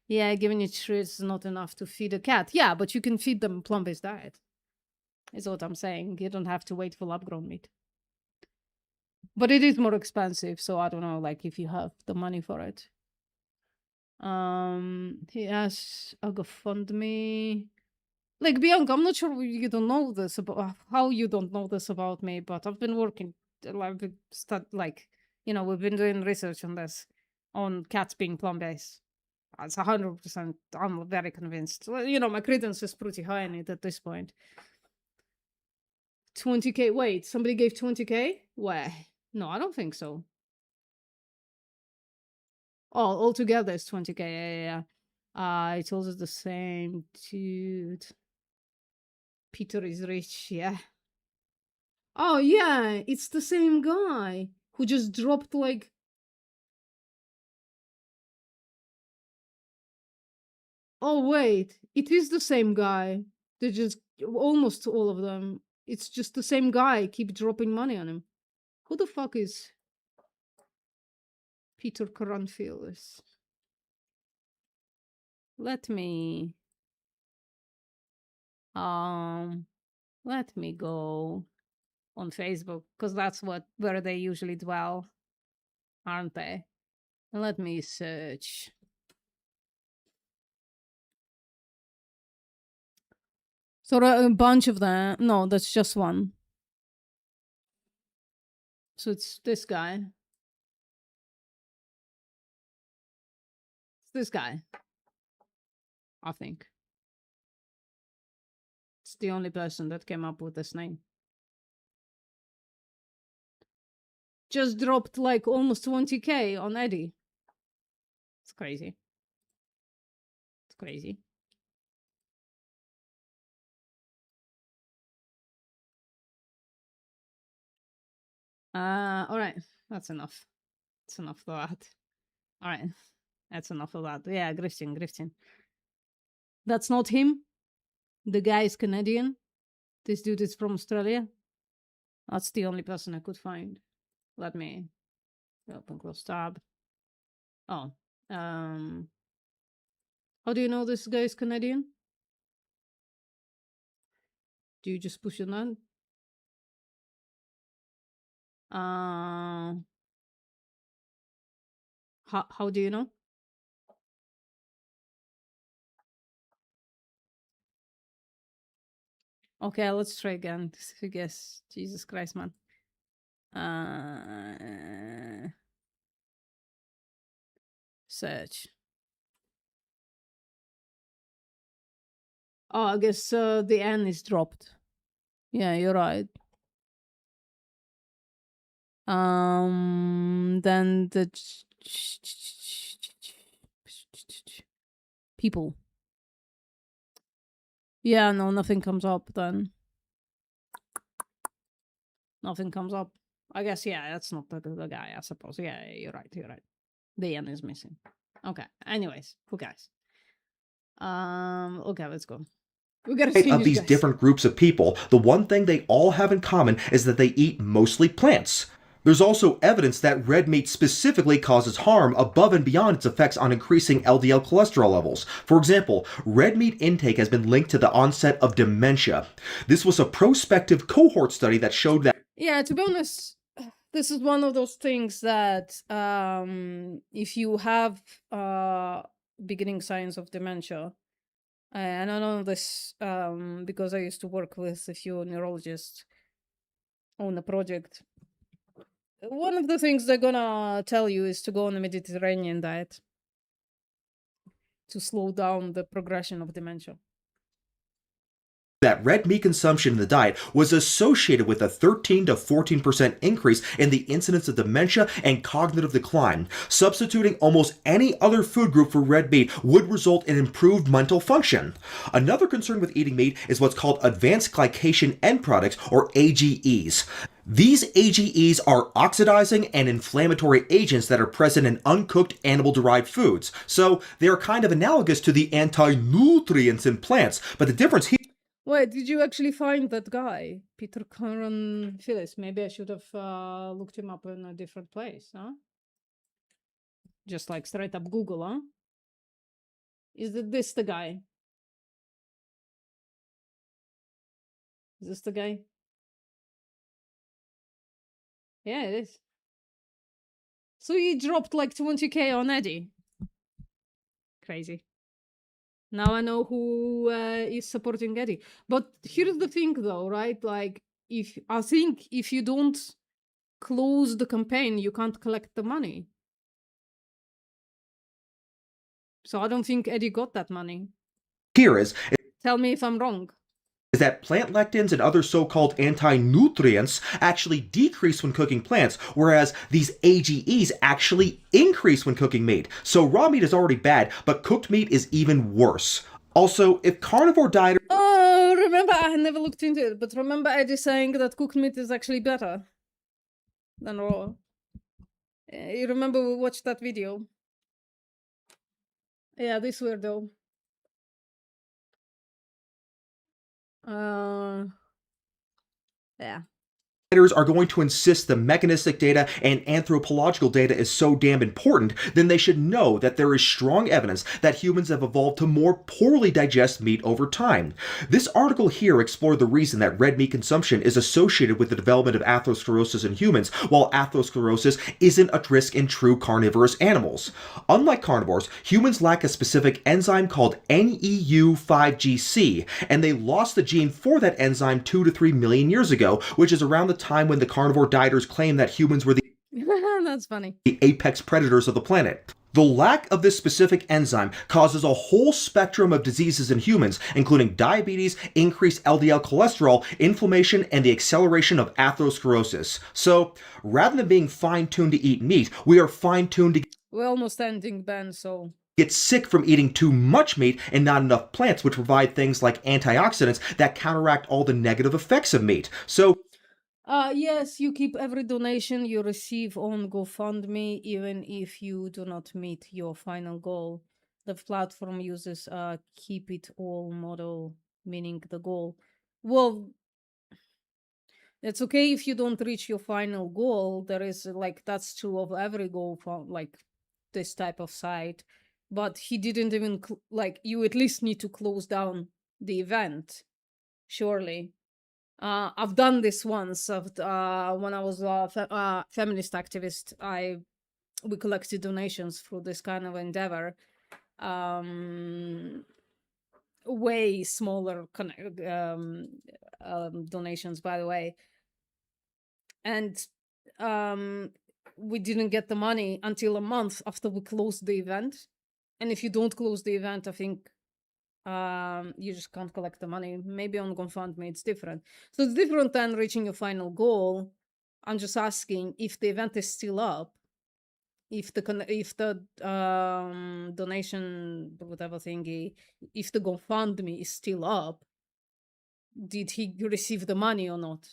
D: Yeah, giving it treats is not enough to feed a cat. Yeah, but you can feed them plant-based diet, is what I'm saying. You don't have to wait for lab-grown meat. But it is more expensive, so I don't know, like, if you have the money for it. He has a GoFundMe. Like, Bianca, I'm not sure you don't know this about how you don't know this about me, but I've been working like, you know, we've been doing research on this, on cats being plant-based. It's 100%. I'm very convinced. Well, you know, my credence is pretty high in it at this point. 20K. Wait, somebody gave 20K? Where? No, I don't think so. Oh, altogether it's 20K. Yeah. It's also the same, dude. Peter is rich, yeah. Oh, yeah, it's the same guy who just dropped like... Oh, wait, it is the same guy. They're just almost all of them. It's just the same guy. Keep dropping money on him. Who the fuck is Peter Cranfield? Let me go on Facebook, because that's where they usually dwell, aren't they? Let me search. So a bunch of them. No, that's just one. So it's this guy. It's this guy. I think. It's the only person that came up with this name. Just dropped like almost 20K on Eddie. It's crazy. It's crazy. All right. That's enough. That's enough of that. All right. That's enough of that. Yeah, grifting. That's not him. The guy is Canadian. This dude is from Australia. That's the only person I could find. Let me open close tab. Oh. How do you know this guy is Canadian? Do you just push it on? How do you know? Okay, let's try again. I guess. Jesus Christ, man. Search. Oh, I guess the N is dropped. Yeah, you're right. Then the people. Yeah, no, nothing comes up then. Nothing comes up. I guess, yeah, that's not the guy, I suppose. Yeah, you're right, you're right. The N is missing. Okay, anyways, who cares? Okay, let's go. We gotta
E: Of
D: finish,
E: these
D: guys.
E: different groups of people, the one thing they all have in common is that they eat mostly plants. There's also evidence that red meat specifically causes harm above and beyond its effects on increasing LDL cholesterol levels. For example, red meat intake has been linked to the onset of dementia. This was a prospective cohort study that showed that
D: Yeah, to be honest, this is one of those things that if you have beginning signs of dementia, and I know this because I used to work with a few neurologists on a project. One of the things they're gonna tell you is to go on a Mediterranean diet to slow down the progression of dementia.
E: red meat consumption in the diet was associated with a 13 to 14% increase in the incidence of dementia and cognitive decline. Substituting almost any other food group for red meat would result in improved mental function. Another concern with eating meat is what's called advanced glycation end products, or AGEs. These AGEs are oxidizing and inflammatory agents that are present in uncooked animal-derived foods. So they are kind of analogous to the anti-nutrients in plants, but the difference here
D: Wait, did you actually find that guy, Peter Curran Phyllis? Maybe I should have looked him up in a different place, huh? Just like straight up Google, huh? Is this the guy? Is this the guy? Yeah, it is. So he dropped like 20k on Eddie. Crazy. Now I know who is supporting Eddie. But here's the thing though, right? Like, I think if you don't close the campaign, you can't collect the money. So I don't think Eddie got that money.
E: is
D: Tell me if I'm wrong.
E: that plant lectins and other so-called anti-nutrients actually decrease when cooking plants, whereas these AGEs actually increase when cooking meat. So raw meat is already bad, but cooked meat is even worse. Also, if carnivore dieters
D: Oh, remember, I never looked into it, but remember Eddie saying that cooked meat is actually better than raw. You remember we watched that video? Yeah, this weirdo. Yeah.
E: are going to insist the mechanistic data and anthropological data is so damn important, then they should know that there is strong evidence that humans have evolved to more poorly digest meat over time. This article here explored the reason that red meat consumption is associated with the development of atherosclerosis in humans, while atherosclerosis isn't a risk in true carnivorous animals. Unlike carnivores, humans lack a specific enzyme called NEU5GC, and they lost the gene for that enzyme 2 to 3 million years ago, which is around the time when the carnivore dieters claimed that humans were the
D: That's funny.
E: apex predators of the planet. The lack of this specific enzyme causes a whole spectrum of diseases in humans, including diabetes, increased LDL cholesterol, inflammation, and the acceleration of atherosclerosis. So, rather than being fine-tuned to eat meat, we are fine-tuned to
D: We're almost ending, Ben, so...
E: get sick from eating too much meat and not enough plants, which provide things like antioxidants that counteract all the negative effects of meat. So,
D: yes, you keep every donation you receive on GoFundMe, even if you do not meet your final goal. The platform uses a keep it all model, meaning the goal. Well, it's okay if you don't reach your final goal. There is that's true of every goal from this type of site. But he didn't even you at least need to close down the event, surely. I've done this once. When I was a feminist activist, we collected donations through this kind of endeavor. Way smaller donations, by the way, and we didn't get the money until a month after we closed the event. And if you don't close the event, I think you just can't collect the money. Maybe on GoFundMe it's different. So it's different than reaching your final goal. I'm just asking if the event is still up, if the donation, whatever thingy, if the GoFundMe is still up, did he receive the money or not?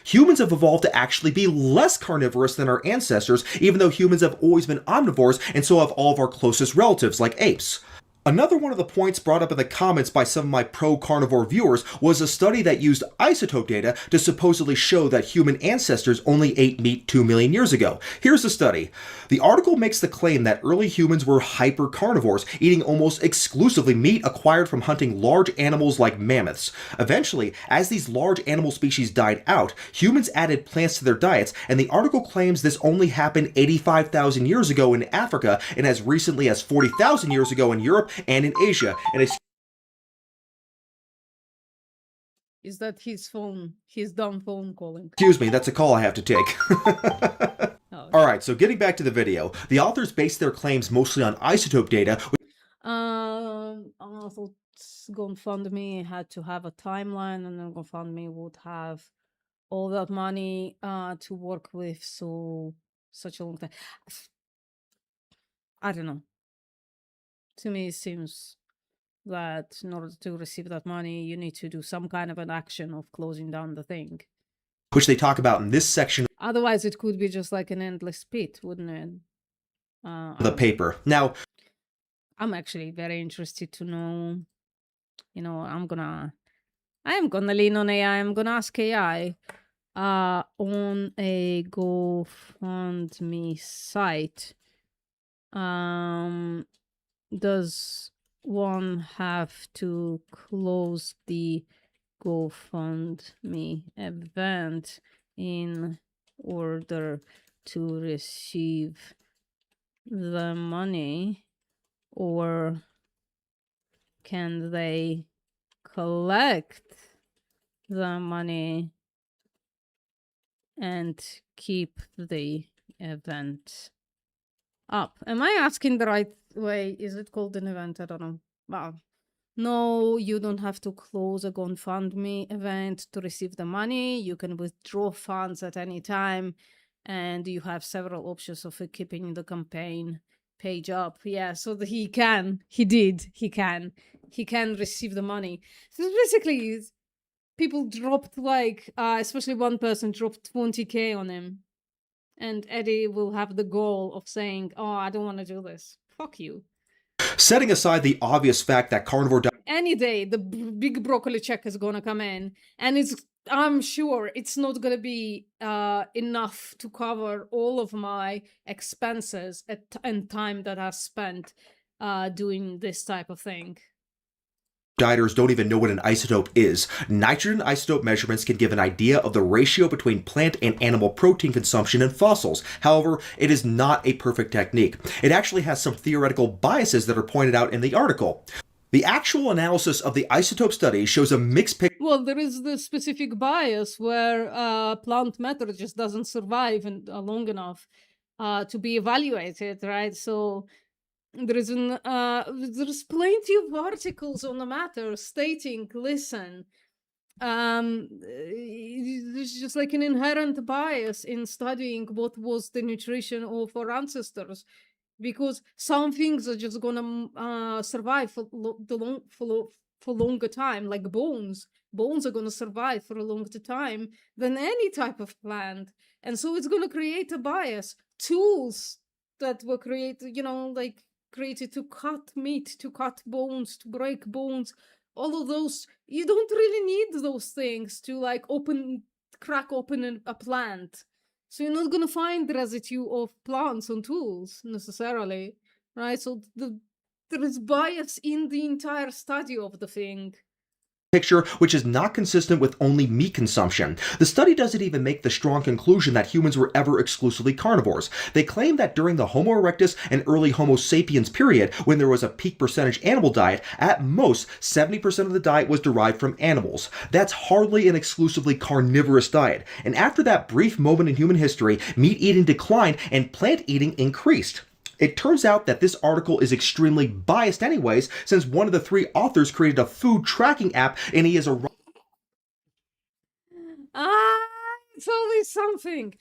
E: Humans have evolved to actually be less carnivorous than our ancestors, even though humans have always been omnivores, and so have all of our closest relatives, like apes. Another one of the points brought up in the comments by some of my pro-carnivore viewers was a study that used isotope data to supposedly show that human ancestors only ate meat 2 million years ago. Here's the study. The article makes the claim that early humans were hyper-carnivores, eating almost exclusively meat acquired from hunting large animals like mammoths. Eventually, as these large animal species died out, humans added plants to their diets, and the article claims this only happened 85,000 years ago in Africa and as recently as 40,000 years ago in Europe and in Asia. And
D: Is that his phone? His dumb phone calling?
E: excuse me, that's a call I have to take.
D: Oh.
E: Alright, so getting back to the video, the authors based their claims mostly on isotope data.
D: I thought GoFundMe had to have a timeline, and then GoFundMe would have all that money to work with, so such a long time. I don't know. To me, it seems that in order to receive that money, you need to do some kind of an action of closing down the thing.
E: Which they talk about in this section
D: Otherwise, it could be just like an endless pit, wouldn't it?
E: of the paper. Now,
D: I'm actually very interested to know. You know, I am gonna lean on AI. I'm gonna ask AI on a GoFundMe site. Does one have to close the GoFundMe event in order to receive the money, or can they collect the money and keep the event up? Am I asking the right way? Is it called an event? I don't know. Wow. No, you don't have to close a GoFundMe event to receive the money. You can withdraw funds at any time, and you have several options of keeping the campaign page up. Yeah, so he can receive the money. So basically, people dropped like, especially one person dropped 20K on him, and Eddie will have the goal of saying, "Oh, I don't want to do this. Fuck you."
E: setting aside the obvious fact that carnivore
D: Any day, the big broccoli check is gonna come in, and I'm sure it's not gonna be enough to cover all of my expenses and time that I spent doing this type of thing.
E: dieters don't even know what an isotope is. Nitrogen isotope measurements can give an idea of the ratio between plant and animal protein consumption in fossils. However, it is not a perfect technique. It actually has some theoretical biases that are pointed out in the article. The actual analysis of the isotope study shows a mixed picture.
D: Well, there is the specific bias where plant matter just doesn't survive long enough to be evaluated, right? So there's plenty of articles on the matter stating, listen, there's just like an inherent bias in studying what was the nutrition of our ancestors, because some things are just gonna survive for longer time, like bones. Bones are gonna survive for a longer time than any type of plant, and so it's gonna create a bias. Tools that were created, created to cut meat, to cut bones, to break bones, all of those, you don't really need those things to like crack open a plant. So you're not gonna find residue of plants on tools necessarily, right? So there is bias in the entire study of the thing.
E: Picture which is not consistent with only meat consumption. The study doesn't even make the strong conclusion that humans were ever exclusively carnivores. They claim that during the Homo erectus and early Homo sapiens period, when there was a peak percentage animal diet, at most 70% of the diet was derived from animals. That's hardly an exclusively carnivorous diet. And after that brief moment in human history, meat eating declined and plant eating increased. It turns out that this article is extremely biased anyways, since one of the three authors created a food tracking app and he is a...
D: It's always something.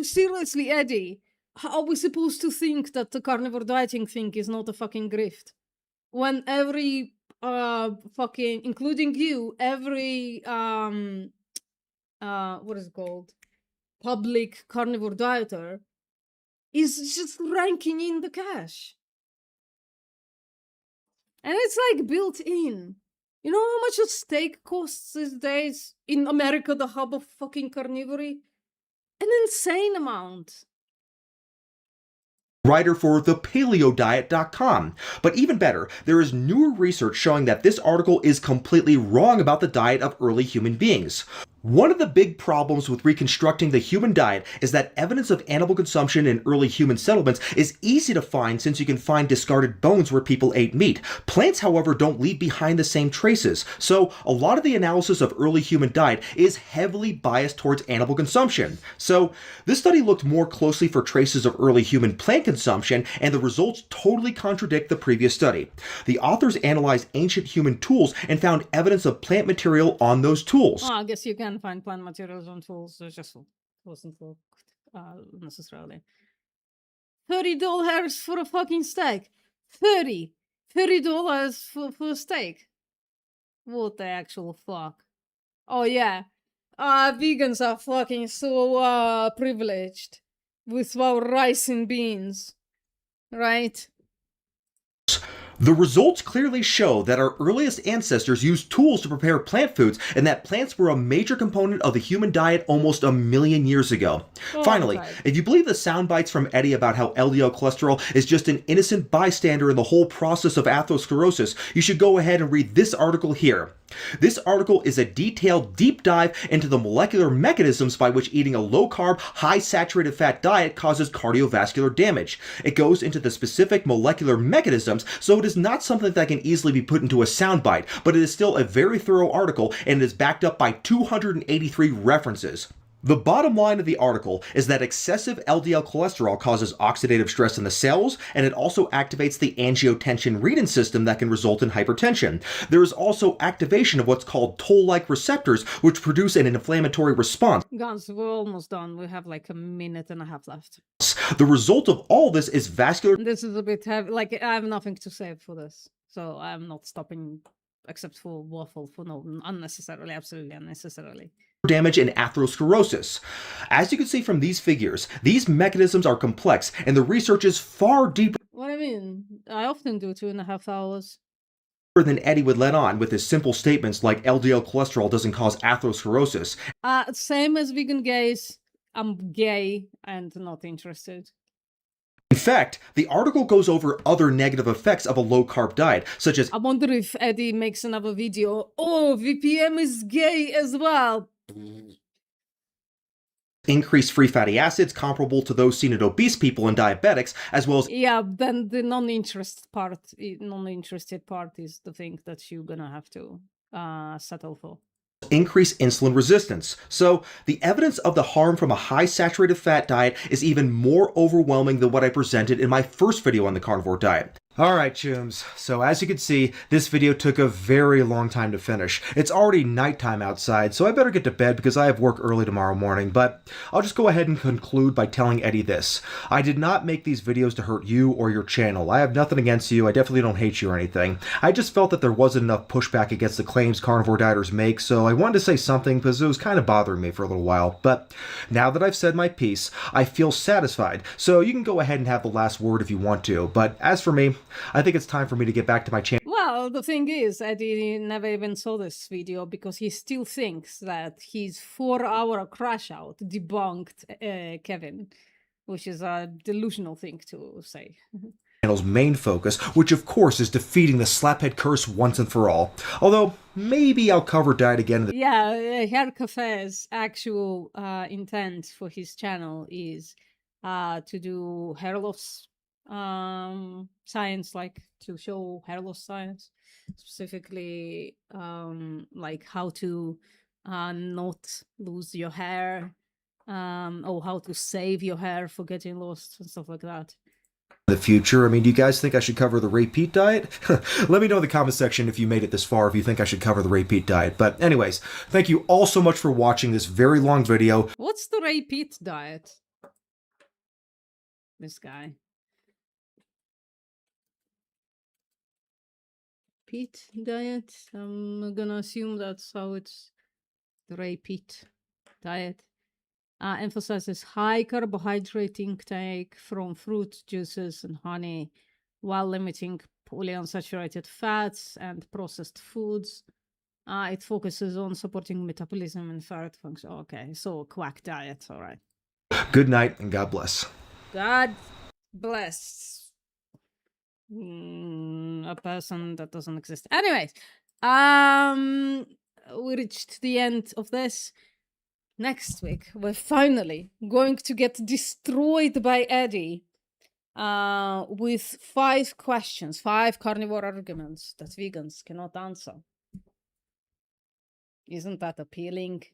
D: Seriously, Eddie, how are we supposed to think that the carnivore dieting thing is not a fucking grift? When every fucking, including you, every what is it called, public carnivore dieter is just ranking in the cash, and it's like built in. You know how much a steak costs these days in America, the hub of fucking carnivory? An insane amount.
E: Writer for thepaleodiet.com. But even better, there is newer research showing that this article is completely wrong about the diet of early human beings. One of the big problems with reconstructing the human diet is that evidence of animal consumption in early human settlements is easy to find since you can find discarded bones where people ate meat. Plants, however, don't leave behind the same traces, so a lot of the analysis of early human diet is heavily biased towards animal consumption. So this study looked more closely for traces of early human plant consumption, and the results totally contradict the previous study. The authors analyzed ancient human tools and found evidence of plant material on those tools.
D: Oh, I guess you can find plant materials on tools. It just wasn't looked necessarily. $30 for a fucking steak. $30 for a steak. What the actual fuck? Oh yeah. Vegans are fucking so privileged with our rice and beans, right?
E: The results clearly show that our earliest ancestors used tools to prepare plant foods and that plants were a major component of the human diet almost 1,000,000 years ago.
D: Oh,
E: Finally,
D: right.
E: if you believe the sound bites from Eddie about how LDL cholesterol is just an innocent bystander in the whole process of atherosclerosis, you should go ahead and read this article here. This article is a detailed deep dive into the molecular mechanisms by which eating a low-carb, high-saturated fat diet causes cardiovascular damage. It goes into the specific molecular mechanisms, so it is not something that can easily be put into a soundbite, but it is still a very thorough article and it is backed up by 283 references. The bottom line of the article is that excessive LDL cholesterol causes oxidative stress in the cells, and it also activates the angiotensin-renin system that can result in hypertension. There is also activation of what's called toll-like receptors, which produce an inflammatory response.
D: Guys, we're almost done. We have like a minute and a half left.
E: The result of all this is vascular
D: This is a bit heavy. Like, I have nothing to say for this, so I'm not stopping except for waffle for no unnecessarily, absolutely unnecessarily.
E: damage and atherosclerosis. As you can see from these figures, these mechanisms are complex, and the research is far deeper
D: What I mean, I often do 2.5 hours.
E: than Eddie would let on with his simple statements like LDL cholesterol doesn't cause atherosclerosis.
D: Same as vegan gays. I'm gay and not interested.
E: In fact, the article goes over other negative effects of a low-carb diet, such as
D: I wonder if Eddie makes another video. Oh, VPM is gay as well.
E: increased free fatty acids comparable to those seen in obese people and diabetics, as well as
D: Yeah, then the non-interested part is the thing that you're gonna have to settle for.
E: increased insulin resistance. So, the evidence of the harm from a high saturated fat diet is even more overwhelming than what I presented in my first video on the carnivore diet. Alright, chooms, so as you can see, this video took a very long time to finish. It's already nighttime outside, so I better get to bed because I have work early tomorrow morning, but I'll just go ahead and conclude by telling Eddie this. I did not make these videos to hurt you or your channel. I have nothing against you, I definitely don't hate you or anything. I just felt that there wasn't enough pushback against the claims carnivore dieters make, so I wanted to say something because it was kind of bothering me for a little while. But now that I've said my piece, I feel satisfied, so you can go ahead and have the last word if you want to, but as for me, I think it's time for me to get back to my channel.
D: Well, the thing is, Eddie never even saw this video because he still thinks that his 4-hour crash out debunked Kevin, which is a delusional thing to say.
E: Channel's main focus, which of course is defeating the slaphead curse once and for all. Although, maybe I'll cover diet again in the
D: Yeah, Hair Cafe's actual intent for his channel is to do hair loss science, like to show hair loss science, specifically like how to not lose your hair, or how to save your hair for getting lost and stuff like that.
E: future. I mean, do you guys think I should cover the repeat diet? Let me know in the comment section if you made it this far, if you think I should cover the repeat diet. But anyways, thank you all so much for watching this very long video.
D: What's the repeat diet? This guy. peat diet. I'm gonna assume that's how it's dry peat diet. Emphasizes high carbohydrate intake from fruit juices and honey, while limiting polyunsaturated fats and processed foods. It focuses on supporting metabolism and ferret function. Okay, so quack diet. All right.
E: Good night and God bless.
D: God bless a person that doesn't exist. Anyways, we reached the end of this. Next week, we're finally going to get destroyed by Eddie with 5 questions, 5 carnivore arguments that vegans cannot answer. Isn't that appealing?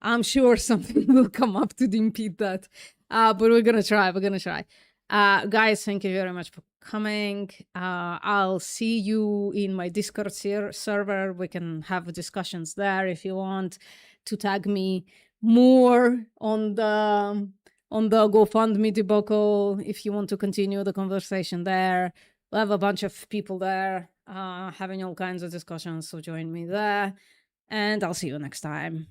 D: I'm sure something will come up to impede that. But we're gonna try. Guys, thank you very much for coming. I'll see you in my Discord server. We can have discussions there if you want to tag me more on the GoFundMe debacle if you want to continue the conversation there. We'll have a bunch of people there having all kinds of discussions, so join me there. And I'll see you next time.